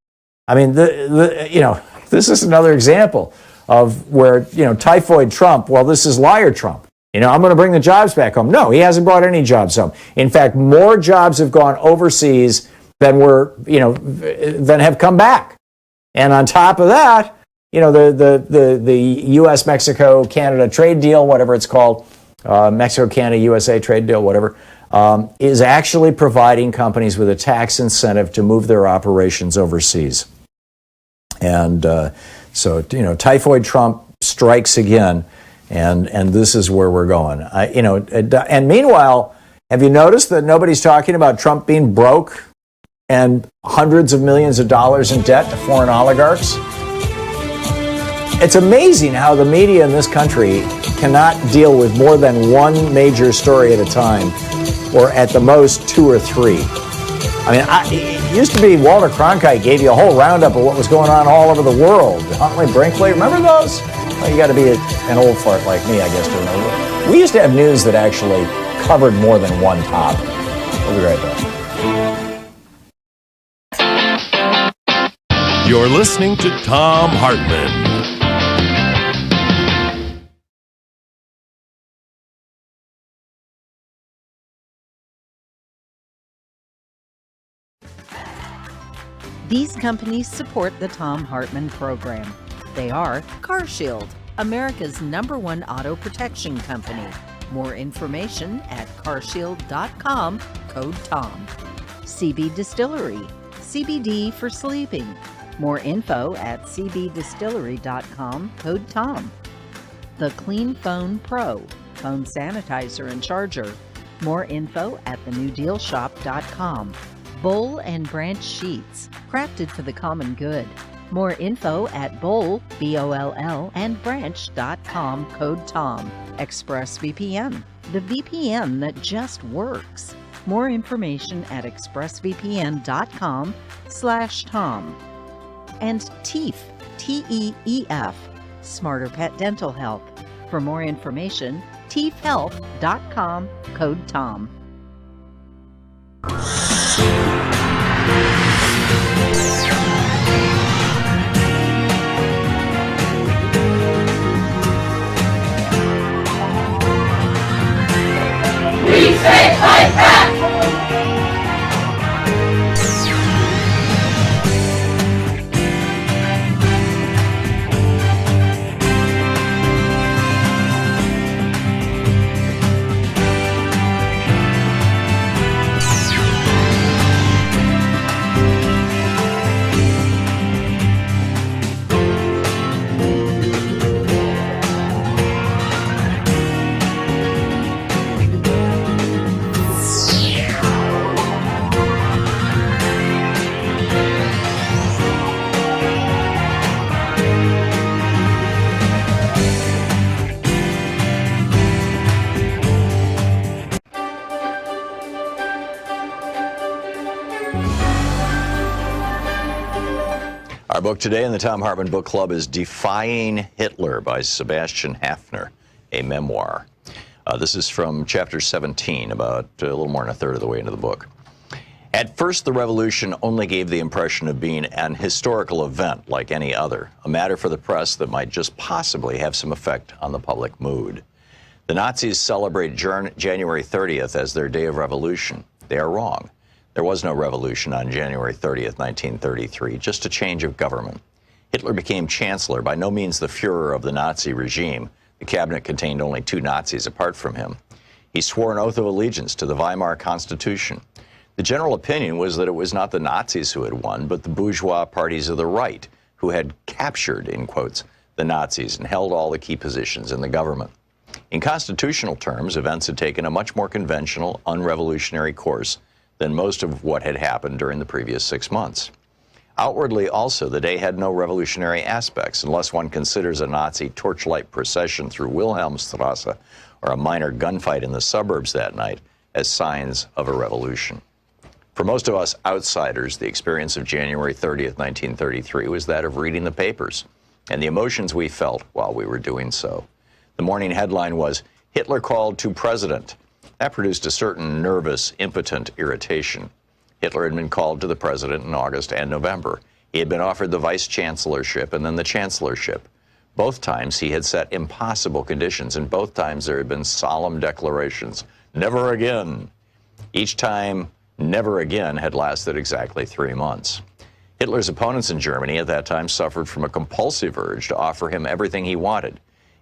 This is another example of where, typhoid Trump, this is liar Trump. I'm going to bring the jobs back home. No, he hasn't brought any jobs home. In fact, more jobs have gone overseas than than have come back. And on top of that, the U.S. Mexico Canada trade deal, whatever it's called, Mexico Canada USA trade deal, whatever, is actually providing companies with a tax incentive to move their operations overseas. And so typhoid Trump strikes again. And this is where we're going. And meanwhile, have you noticed that nobody's talking about Trump being broke and hundreds of millions of dollars in debt to foreign oligarchs? It's amazing how the media in this country cannot deal with more than one major story at a time, or at the most 2 or 3. It used to be Walter Cronkite gave you a whole roundup of what was going on all over the world. Huntley Brinkley, remember those? Well, you got to be an old fart like me, I guess, to remember. We used to have news that actually covered more than one topic. We'll be right back. You're listening to Thom Hartmann. These companies support the Thom Hartmann Program. They are CarShield, America's #1 auto protection company. More information at carshield.com, code TOM. CB Distillery, CBD for sleeping. More info at cbdistillery.com, code TOM. The Clean Phone Pro, phone sanitizer and charger. More info at thenewdealshop.com. Bowl and Branch Sheets, crafted for the common good. More info at bowl, B-O-L-L, and branch.com, code TOM. ExpressVPN, the VPN that just works. More information at expressvpn.com/Tom. And TEEF, T-E-E-F, Smarter Pet Dental Health. For more information, teefhealth.com, code TOM. We say fight back! Our book today in the Thom Hartmann Book Club is Defying Hitler by Sebastian Haffner, a memoir. This is from chapter 17, about a little more than a third of the way into the book. At first, the revolution only gave the impression of being an historical event like any other, a matter for the press that might just possibly have some effect on the public mood. The Nazis celebrate January 30th as their day of revolution. They are wrong. There was no revolution on January 30th, 1933, just a change of government. Hitler became chancellor, by no means the Führer of the Nazi regime. The cabinet contained only 2 Nazis apart from him. He swore an oath of allegiance to the Weimar Constitution. The general opinion was that it was not the Nazis who had won, but the bourgeois parties of the right, who had captured, in quotes, the Nazis and held all the key positions in the government. In constitutional terms, events had taken a much more conventional, unrevolutionary course than most of what had happened during the previous 6 months. Outwardly also, the day had no revolutionary aspects, unless one considers a Nazi torchlight procession through Wilhelmstrasse or a minor gunfight in the suburbs that night as signs of a revolution. For most of us outsiders, the experience of January 30th, 1933 was that of reading the papers and the emotions we felt while we were doing so. The morning headline was, "Hitler called to president." That produced a certain nervous, impotent irritation. Hitler had been called to the president in August and November. He had been offered the vice chancellorship and then the chancellorship. Both times he had set impossible conditions, and both times there had been solemn declarations, never again. Each time, never again had lasted exactly 3 months. Hitler's opponents in Germany at that time suffered from a compulsive urge to offer him everything he wanted,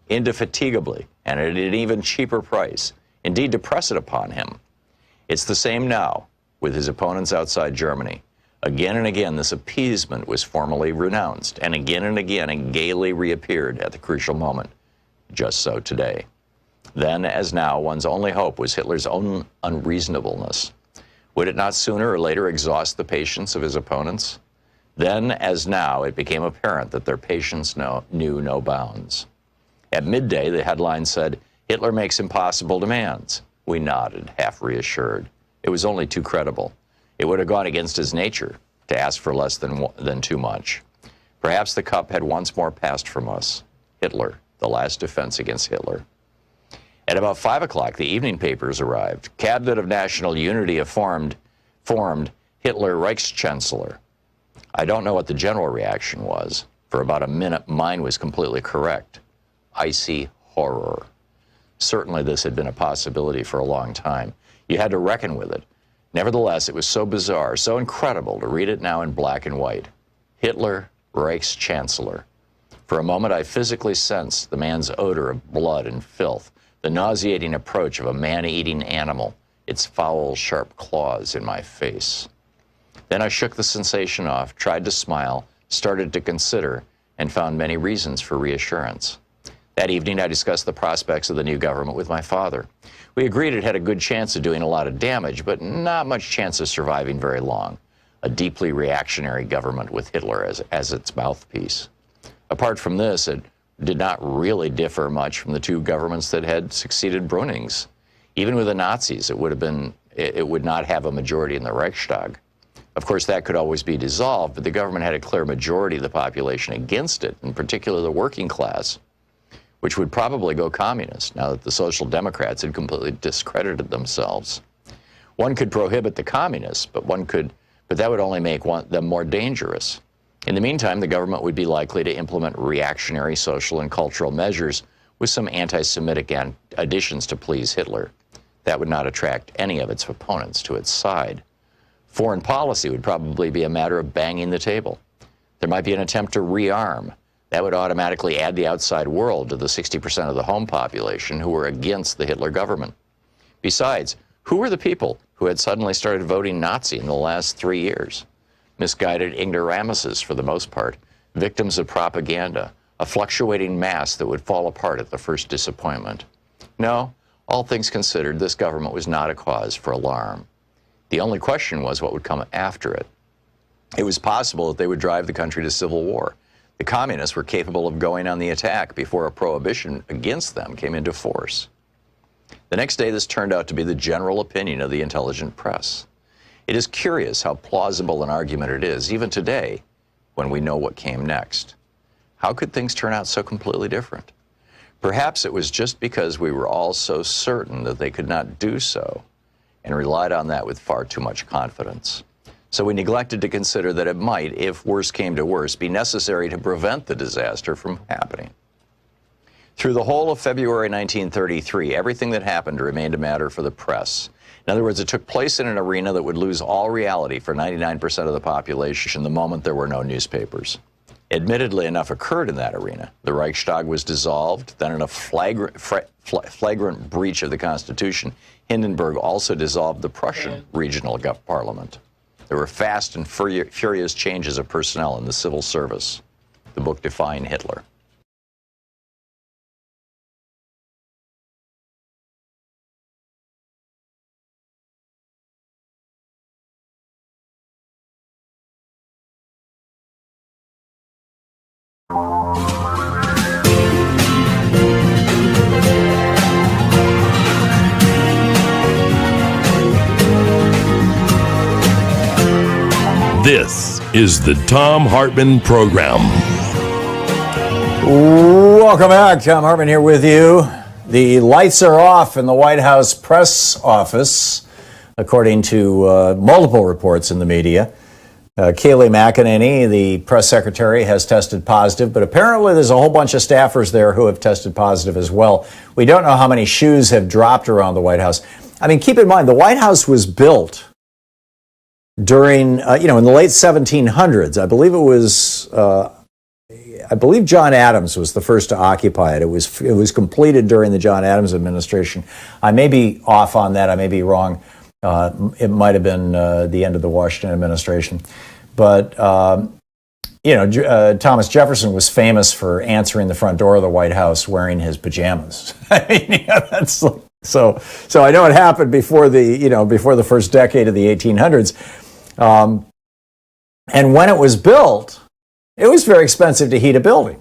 indefatigably, and at an even cheaper price. Indeed, to press it upon him. It's the same now with his opponents outside Germany. Again and again, this appeasement was formally renounced, and again it gaily reappeared at the crucial moment. Just so today. Then, as now, one's only hope was Hitler's own unreasonableness. Would it not sooner or later exhaust the patience of his opponents? Then, as now, it became apparent that their patience knew no bounds. At midday, the headline said, "Hitler makes impossible demands." We nodded, half reassured. It was only too credible. It would have gone against his nature to ask for less than too much. Perhaps the cup had once more passed from us. Hitler, the last defense against Hitler. At about 5 o'clock, the evening papers arrived. Cabinet of National Unity formed Hitler Reichschancellor. I don't know what the general reaction was. For about a minute, mine was completely correct. Icy horror. Certainly this had been a possibility for a long time. You had to reckon with it. Nevertheless, it was so bizarre, so incredible to read it now in black and white. Hitler, Reichschancellor. For a moment, I physically sensed the man's odor of blood and filth, the nauseating approach of a man-eating animal, its foul, sharp claws in my face. Then I shook the sensation off, tried to smile, started to consider, and found many reasons for reassurance. That evening, I discussed the prospects of the new government with my father. We agreed it had a good chance of doing a lot of damage, but not much chance of surviving very long. A deeply reactionary government with Hitler as its mouthpiece. Apart from this, it did not really differ much from the two governments that had succeeded Bruning's. Even with the Nazis, it would not have a majority in the Reichstag. Of course, that could always be dissolved, but the government had a clear majority of the population against it, in particular the working class, which would probably go communist now that the Social Democrats had completely discredited themselves. One could prohibit the communists, but that would only make them more dangerous. In the meantime, the government would be likely to implement reactionary social and cultural measures with some anti-Semitic additions to please Hitler. That would not attract any of its opponents to its side. Foreign policy would probably be a matter of banging the table. There might be an attempt to rearm. That would automatically add the outside world to the 60% of the home population who were against the Hitler government. Besides, who were the people who had suddenly started voting Nazi in the last 3 years? Misguided ignoramuses for the most part, victims of propaganda, a fluctuating mass that would fall apart at the first disappointment. No, all things considered, this government was not a cause for alarm. The only question was what would come after it. It was possible that they would drive the country to civil war. The communists were capable of going on the attack before a prohibition against them came into force. The next day, this turned out to be the general opinion of the intelligent press. It is curious how plausible an argument it is, even today, when we know what came next. How could things turn out so completely different? Perhaps it was just because we were all so certain that they could not do so, and relied on that with far too much confidence. So we neglected to consider that it might, if worse came to worse, be necessary to prevent the disaster from happening. Through the whole of February 1933, everything that happened remained a matter for the press. In other words, it took place in an arena that would lose all reality for 99% of the population the moment there were no newspapers. Admittedly, enough occurred in that arena. The Reichstag was dissolved, then in a flagrant breach of the Constitution, Hindenburg also dissolved the Prussian regional parliament. There were fast and furious changes of personnel in the civil service. The book Defying Hitler. This is the Thom Hartmann Program. Welcome back. Thom Hartmann here with you. The lights are off in the White House press office, according to multiple reports in the media. Kayleigh McEnany, the press secretary, has tested positive, but apparently there's a whole bunch of staffers there who have tested positive as well. We don't know how many shoes have dropped around the White House. I mean, keep in mind, the White House was built during, in the late 1700s. I believe John Adams was the first to occupy it. It was completed during the John Adams administration. I may be off on that. I may be wrong. It might have been the end of the Washington administration. But, Thomas Jefferson was famous for answering the front door of the White House wearing his pajamas. I mean, that's like, so I know it happened before the first decade of the 1800s. And when it was built, it was very expensive to heat a building.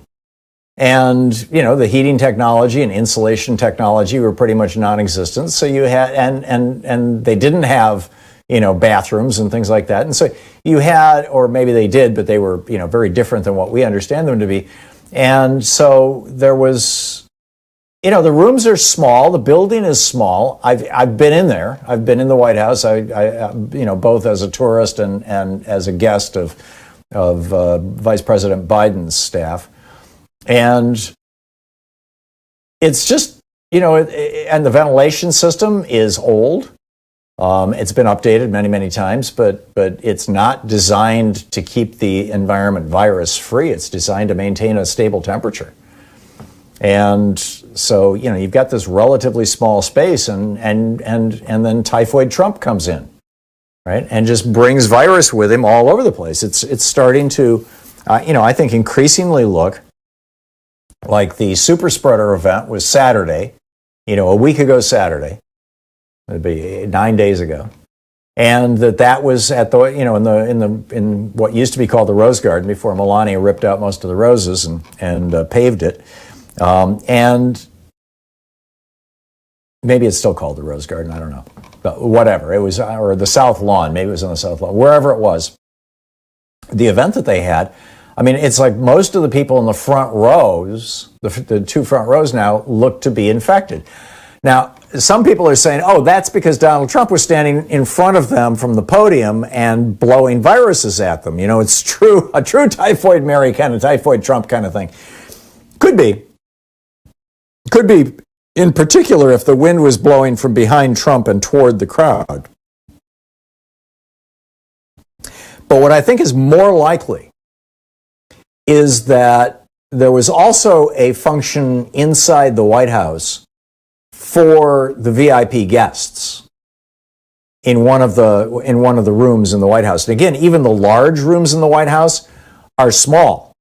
And, the heating technology and insulation technology were pretty much non-existent. So you had, and they didn't have, bathrooms and things like that. And so you had, or maybe they did, but they were, very different than what we understand them to be. And so there was, the rooms are small. The building is small. I've been in there. I've been in the White House. I both as a tourist and as a guest of Vice President Biden's staff. And it's just, and the ventilation system is old. It's been updated many, many times, but it's not designed to keep the environment virus free. It's designed to maintain a stable temperature. And so, you've got this relatively small space and then Typhoid Trump comes in. right? And just brings virus with him all over the place. It's starting to, I think increasingly look like the super spreader event was Saturday, a week ago Saturday. It'd be 9 days ago. And that was at the, in what used to be called the Rose Garden before Melania ripped out most of the roses and paved it. And maybe it's still called the Rose Garden, I don't know. But whatever, it was, or the South Lawn, maybe it was on the South Lawn, wherever it was. The event that they had, I mean, it's like most of the people in the front rows, the two front rows now, look to be infected. Now, some people are saying, oh, that's because Donald Trump was standing in front of them from the podium and blowing viruses at them. It's true, a true typhoid Mary kind of typhoid Trump kind of thing. Could be. Could be, in particular, if the wind was blowing from behind Trump and toward the crowd. But what I think is more likely is that there was also a function inside the White House for the VIP guests in one of the rooms in the White House. And again, even the large rooms in the White House are small.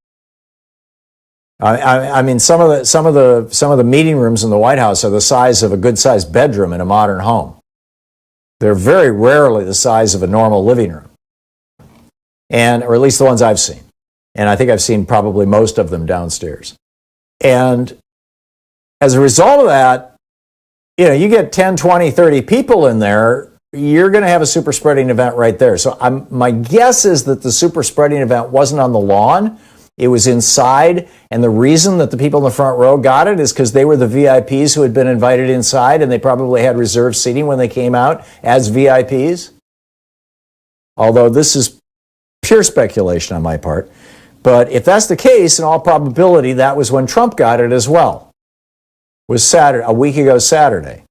I mean, some of the meeting rooms in the White House are the size of a good-sized bedroom in a modern home. They're very rarely the size of a normal living room, or at least the ones I've seen. And I think I've seen probably most of them downstairs. And as a result of that, you get 10, 20, 30 people in there, you're going to have a super spreading event right there. So my guess is that the super spreading event wasn't on the lawn. It was inside. And the reason that the people in the front row got it is because they were the VIPs who had been invited inside, and they probably had reserved seating when they came out as VIPs. Although this is pure speculation on my part. But if that's the case, in all probability, that was when Trump got it as well. Was Saturday, a week ago Saturday,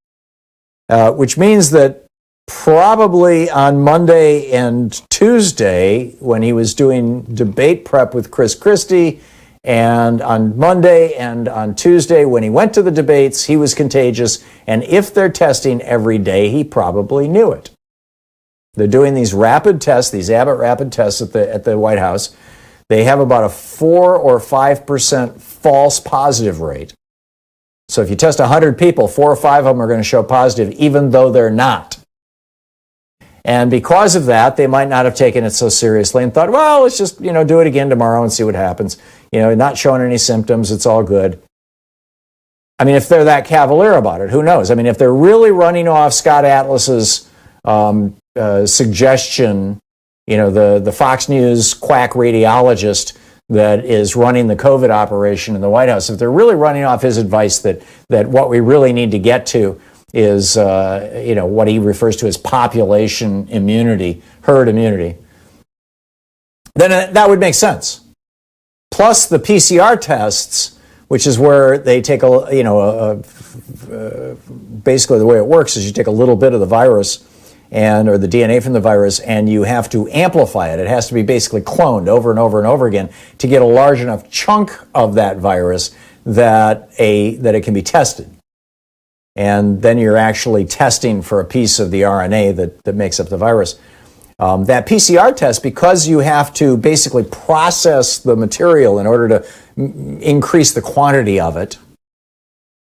which means that probably on Monday and Tuesday, when he was doing debate prep with Chris Christie, and on Monday and on Tuesday, when he went to the debates, he was contagious. And if they're testing every day, he probably knew it. They're doing these rapid tests, these Abbott rapid tests at the White House. They have about a 4 or 5% false positive rate. So if you test 100 people, 4 or 5 of them are going to show positive, even though they're not. And because of that, they might not have taken it so seriously and thought, well, let's just, do it again tomorrow and see what happens. Not showing any symptoms, it's all good. I mean, if they're that cavalier about it, who knows? I mean, if they're really running off Scott Atlas's suggestion, the Fox News quack radiologist that is running the COVID operation in the White House, if they're really running off his advice that what we really need to get to is, what he refers to as population immunity, herd immunity, then that would make sense. Plus the PCR tests, which is where they take basically the way it works is you take a little bit of the virus or the DNA from the virus, and you have to amplify it. It has to be basically cloned over and over and over again to get a large enough chunk of that virus that it can be tested. And then you're actually testing for a piece of the RNA that makes up the virus. That PCR test, because you have to basically process the material in order to increase the quantity of it,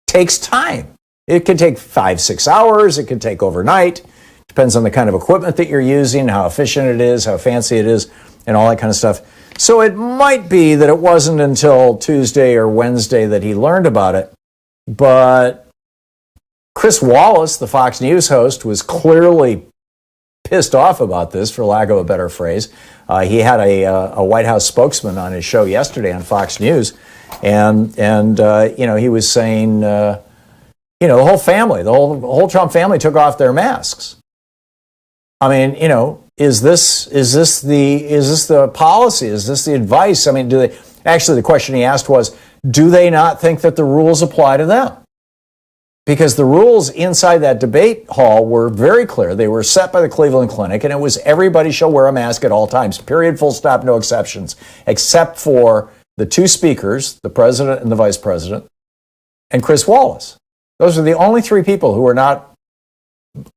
takes time. It can take 5-6 hours. It can take overnight. Depends on the kind of equipment that you're using, how efficient it is, how fancy it is, and all that kind of stuff. So it might be that it wasn't until Tuesday or Wednesday that he learned about it. But Chris Wallace, the Fox News host, was clearly pissed off about this, for lack of a better phrase. He had a White House spokesman on his show yesterday on Fox News, and he was saying, the whole family, the whole Trump family took off their masks. I mean, is this the policy? Is this the advice? I mean, actually the question he asked was, do they not think that the rules apply to them? Because the rules inside that debate hall were very clear. They were set by the Cleveland Clinic, and it was everybody shall wear a mask at all times, period, full stop, no exceptions, except for the two speakers, the president and the vice president, and Chris Wallace. Those are the only three people who were not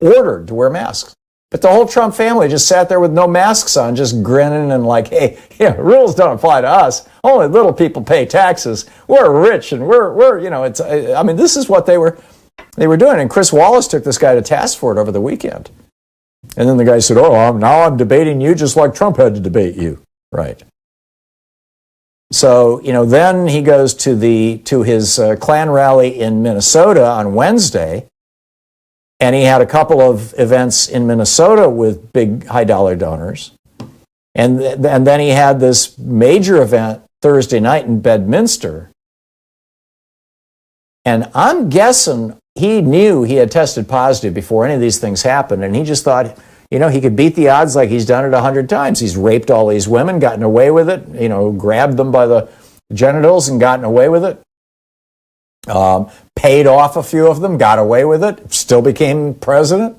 ordered to wear masks. But the whole Trump family just sat there with no masks on, just grinning and like, hey, rules don't apply to us. Only little people pay taxes. We're rich and we're it's. I mean, this is what they were doing. And Chris Wallace took this guy to task for it over the weekend. And then the guy said, now I'm debating you just like Trump had to debate you. Right. So, then he goes to his Klan rally in Minnesota on Wednesday. And he had a couple of events in Minnesota with big high-dollar donors. And then he had this major event Thursday night in Bedminster. And I'm guessing he knew he had tested positive before any of these things happened. And he just thought, he could beat the odds like he's done it 100 times. He's raped all these women, gotten away with it, grabbed them by the genitals and gotten away with it. Paid off a few of them, got away with it, still became president.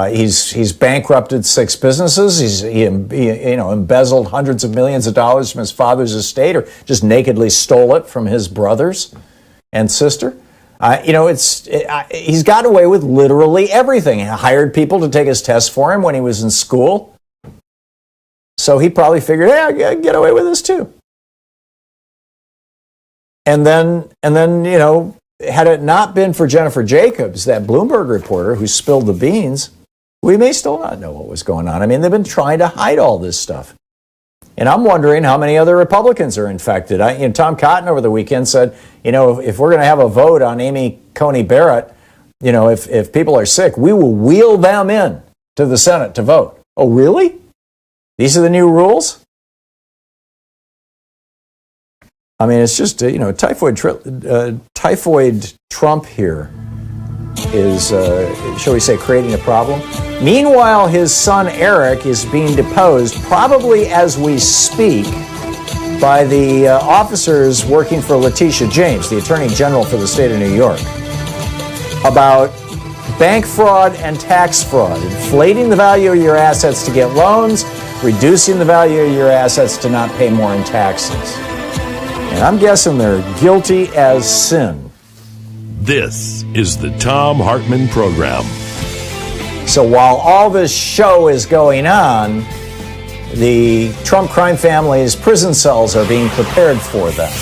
He's bankrupted 6 businesses. He embezzled hundreds of millions of dollars from his father's estate, or just nakedly stole it from his brothers and sister. He's got away with literally everything. He hired people to take his tests for him when he was in school. So he probably figured, hey, I can get away with this too. And then, had it not been for Jennifer Jacobs, that Bloomberg reporter who spilled the beans, we may still not know what was going on. I mean, they've been trying to hide all this stuff. And I'm wondering how many other Republicans are infected. Tom Cotton over the weekend said, if we're going to have a vote on Amy Coney Barrett, if people are sick, we will wheel them in to the Senate to vote. Oh, really? These are the new rules? I mean, it's just, typhoid Trump here is, shall we say, creating a problem. Meanwhile, his son Eric is being deposed, probably as we speak, by the officers working for Letitia James, the Attorney General for the state of New York, about bank fraud and tax fraud, inflating the value of your assets to get loans, reducing the value of your assets to not pay more in taxes. And I'm guessing they're guilty as sin. This is the Thom Hartmann Program. So while all this show is going on, the Trump crime family's prison cells are being prepared for them.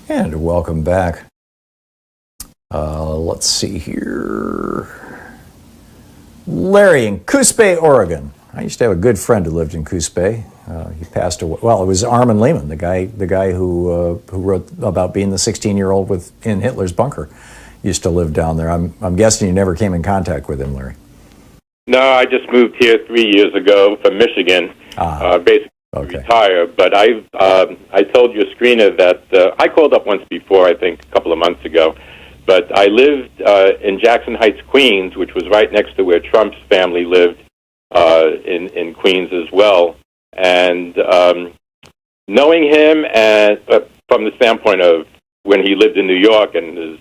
And welcome back. Let's see here. Larry in Coos Bay, Oregon. I used to have a good friend who lived in Coos Bay. He passed away. Well, it was Armin Lehman, the guy who wrote about being the 16-year-old in Hitler's bunker. Used to live down there. I'm guessing you never came in contact with him, Larry. No, I just moved here 3 years ago from Michigan, basically to retire. But I told your screener that I called up once before, I think a couple of months ago. But I lived in Jackson Heights, Queens, which was right next to where Trump's family lived in Queens as well. And knowing him, and from the standpoint of when he lived in New York and his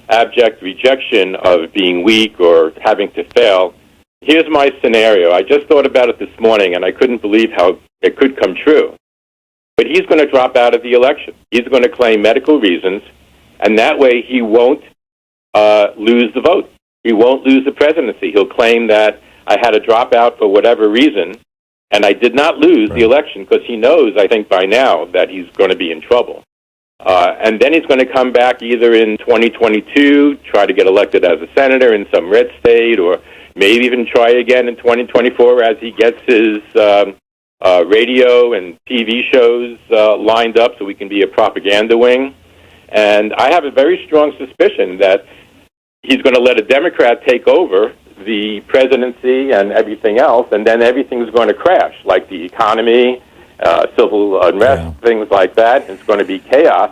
abject rejection of being weak or having to fail, here's my scenario. I just thought about it this morning, and I couldn't believe how it could come true. But he's going to drop out of the election. He's going to claim medical reasons, and that way he won't lose the vote. He won't lose the presidency. He'll claim that I had to drop out for whatever reason, and I did not lose the election, because he knows, I think by now, that he's going to be in trouble. And then he's going to come back either in 2022, try to get elected as a senator in some red state, or maybe even try again in 2024 as he gets his radio and TV shows lined up so we can be a propaganda wing. And I have a very strong suspicion that he's going to let a Democrat take over the presidency and everything else, and then everything's going to crash, like the economy civil unrest, things like that. It's going to be chaos.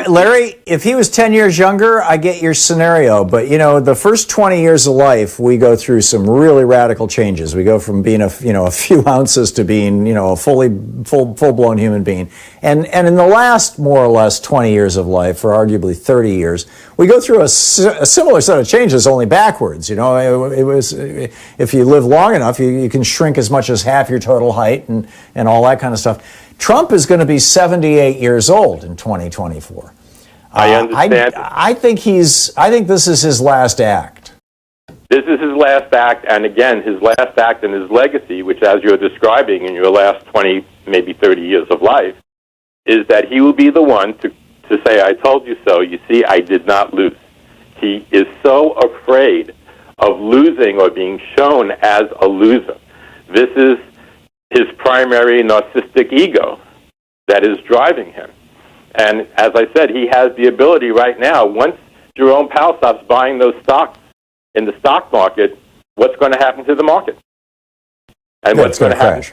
Larry, if he was 10 years younger, I get your scenario. But, the first 20 years of life, we go through some really radical changes. We go from being a few ounces to being, a full-blown human being. And in the last, more or less, 20 years of life, or arguably 30 years, we go through a similar set of changes, only backwards. It was, if you live long enough, you can shrink as much as half your total height and all that kind of stuff. Trump is going to be 78 years old in 2024. I understand. I think this is his last act. This is his last act, and again, his last act and his legacy, which, as you're describing in your last 20, maybe 30 years of life, is that he will be the one to say, "I told you so. You see, I did not lose." He is so afraid of losing or being shown as a loser. This is his primary narcissistic ego that is driving him. And as I said, he has the ability right now, once Jerome Powell stops buying those stocks in the stock market, what's going to happen to the market? And what's going to happen?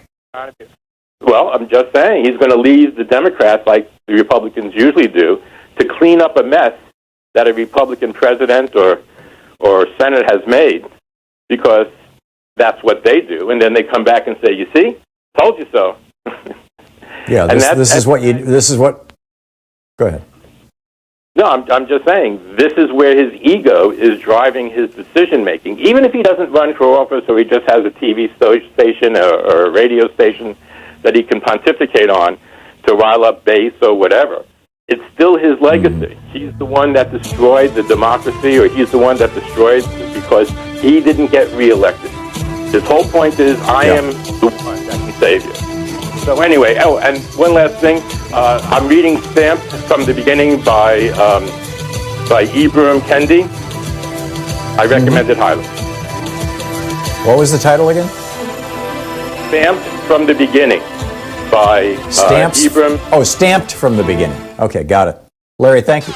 Well, I'm just saying, he's going to leave the Democrats, like the Republicans usually do, to clean up a mess that a Republican president or Senate has made, because that's what they do. And then they come back and say, "You see? Told you so." Yeah, this is what. Go ahead. No, I'm just saying, this is where his ego is driving his decision-making. Even if he doesn't run for office, or he just has a TV station or a radio station that he can pontificate on to rile up base or whatever, it's still his legacy. He's the one that destroyed the democracy, or he's the one that destroyed because he didn't get reelected. His whole point is, I am the one that can save you. So anyway, and one last thing, I'm reading Stamped from the Beginning by Ibram Kendi. I recommend it highly. What was the title again? Stamped from the Beginning by Ibram. Oh, Stamped from the Beginning. Okay, got it. Larry, thank you.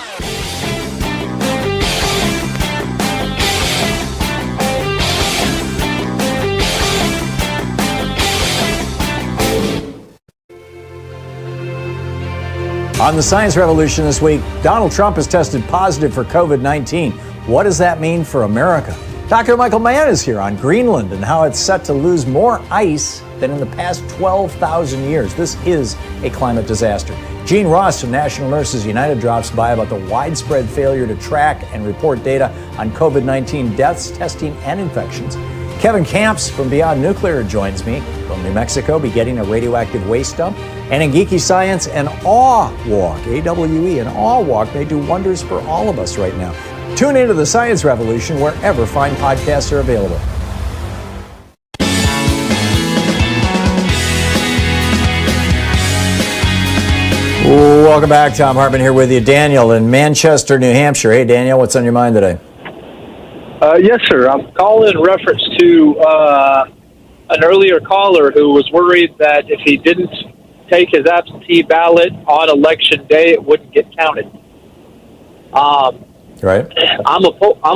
On the Science Revolution this week, Donald Trump has tested positive for COVID-19. What does that mean for America? Dr. Michael Mann is here on Greenland and how it's set to lose more ice than in the past 12,000 years. This is a climate disaster. Gene Ross from National Nurses United drops by about the widespread failure to track and report data on COVID-19 deaths, testing, and infections. Kevin Camps from Beyond Nuclear joins me from New Mexico, begetting a radioactive waste dump. And in Geeky Science, an Awe Walk, AWE, an Awe Walk may do wonders for all of us right now. Tune into the Science Revolution wherever fine podcasts are available. Welcome back. Thom Hartmann here with you. Daniel in Manchester, New Hampshire. Hey, Daniel, what's on your mind today? Yes, sir. I'm calling in reference to an earlier caller who was worried that if he didn't take his absentee ballot on election day, it wouldn't get counted. Right. I'm a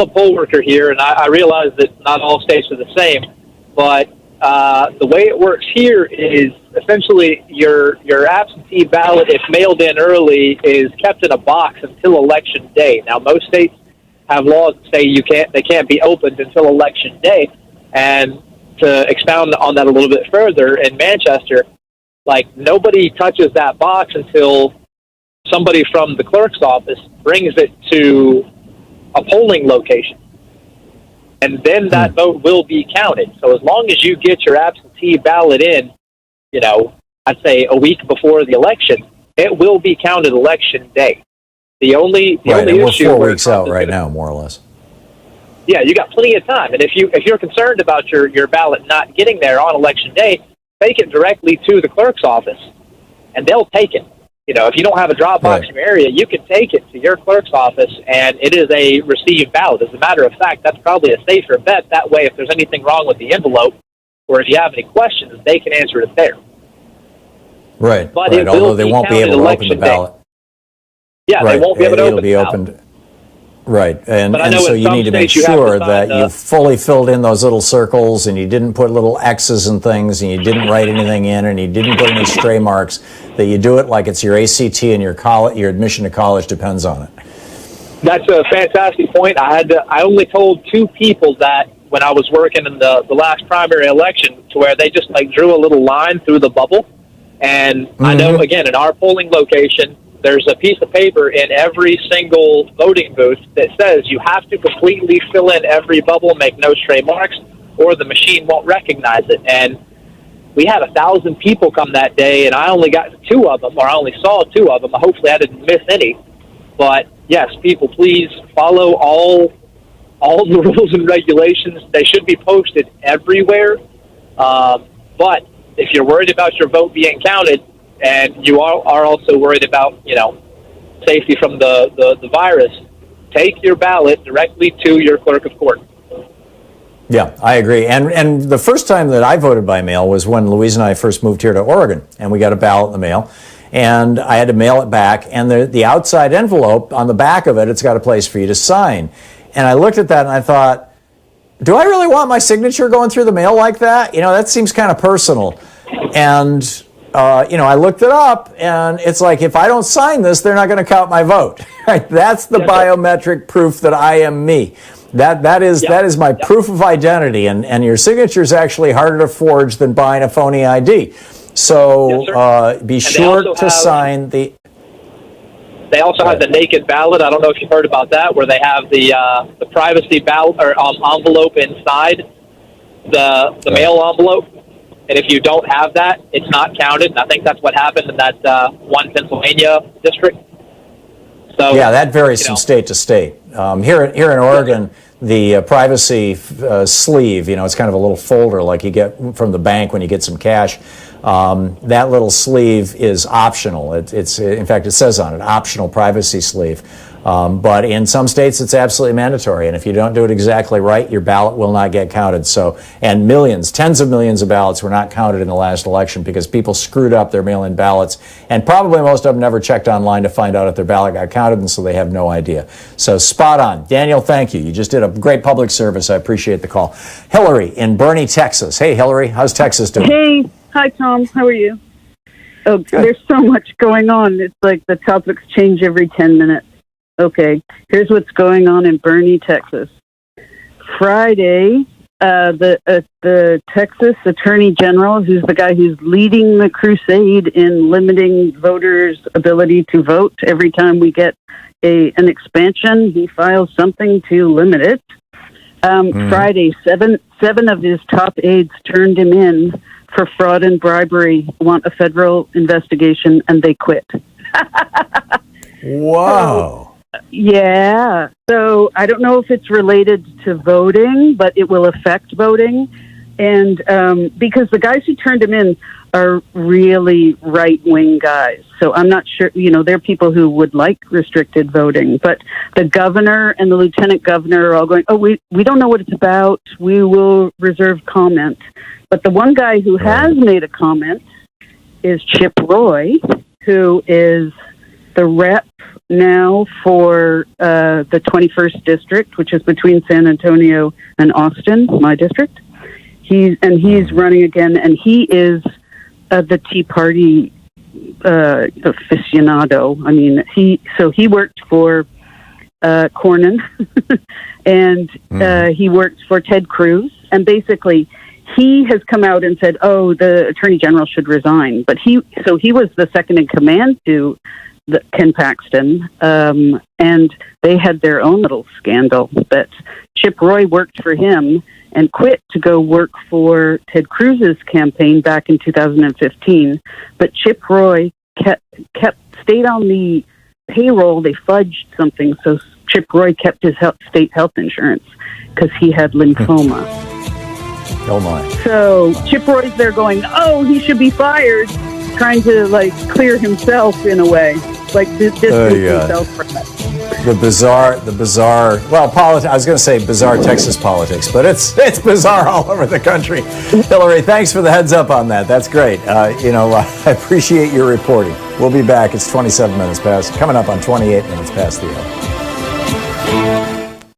poll worker here, and I realize that not all states are the same, but the way it works here is essentially your absentee ballot, if mailed in early, is kept in a box until election day. Now, most states have laws that say they can't be opened until election day. And to expound on that a little bit further, in Manchester, nobody touches that box until somebody from the clerk's office brings it to a polling location. And then that vote will be counted. So as long as you get your absentee ballot in, I'd say a week before the election, it will be counted election day. The only issue, we're 4 weeks out right now, more or less. Yeah, you got plenty of time. And if you're concerned about your ballot not getting there on election day, take it directly to the clerk's office, and they'll take it. If you don't have a drop box in your area, you can take it to your clerk's office, and it is a received ballot. As a matter of fact, that's probably a safer bet. That way, if there's anything wrong with the envelope, or if you have any questions, they can answer it there. Right. But although they won't be able to open the ballot. Yeah, right. They won't be able to It'll open be the opened. ballot. Right, and But I know so in you some need to make states you have to sure sign that the- you fully filled in those little circles, and you didn't put little X's and things, and you didn't write anything in, and you didn't put any stray marks. That you do it like it's your ACT and your admission to college depends on it. That's a fantastic point. I only told 2 people that when I was working in the last primary election, to where they just like drew a little line through the bubble. And I know, again, in our polling location, there's a piece of paper in every single voting booth that says you have to completely fill in every bubble, make no stray marks, or the machine won't recognize it. And we had 1,000 people come that day, and I only got 2 of them, or I only saw 2 of them. Hopefully I didn't miss any. But yes, people, please follow all the rules and regulations. They should be posted everywhere. But if you're worried about your vote being counted, and you are also worried about, safety from the virus, take your ballot directly to your clerk of court. Yeah, I agree. And the first time that I voted by mail was when Louise and I first moved here to Oregon, and we got a ballot in the mail, and I had to mail it back, and the outside envelope, on the back of it, it's got a place for you to sign. And I looked at that and I thought, do I really want my signature going through the mail like that? That seems kind of personal. And I looked it up, and it's like, if I don't sign this, they're not going to count my vote. That's the biometric proof that I am me. That is my proof of identity, and your signature is actually harder to forge than buying a phony ID. So be sure to sign the. They also have the naked ballot. I don't know if you've heard about that, where they have the privacy ballot or envelope inside the mail envelope. And if you don't have that, it's not counted. And I think that's what happened in that one Pennsylvania district. So yeah, that varies from state to state. Here in Oregon, the privacy sleeve, it's kind of a little folder like you get from the bank when you get some cash. That little sleeve is optional. It's in fact, it says on it, optional privacy sleeve. But in some states, it's absolutely mandatory. And if you don't do it exactly right, your ballot will not get counted. And tens of millions of ballots were not counted in the last election because people screwed up their mail-in ballots. And probably most of them never checked online to find out if their ballot got counted, and so they have no idea. So spot on. Daniel, thank you. You just did a great public service. I appreciate the call. Hillary in Boerne, Texas. Hey, Hillary, how's Texas doing? Hey. Hi, Tom. How are you? Oh, good. There's so much going on. It's like the topics change every 10 minutes. Okay, here's what's going on in Boerne, Texas. Friday, the Texas Attorney General, who's the guy who's leading the crusade in limiting voters' ability to vote every time we get an expansion, he files something to limit it. Friday, seven of his top aides turned him in for fraud and bribery, want a federal investigation, and they quit. Wow. Yeah. So I don't know if it's related to voting, but it will affect voting. And because the guys who turned him in are really right-wing guys. So I'm not sure, they're people who would like restricted voting. But the governor and the lieutenant governor are all going, we don't know what it's about. We will reserve comment. But the one guy who has made a comment is Chip Roy, who is the rep now for the 21st district, which is between San Antonio and Austin, my district. He's running again, and he is the Tea Party aficionado. I mean, he worked for Cornyn, and he worked for Ted Cruz, and basically he has come out and said, the Attorney General should resign. But he was the second in command to Ken Paxton, and they had their own little scandal that Chip Roy worked for him and quit to go work for Ted Cruz's campaign back in 2015. But Chip Roy stayed on the payroll. They fudged something, so Chip Roy kept his state health insurance because he had lymphoma. Oh my! So Chip Roy's there going, he should be fired, trying to clear himself in a way, distance himself from it. The bizarre. Well, I was going to say bizarre Texas politics, but it's bizarre all over the country. Hillary, thanks for the heads up on that. That's great. I appreciate your reporting. We'll be back. It's 27 minutes past. Coming up on 28 minutes past the hour.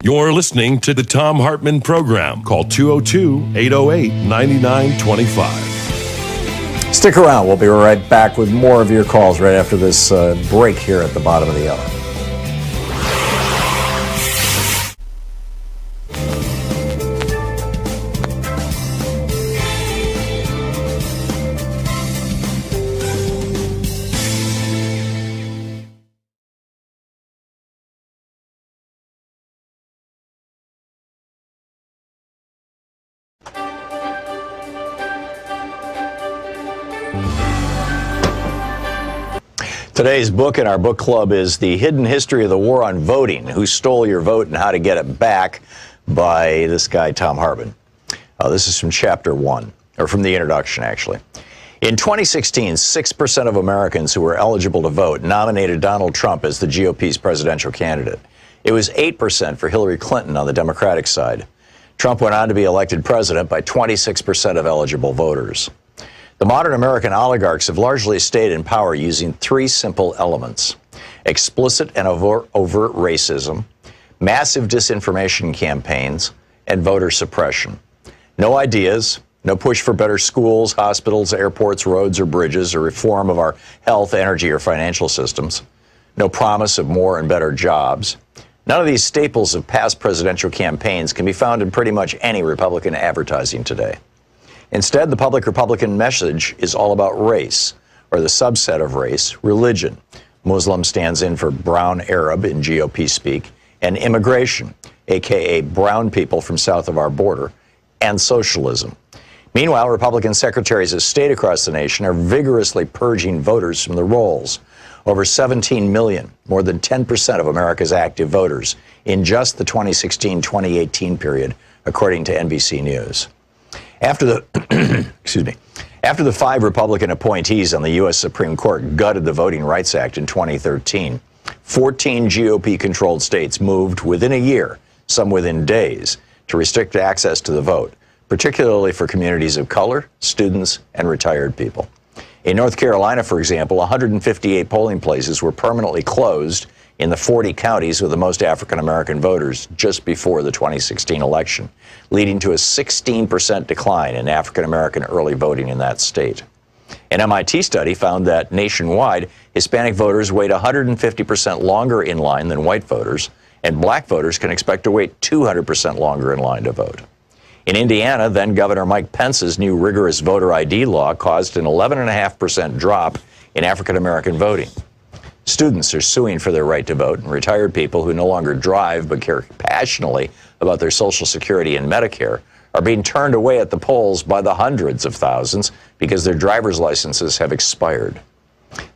You're listening to the Thom Hartmann Program. Call 202-808-9925. Stick around. We'll be right back with more of your calls right after this break here at the bottom of the hour. Today's book in our book club is The Hidden History of the War on Voting, Who Stole Your Vote and How to Get It Back, by this guy, Thom Hartmann. This is from chapter 1, or from the introduction, actually. In 2016, 6% of Americans who were eligible to vote nominated Donald Trump as the GOP's presidential candidate. It was 8% for Hillary Clinton on the Democratic side. Trump went on to be elected president by 26% of eligible voters. The modern American oligarchs have largely stayed in power using three simple elements: explicit and overt racism, massive disinformation campaigns, and voter suppression. No ideas, no push for better schools, hospitals, airports, roads, or bridges, or reform of our health, energy, or financial systems. No promise of more and better jobs. None of these staples of past presidential campaigns can be found in pretty much any Republican advertising today. Instead, the public Republican message is all about race, or the subset of race, religion. Muslim stands in for brown Arab in GOP speak, and immigration, aka brown people from south of our border, and socialism. Meanwhile, Republican secretaries of state across the nation are vigorously purging voters from the rolls. Over 17 million, more than 10% of America's active voters, in just the 2016-2018 period, according to NBC News. After the After the 5 Republican appointees on the U.S. Supreme Court gutted the Voting Rights Act in 2013, 14 GOP-controlled states moved within a year, some within days, to restrict access to the vote, particularly for communities of color, students, and retired people. In North Carolina, for example, 158 polling places were permanently closed in the 40 counties with the most African-American voters just before the 2016 election, leading to a 16% decline in African-American early voting in that state. An MIT study found that nationwide, Hispanic voters wait 150% longer in line than white voters, and black voters can expect to wait 200% longer in line to vote. In Indiana, then Governor Mike Pence's new rigorous voter ID law caused an 11.5% drop in African-American voting. Students are suing for their right to vote, and retired people who no longer drive but care passionately about their Social Security and Medicare are being turned away at the polls by the hundreds of thousands because their driver's licenses have expired.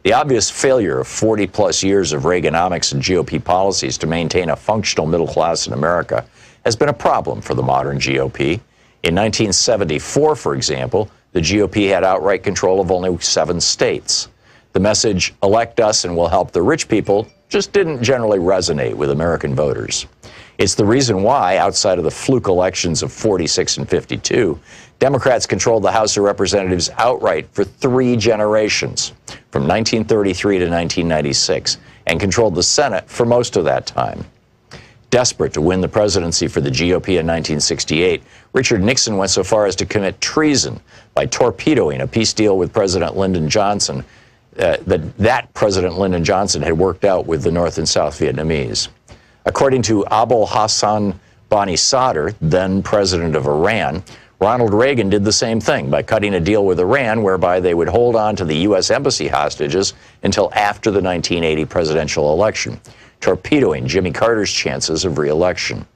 The obvious failure of 40-plus years of Reaganomics and GOP policies to maintain a functional middle class in America has been a problem for the modern GOP. In 1974, for example, the GOP had outright control of only 7 states. The message, elect us and we'll help the rich people, just didn't generally resonate with American voters. It's the reason why, outside of the fluke elections of 46 and 52, Democrats controlled the House of Representatives outright for 3 generations, from 1933 to 1996, and controlled the Senate for most of that time. Desperate to win the presidency for the GOP in 1968, Richard Nixon went so far as to commit treason by torpedoing a peace deal with President Lyndon Johnson that President Lyndon Johnson had worked out with the North and South Vietnamese. According to Abul Hassan Bani Sadr, then president of Iran, Ronald Reagan did the same thing by cutting a deal with Iran whereby they would hold on to the U.S. embassy hostages until after the 1980 presidential election, torpedoing Jimmy Carter's chances of re-election.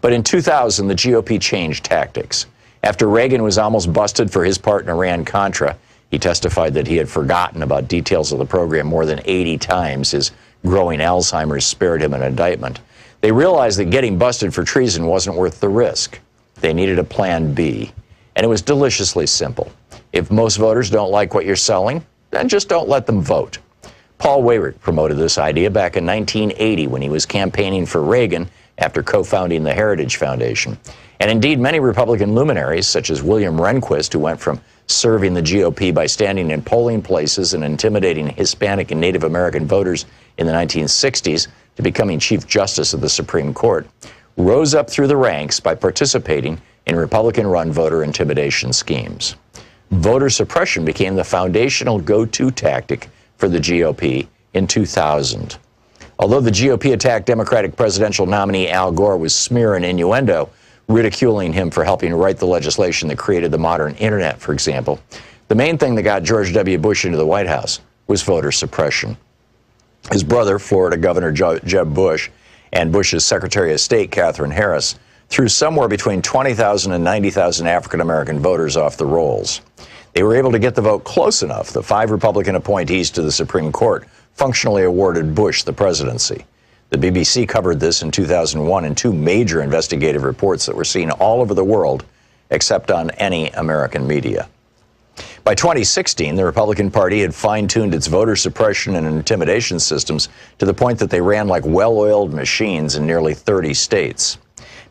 But in 2000, the GOP changed tactics. After Reagan was almost busted for his part in Iran-Contra, he testified that he had forgotten about details of the program more than 80 times. His growing Alzheimer's spared him an indictment. They realized that getting busted for treason wasn't worth the risk. They needed a plan B, and it was deliciously simple. If most voters don't like what you're selling, then just don't let them vote. Paul Weyrich promoted this idea back in 1980 when he was campaigning for Reagan after co-founding the Heritage Foundation. And indeed, many Republican luminaries, such as William Rehnquist, who went from serving the GOP by standing in polling places and intimidating Hispanic and Native American voters in the 1960s to becoming Chief Justice of the Supreme Court, rose up through the ranks by participating in Republican-run voter intimidation schemes. Voter suppression became the foundational go-to tactic for the GOP in 2000. Although the GOP attacked Democratic presidential nominee Al Gore with smear and innuendo, ridiculing him for helping write the legislation that created the modern internet, for example, the main thing that got George W. Bush into the White House was voter suppression. His brother, Florida Governor Jeb Bush, and Bush's Secretary of State, Katherine Harris, threw somewhere between 20,000 and 90,000 African-American voters off the rolls. They were able to get the vote close enough. The 5 Republican appointees to the Supreme Court functionally awarded Bush the presidency. The BBC covered this in 2001 in 2 major investigative reports that were seen all over the world, except on any American media. By 2016, the Republican Party had fine-tuned its voter suppression and intimidation systems to the point that they ran like well-oiled machines in nearly 30 states.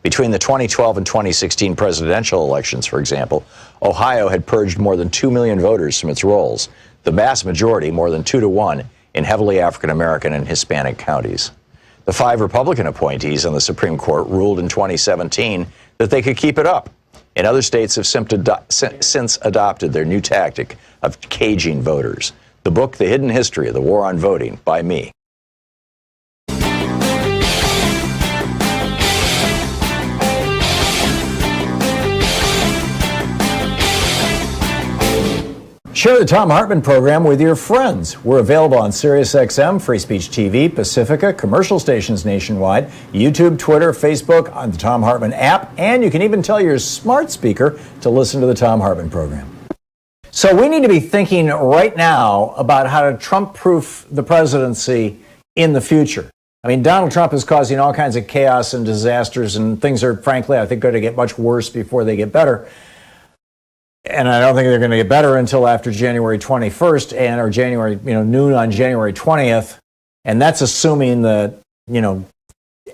Between the 2012 and 2016 presidential elections, for example, Ohio had purged more than 2 million voters from its rolls, the vast majority, more than 2-to-1, in heavily African-American and Hispanic counties. The 5 Republican appointees on the Supreme Court ruled in 2017 that they could keep it up. And other states have since adopted their new tactic of caging voters. The book, The Hidden History of the War on Voting, by me. Share the Thom Hartmann Program with your friends. We're available on SiriusXM, Free Speech TV, Pacifica, commercial stations nationwide, YouTube, Twitter, Facebook, on the Thom Hartmann app, and you can even tell your smart speaker to listen to the Thom Hartmann Program. So we need to be thinking right now about how to Trump-proof the presidency in the future. I mean, Donald Trump is causing all kinds of chaos and disasters, and things are, frankly, I think, going to get much worse before they get better. And I don't think they're going to get better until after January 21st or January, noon on January 20th. And that's assuming that,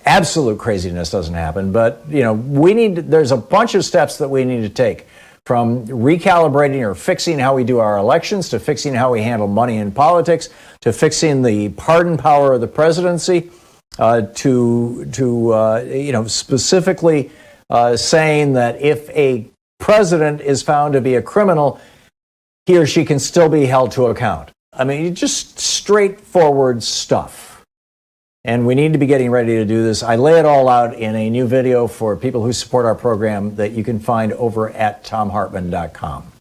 absolute craziness doesn't happen. But, there's a bunch of steps that we need to take, from recalibrating or fixing how we do our elections, to fixing how we handle money in politics, to fixing the pardon power of the presidency, to specifically saying that if a president is found to be a criminal, he or she can still be held to account. I mean, just straightforward stuff. And we need to be getting ready to do this. I lay it all out in a new video for people who support our program that you can find over at thomhartmann.com.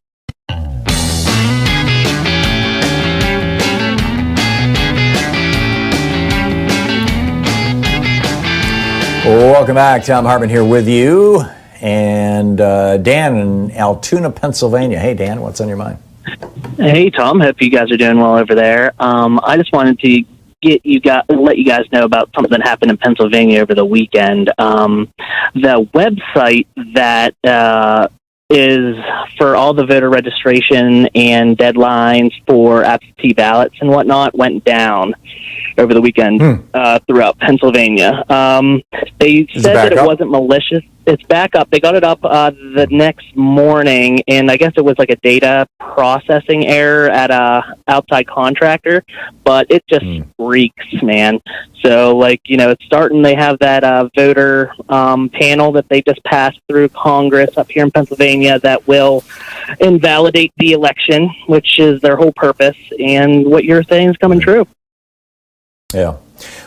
Welcome back. Thom Hartmann here with you. And Dan in Altoona, Pennsylvania. Hey, Dan, what's on your mind? Hey, Tom. Hope you guys are doing well over there. I just wanted to let you guys know about something that happened in Pennsylvania over the weekend. The website that is for all the voter registration and deadlines for absentee ballots and whatnot went down over the weekend throughout Pennsylvania. They said that it wasn't malicious. It's back up. They got it up the next morning, and I guess it was like a data processing error at a outside contractor, but it just reeks, man. So, it's starting. They have that voter panel that they just passed through Congress up here in Pennsylvania that will invalidate the election, which is their whole purpose, and what you're saying is coming true. Yeah.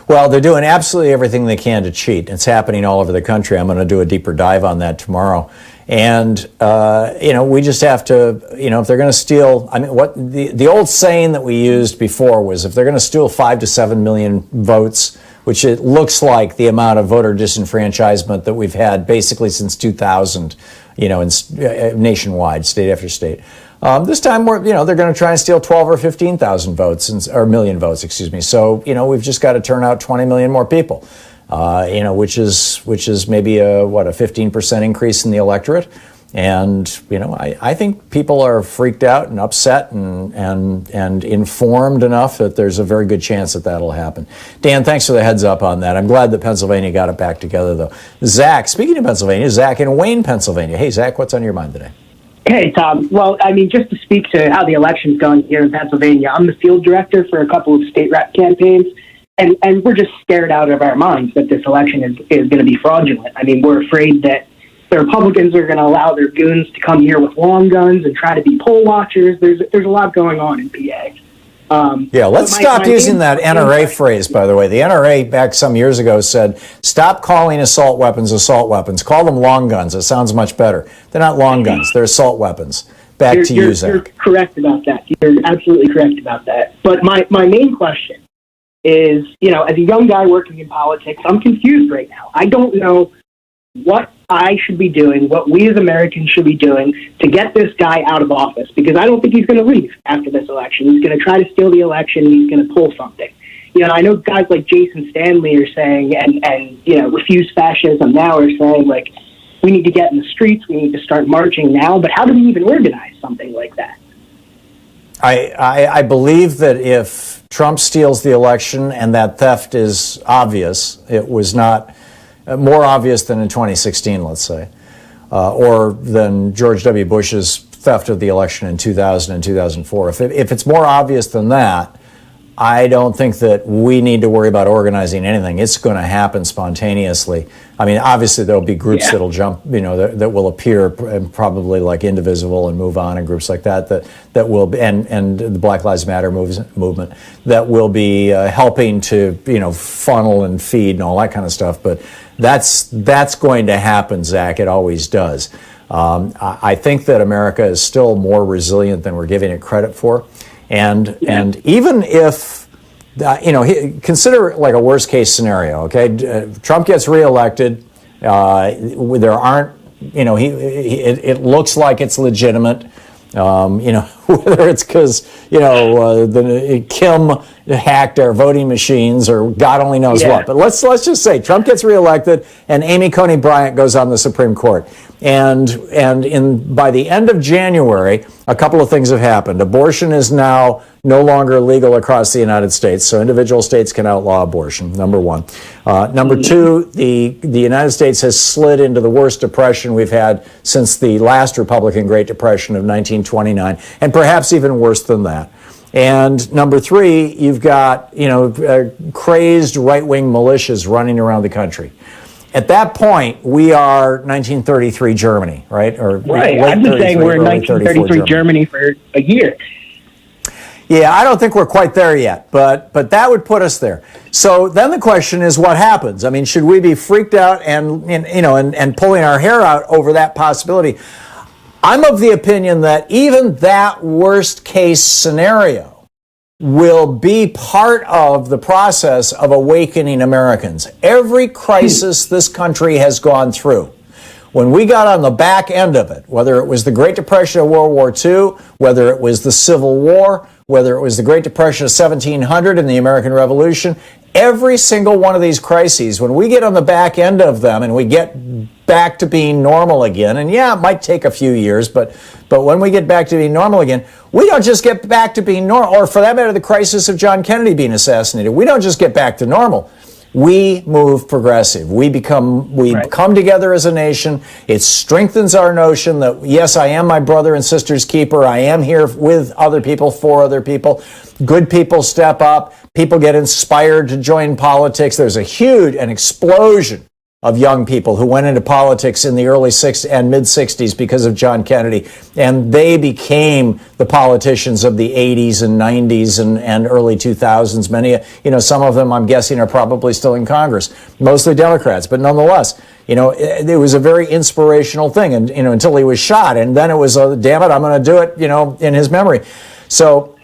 Well, they're doing absolutely everything they can to cheat. It's happening all over the country. I'm going to do a deeper dive on that tomorrow. And, we just have to, if they're going to steal, what the old saying that we used before was, if they're going to steal 5 to 7 million votes, which it looks like the amount of voter disenfranchisement that we've had basically since 2000, nationwide, state after state. This time, they're going to try and steal 12 or 15,000 votes, or million votes, excuse me. So, we've just got to turn out 20 million more people, which is maybe a 15% increase in the electorate. And, I think people are freaked out and upset and informed enough that there's a very good chance that that'll happen. Dan, thanks for the heads up on that. I'm glad that Pennsylvania got it back together, though. Zach, speaking of Pennsylvania, Zach in Wayne, Pennsylvania. Hey, Zach, what's on your mind today? Hey, Tom. Well, just to speak to how the election's going here in Pennsylvania, I'm the field director for a couple of state rep campaigns, and we're just scared out of our minds that this election is going to be fraudulent. I mean, we're afraid that the Republicans are going to allow their goons to come here with long guns and try to be poll watchers. There's a lot going on in PA. Let's stop using that NRA phrase, by the way. The NRA back some years ago said, stop calling assault weapons. Call them long guns. It sounds much better. They're not long guns. They're assault weapons. Back to you, Zach. You're correct about that. You're absolutely correct about that. But my main question is, as a young guy working in politics, I'm confused right now. I don't know what I should be doing, what we as Americans should be doing to get this guy out of office, because I don't think he's going to leave after this election. He's going to try to steal the election. He's going to pull something. I know guys like Jason Stanley are saying, and Refuse Fascism now are saying, like, we need to get in the streets, we need to start marching now, but how do we even organize something like that? I believe that if Trump steals the election and that theft is obvious, it was not more obvious than in 2016, let's say, or than George W. Bush's theft of the election in 2000 and 2004. If it's more obvious than that, I don't think that we need to worry about organizing anything. It's going to happen spontaneously. I mean, obviously there'll be groups that'll jump, that will appear, and probably like Indivisible and Move On and groups like that will, and the Black Lives Matter movement that will be helping to, funnel and feed and all that kind of stuff. But that's going to happen, Zach. It always does. I think that America is still more resilient than we're giving it credit for. And even if, consider like a worst case scenario, okay? Trump gets reelected. There aren't, it looks like it's legitimate. Whether it's because, Kim hacked our voting machines or God only knows what. But let's just say Trump gets reelected and Amy Coney Bryant goes on the Supreme Court. And by the end of January, a couple of things have happened. Abortion is now no longer legal across the United States, so individual states can outlaw abortion, number one. Number two, the United States has slid into the worst depression we've had since the last Republican Great Depression of 1929, and perhaps even worse than that. And number three, you've got, crazed right-wing militias running around the country. At that point, we are 1933 Germany, right? Right. I've been saying we're in 1933 Germany for a year. Yeah, I don't think we're quite there yet, but that would put us there. So then the question is, what happens? I mean, should we be freaked out and pulling our hair out over that possibility? I'm of the opinion that even that worst case scenario will be part of the process of awakening Americans. Every crisis this country has gone through, when we got on the back end of it, whether it was the Great Depression of World War II, whether it was the Civil War, whether it was the Great Depression of 1700 and the American Revolution, every single one of these crises, when we get on the back end of them and we get back to being normal again, and it might take a few years, but when we get back to being normal again, we don't just get back to being normal, or for that matter, the crisis of John Kennedy being assassinated. We don't just get back to normal. We move progressive. We come together as a nation. It strengthens our notion that, yes, I am my brother and sister's keeper. I am here with other people, for other people. Good people step up. People get inspired to join politics. There's an explosion of young people who went into politics in the early 60s and mid-60s because of John Kennedy, and they became the politicians of the 80s and 90s and early 2000s. Many, some of them, I'm guessing, are probably still in Congress, mostly Democrats, but nonetheless, it was a very inspirational thing, and until he was shot, and then it was, damn it, I'm going to do it, in his memory. So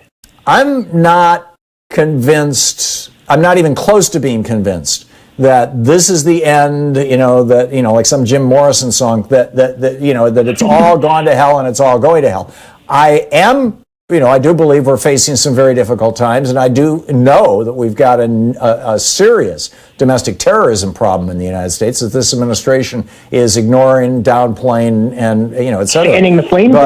I'm not convinced. I'm not even close to being convinced that this is the end, like some Jim Morrison song, that it's all gone to hell and it's all going to hell. I do believe we're facing some very difficult times, and I do know that we've got a serious domestic terrorism problem in the United States that this administration is ignoring, downplaying, and, et cetera. Fanning the flames.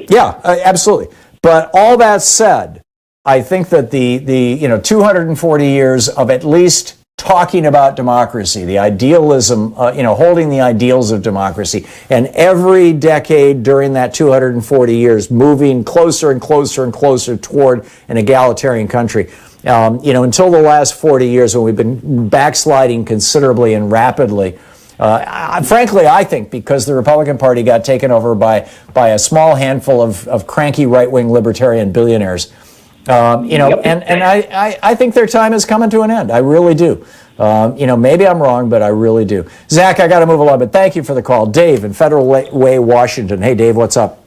Yeah, absolutely. But all that said, I think that the 240 years of at least talking about democracy, the idealism, holding the ideals of democracy, and every decade during that 240 years moving closer and closer and closer toward an egalitarian country. Until the last 40 years when we've been backsliding considerably and rapidly. Frankly, I think because the Republican Party got taken over by a small handful of cranky right-wing libertarian billionaires, and I think their time is coming to an end. I really do. Maybe I'm wrong, but I really do. Zach, I got to move along, but thank you for the call. Dave in Federal Way, Washington. Hey, Dave, what's up?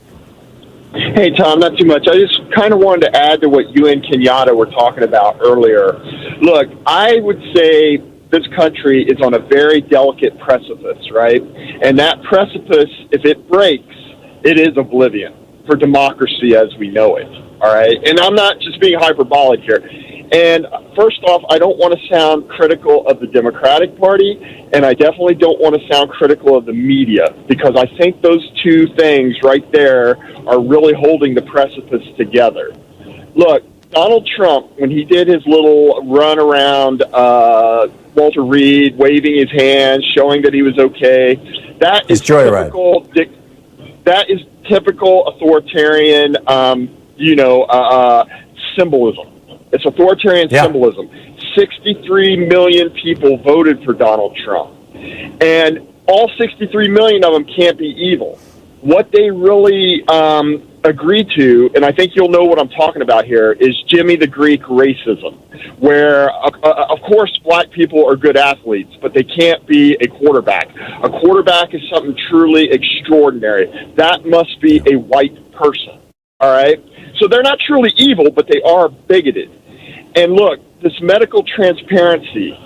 Hey, Tom, not too much. I just kind of wanted to add to what you and Kenyatta were talking about earlier. Look, I would say this country is on a very delicate precipice, right? And that precipice, if it breaks, it is oblivion for democracy as we know it, all right? And I'm not just being hyperbolic here. And first off, I don't want to sound critical of the Democratic Party, and I definitely don't want to sound critical of the media, because I think those two things right there are really holding the precipice together. Look, Donald Trump, when he did his little run around Walter Reed, waving his hand, showing that he was okay, that is typical. That is typical authoritarian, symbolism. It's authoritarian symbolism. 63 million people voted for Donald Trump, and all 63 million of them can't be evil. What they really agree to, and I think you'll know what I'm talking about here, is Jimmy the Greek racism, where, of course, black people are good athletes, but they can't be a quarterback. A quarterback is something truly extraordinary. That must be a white person, all right? So they're not truly evil, but they are bigoted. And look, this medical transparency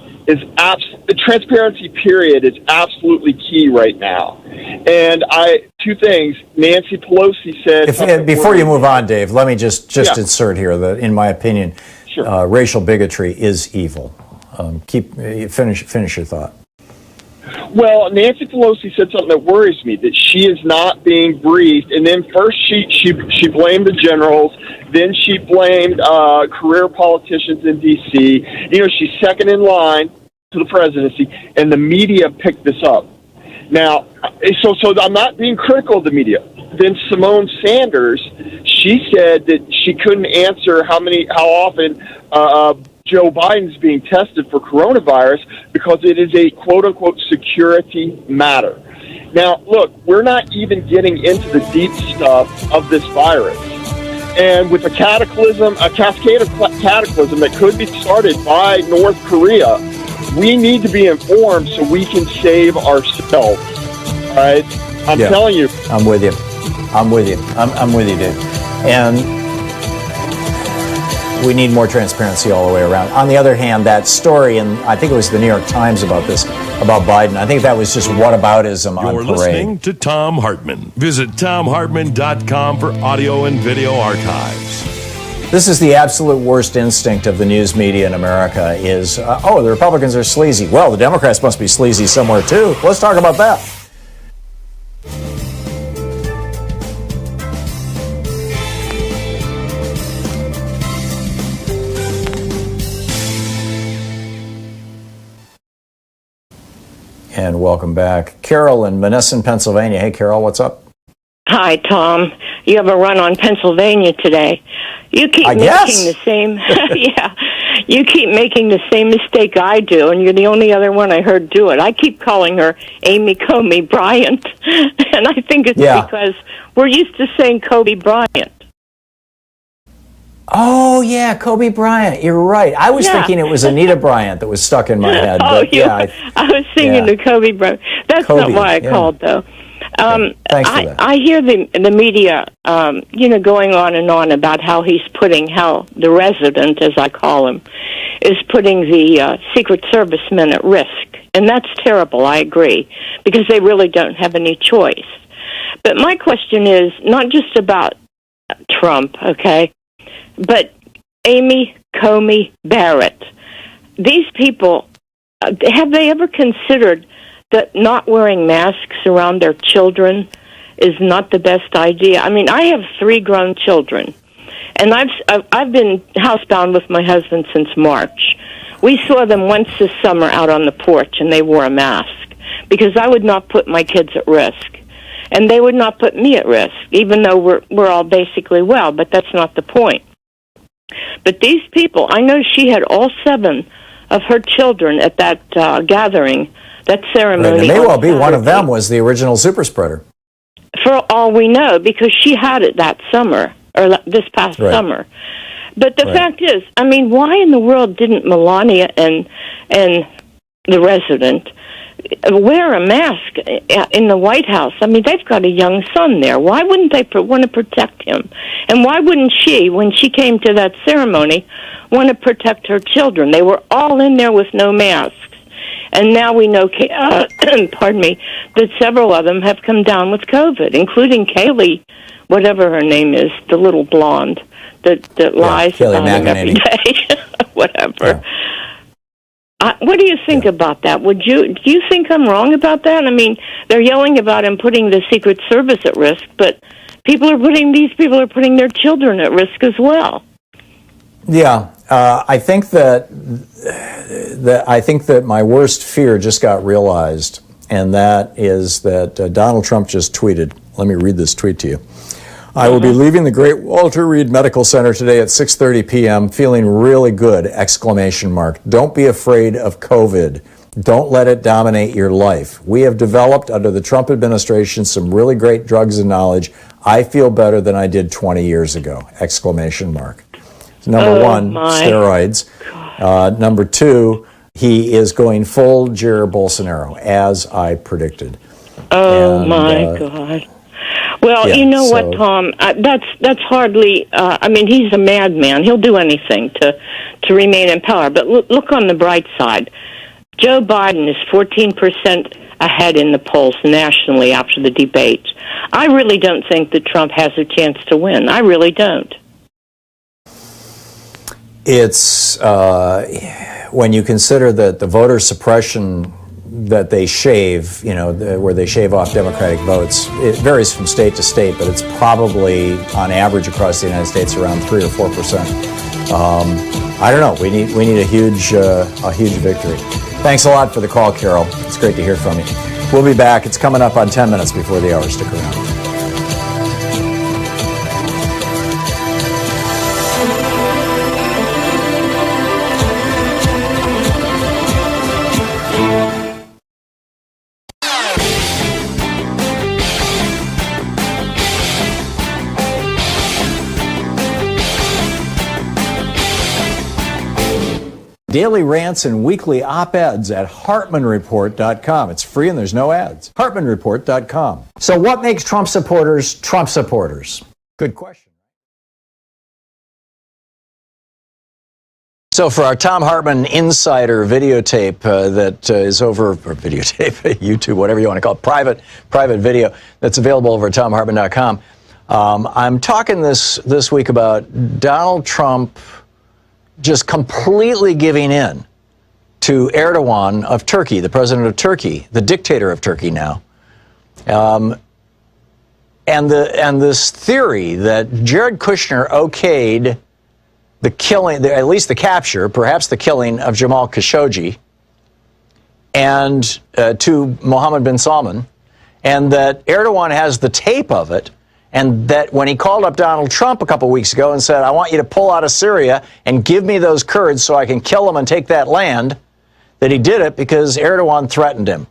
period is absolutely key right now. And two things. Nancy Pelosi said. Before you move on, Dave, let me just insert here that, in my opinion, racial bigotry is evil. Finish your thought. Well, Nancy Pelosi said something that worries me, that she is not being briefed. And then first she blamed the generals. Then she blamed career politicians in D.C. She's second in line to the presidency, and the media picked this up. Now, so I'm not being critical of the media. Then Simone Sanders, she said that she couldn't answer how often Joe Biden's being tested for coronavirus because it is a quote-unquote security matter. Now, look, we're not even getting into the deep stuff of this virus. And with a cascade of cataclysm that could be started by North Korea, we need to be informed so we can save ourselves. All right? I'm telling you. I'm with you. I'm with you, Dave. And we need more transparency all the way around. On the other hand, that story, and I think it was the New York Times about Biden, I think that was just whataboutism on parade. You're listening to Thom Hartmann. Visit ThomHartmann.com for audio and video archives. This is the absolute worst instinct of the news media in America is, the Republicans are sleazy. Well, the Democrats must be sleazy somewhere too. Let's talk about that. And welcome back. Carol in Menneson, Pennsylvania. Hey, Carol, what's up? Hi, Tom. You have a run on Pennsylvania today. You keep making the same, you keep making the same mistake I do, and you're the only other one I heard do it. I keep calling her Amy Comey Bryant, and I think it's because we're used to saying Kobe Bryant. Oh, yeah, Kobe Bryant. You're right. I was thinking it was Anita Bryant that was stuck in my head. I was singing to Kobe Bryant. That's Kobe, not why I called, though. Thanks for that. I hear the media, going on and on about how the resident, as I call him, is putting the Secret Service men at risk. And that's terrible, I agree, because they really don't have any choice. But my question is not just about Trump, okay? But Amy Comey Barrett, these people, have they ever considered that not wearing masks around their children is not the best idea? I mean, I have 3 grown children, and I've been housebound with my husband since March. We saw them once this summer out on the porch, and they wore a mask because I would not put my kids at risk, and they would not put me at risk, even though we're all basically well. But that's not the point. But these people, I know she had all 7 of her children at that gathering, that ceremony. Right. It may well be Saturday. one of them was the original super spreader. For all we know, because she had it that summer, or this past summer. But the fact is, I mean, why in the world didn't Melania and the resident wear a mask in the White House? I mean, they've got a young son there. Why wouldn't they want to protect him? And why wouldn't she, when she came to that ceremony, want to protect her children? They were all in there with no masks. And now we know, pardon me, that several of them have come down with COVID, including Kaylee, whatever her name is, the little blonde that lies about him every day. Whatever. Yeah. What do you think about that? Do you think I'm wrong about that? I mean, they're yelling about him putting the Secret Service at risk, but these people are putting their children at risk as well. Yeah, I think that my worst fear just got realized, and that is that Donald Trump just tweeted. Let me read this tweet to you. I will be leaving the great Walter Reed Medical Center today at 6:30 p.m. feeling really good, ! Don't be afraid of COVID. Don't let it dominate your life. We have developed under the Trump administration some really great drugs and knowledge. I feel better than I did 20 years ago, ! Number one, steroids. Number two, he is going full Jair Bolsonaro, as I predicted. God. Well, you know what, Tom? That's hardly. I mean, he's a madman. He'll do anything to remain in power. But look on the bright side. Joe Biden is 14% ahead in the polls nationally after the debate. I really don't think that Trump has a chance to win. I really don't. It's when you consider that the voter suppression that they shave, where they shave off Democratic votes, it varies from state to state, but it's probably on average across the United States around 3 or 4%. I don't know. We need a huge victory. Thanks a lot for the call, Carol. It's great to hear from you. We'll be back. It's coming up on 10 minutes before the hour. Stick around. Daily rants and weekly op-eds at HartmannReport.com. It's free and there's no ads. HartmannReport.com. So what makes Trump supporters Trump supporters? Good question. So for our Thom Hartmann Insider videotape that is over, or videotape, YouTube, whatever you want to call it, private video that's available over at ThomHartmann.com, I'm talking this week about Donald Trump just completely giving in to Erdogan of Turkey, the president of Turkey, the dictator of Turkey now, and this theory that Jared Kushner okayed the killing, at least the capture, perhaps the killing of Jamal Khashoggi, and to Mohammed bin Salman, and that Erdogan has the tape of it. And that when he called up Donald Trump a couple weeks ago and said, I want you to pull out of Syria and give me those Kurds so I can kill them and take that land, that he did it because Erdogan threatened him.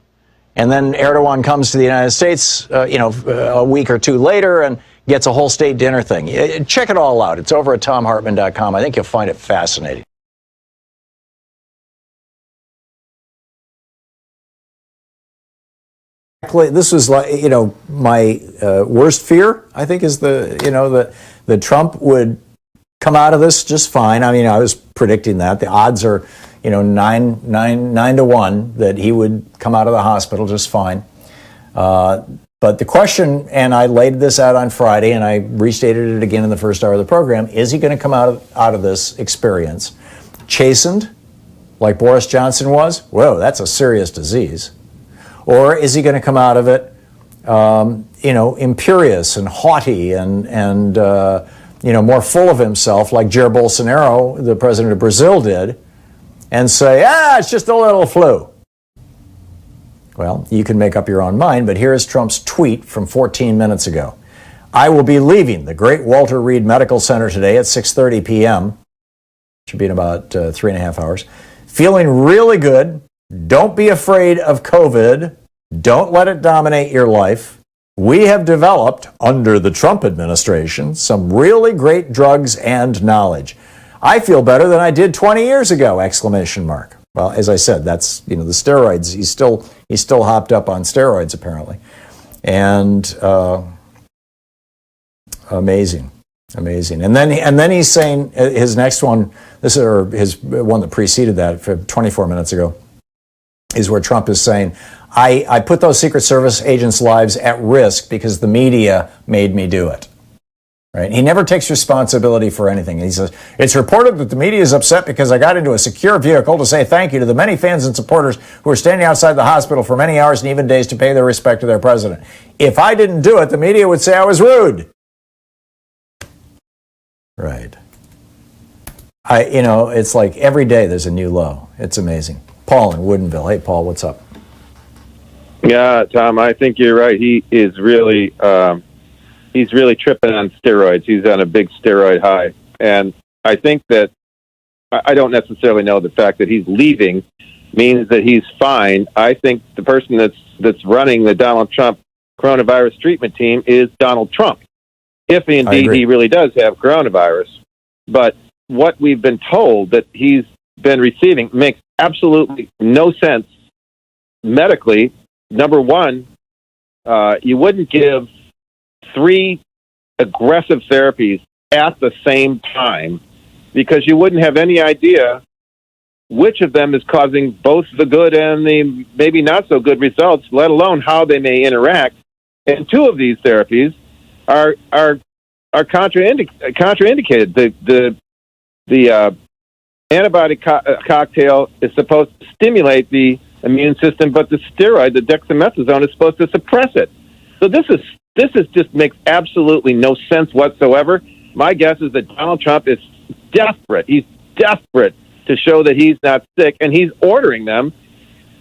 And then Erdogan comes to the United States, a week or two later and gets a whole state dinner thing. Check it all out. It's over at ThomHartmann.com. I think you'll find it fascinating. This was my worst fear, I think, is that Trump would come out of this just fine. I mean, I was predicting that. The odds are, 9 to 1 that he would come out of the hospital just fine. But the question, and I laid this out on Friday, and I restated it again in the first hour of the program, is he going to come out of this experience chastened, like Boris Johnson was? Whoa, that's a serious disease. Or is he going to come out of it, imperious and haughty and more full of himself, like Jair Bolsonaro, the president of Brazil, did, and say, it's just a little flu? Well, you can make up your own mind, but here is Trump's tweet from 14 minutes ago. I will be leaving the great Walter Reed Medical Center today at 6:30 p.m. Should be in about 3.5 hours. Feeling really good. Don't be afraid of COVID. Don't let it dominate your life. We have developed, under the Trump administration, some really great drugs and knowledge. I feel better than I did 20 years ago, ! Well, as I said, that's, the steroids. He's still hopped up on steroids, apparently. And amazing. And then he's saying his next one, his one that preceded that 24 minutes ago, is where Trump is saying, I put those Secret Service agents' lives at risk because the media made me do it. Right? He never takes responsibility for anything. He says, it's reported that the media is upset because I got into a secure vehicle to say thank you to the many fans and supporters who were standing outside the hospital for many hours and even days to pay their respect to their president. If I didn't do it, the media would say I was rude. Right. It's like every day there's a new low. It's amazing. Paul in Woodinville. Hey, Paul, what's up? Yeah, Tom, I think you're right. He is really, he's really tripping on steroids. He's on a big steroid high. And I think that, I don't necessarily know the fact that he's leaving means that he's fine. I think the person that's running the Donald Trump coronavirus treatment team is Donald Trump. If indeed he really does have coronavirus. But what we've been told that he's been receiving makes absolutely no sense medically. Number one, you wouldn't give 3 aggressive therapies at the same time because you wouldn't have any idea which of them is causing both the good and the maybe not so good results, let alone how they may interact. And 2 of these therapies are contraindicated. The antibody cocktail is supposed to stimulate the immune system, but the steroid, the dexamethasone, is supposed to suppress it. So this just makes absolutely no sense whatsoever. My guess is that Donald Trump is desperate. He's desperate to show that he's not sick, and he's ordering them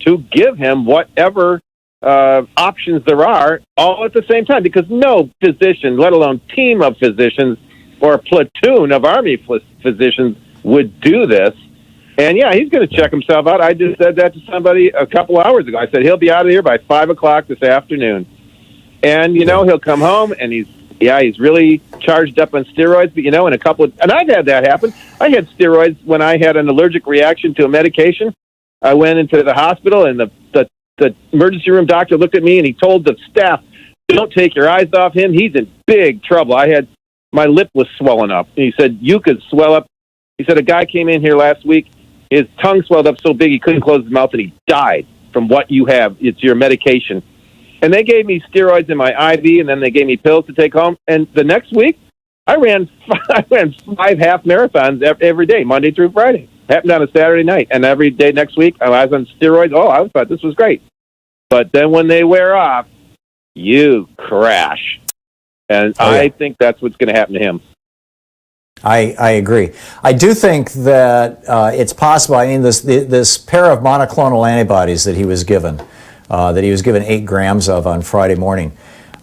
to give him whatever options there are all at the same time, because no physician, let alone team of physicians or a platoon of Army physicians would do this. And yeah, he's going to check himself out. I just said that to somebody a couple hours ago. I said he'll be out of here by 5 o'clock this afternoon. And he'll come home and he's really charged up on steroids. But and I've had that happen. I had steroids when I had an allergic reaction to a medication. I went into the hospital and the emergency room doctor looked at me and he told the staff, "Don't take your eyes off him. He's in big trouble." My lip was swollen up. And he said, "You could swell up." He said, "A guy came in here last week. His tongue swelled up so big he couldn't close his mouth and he died from what you have. It's your medication." And they gave me steroids in my IV, and then they gave me pills to take home. And the next week, I ran 5 half marathons every day, Monday through Friday. Happened on a Saturday night. And every day next week, I was on steroids. I thought this was great. But then when they wear off, you crash. And I think that's what's going to happen to him. I agree. I do think that it's possible. I mean, this pair of monoclonal antibodies that he was given 8 grams of on Friday morning.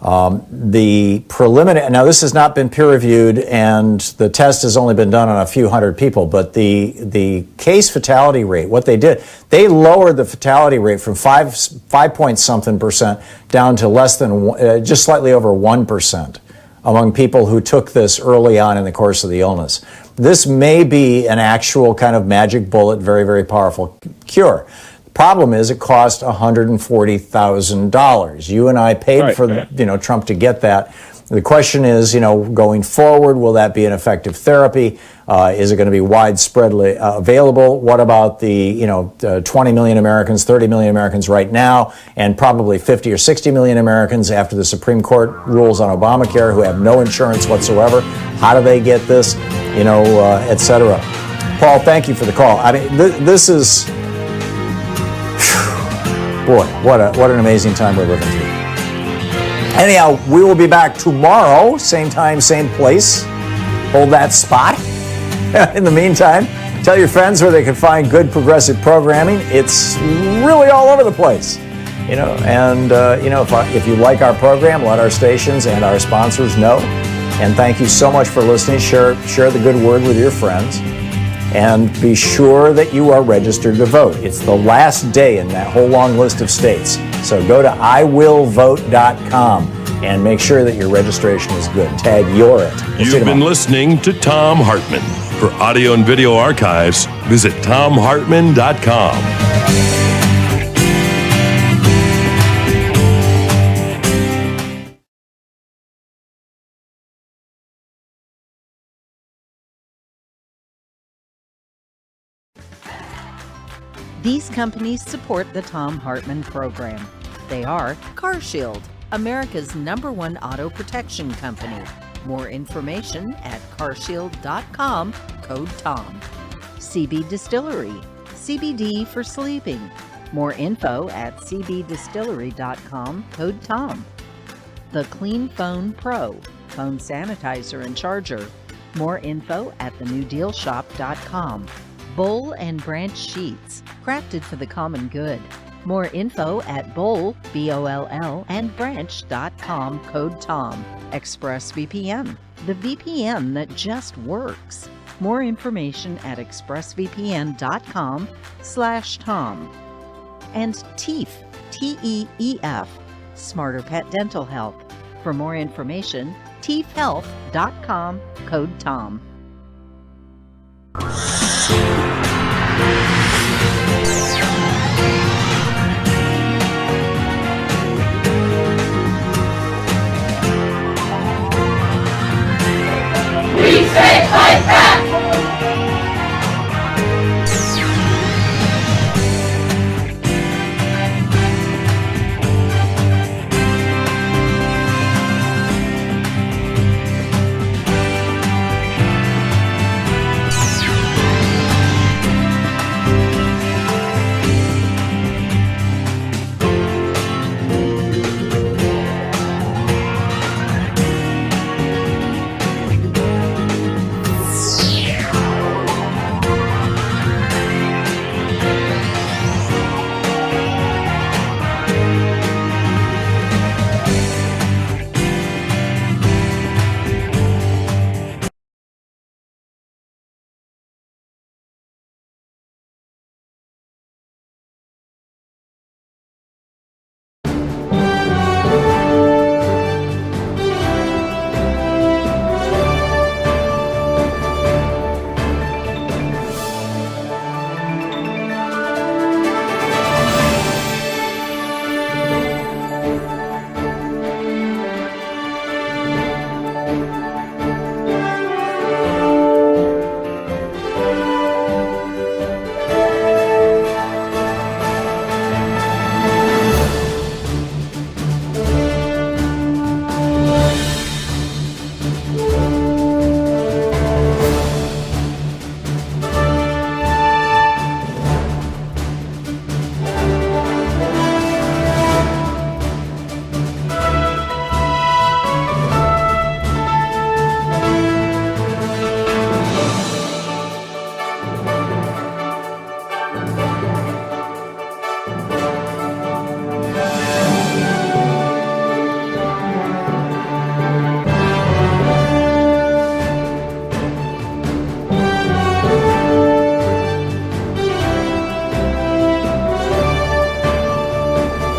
The preliminary, now this has not been peer reviewed and the test has only been done on a few hundred people, but the case fatality rate, what they did, they lowered the fatality rate from 5 point something percent down to less than just slightly over 1% among people who took this early on in the course of the illness. This may be an actual kind of magic bullet, very, very powerful cure. The problem is it cost $140,000. You and I paid for Trump to get that. The question is, going forward, will that be an effective therapy? Is it going to be widespreadly available? What about the 20 million Americans, 30 million Americans right now, and probably 50 or 60 million Americans after the Supreme Court rules on Obamacare who have no insurance whatsoever? How do they get this? Et cetera. Paul, thank you for the call. I mean, this is, boy, what an amazing time we're living through. Anyhow, we will be back tomorrow, same time, same place. Hold that spot. In the meantime, tell your friends where they can find good progressive programming. It's really all over the place. If you like our program, let our stations and our sponsors know. And thank you so much for listening. Share the good word with your friends. And be sure that you are registered to vote. It's the last day in that whole long list of states. So go to iwillvote.com and make sure that your registration is good. Tag You're It. You've been listening to Thom Hartmann. For audio and video archives, visit thomhartmann.com. These companies support the Thom Hartmann Program. They are CarShield, America's #1 auto protection company. More information at carshield.com, code TOM. CB Distillery, CBD for sleeping. More info at cbdistillery.com, code TOM. The Clean Phone Pro, phone sanitizer and charger. More info at thenewdealshop.com. Bowl and Branch Sheets, crafted for the common good. More info at bowl, B-O-L-L, and branch.com, code TOM. ExpressVPN, the VPN that just works. More information at expressvpn.com/Tom. And TEEF, T-E-E-F, Smarter Pet Dental Health. For more information, teefhealth.com, code TOM.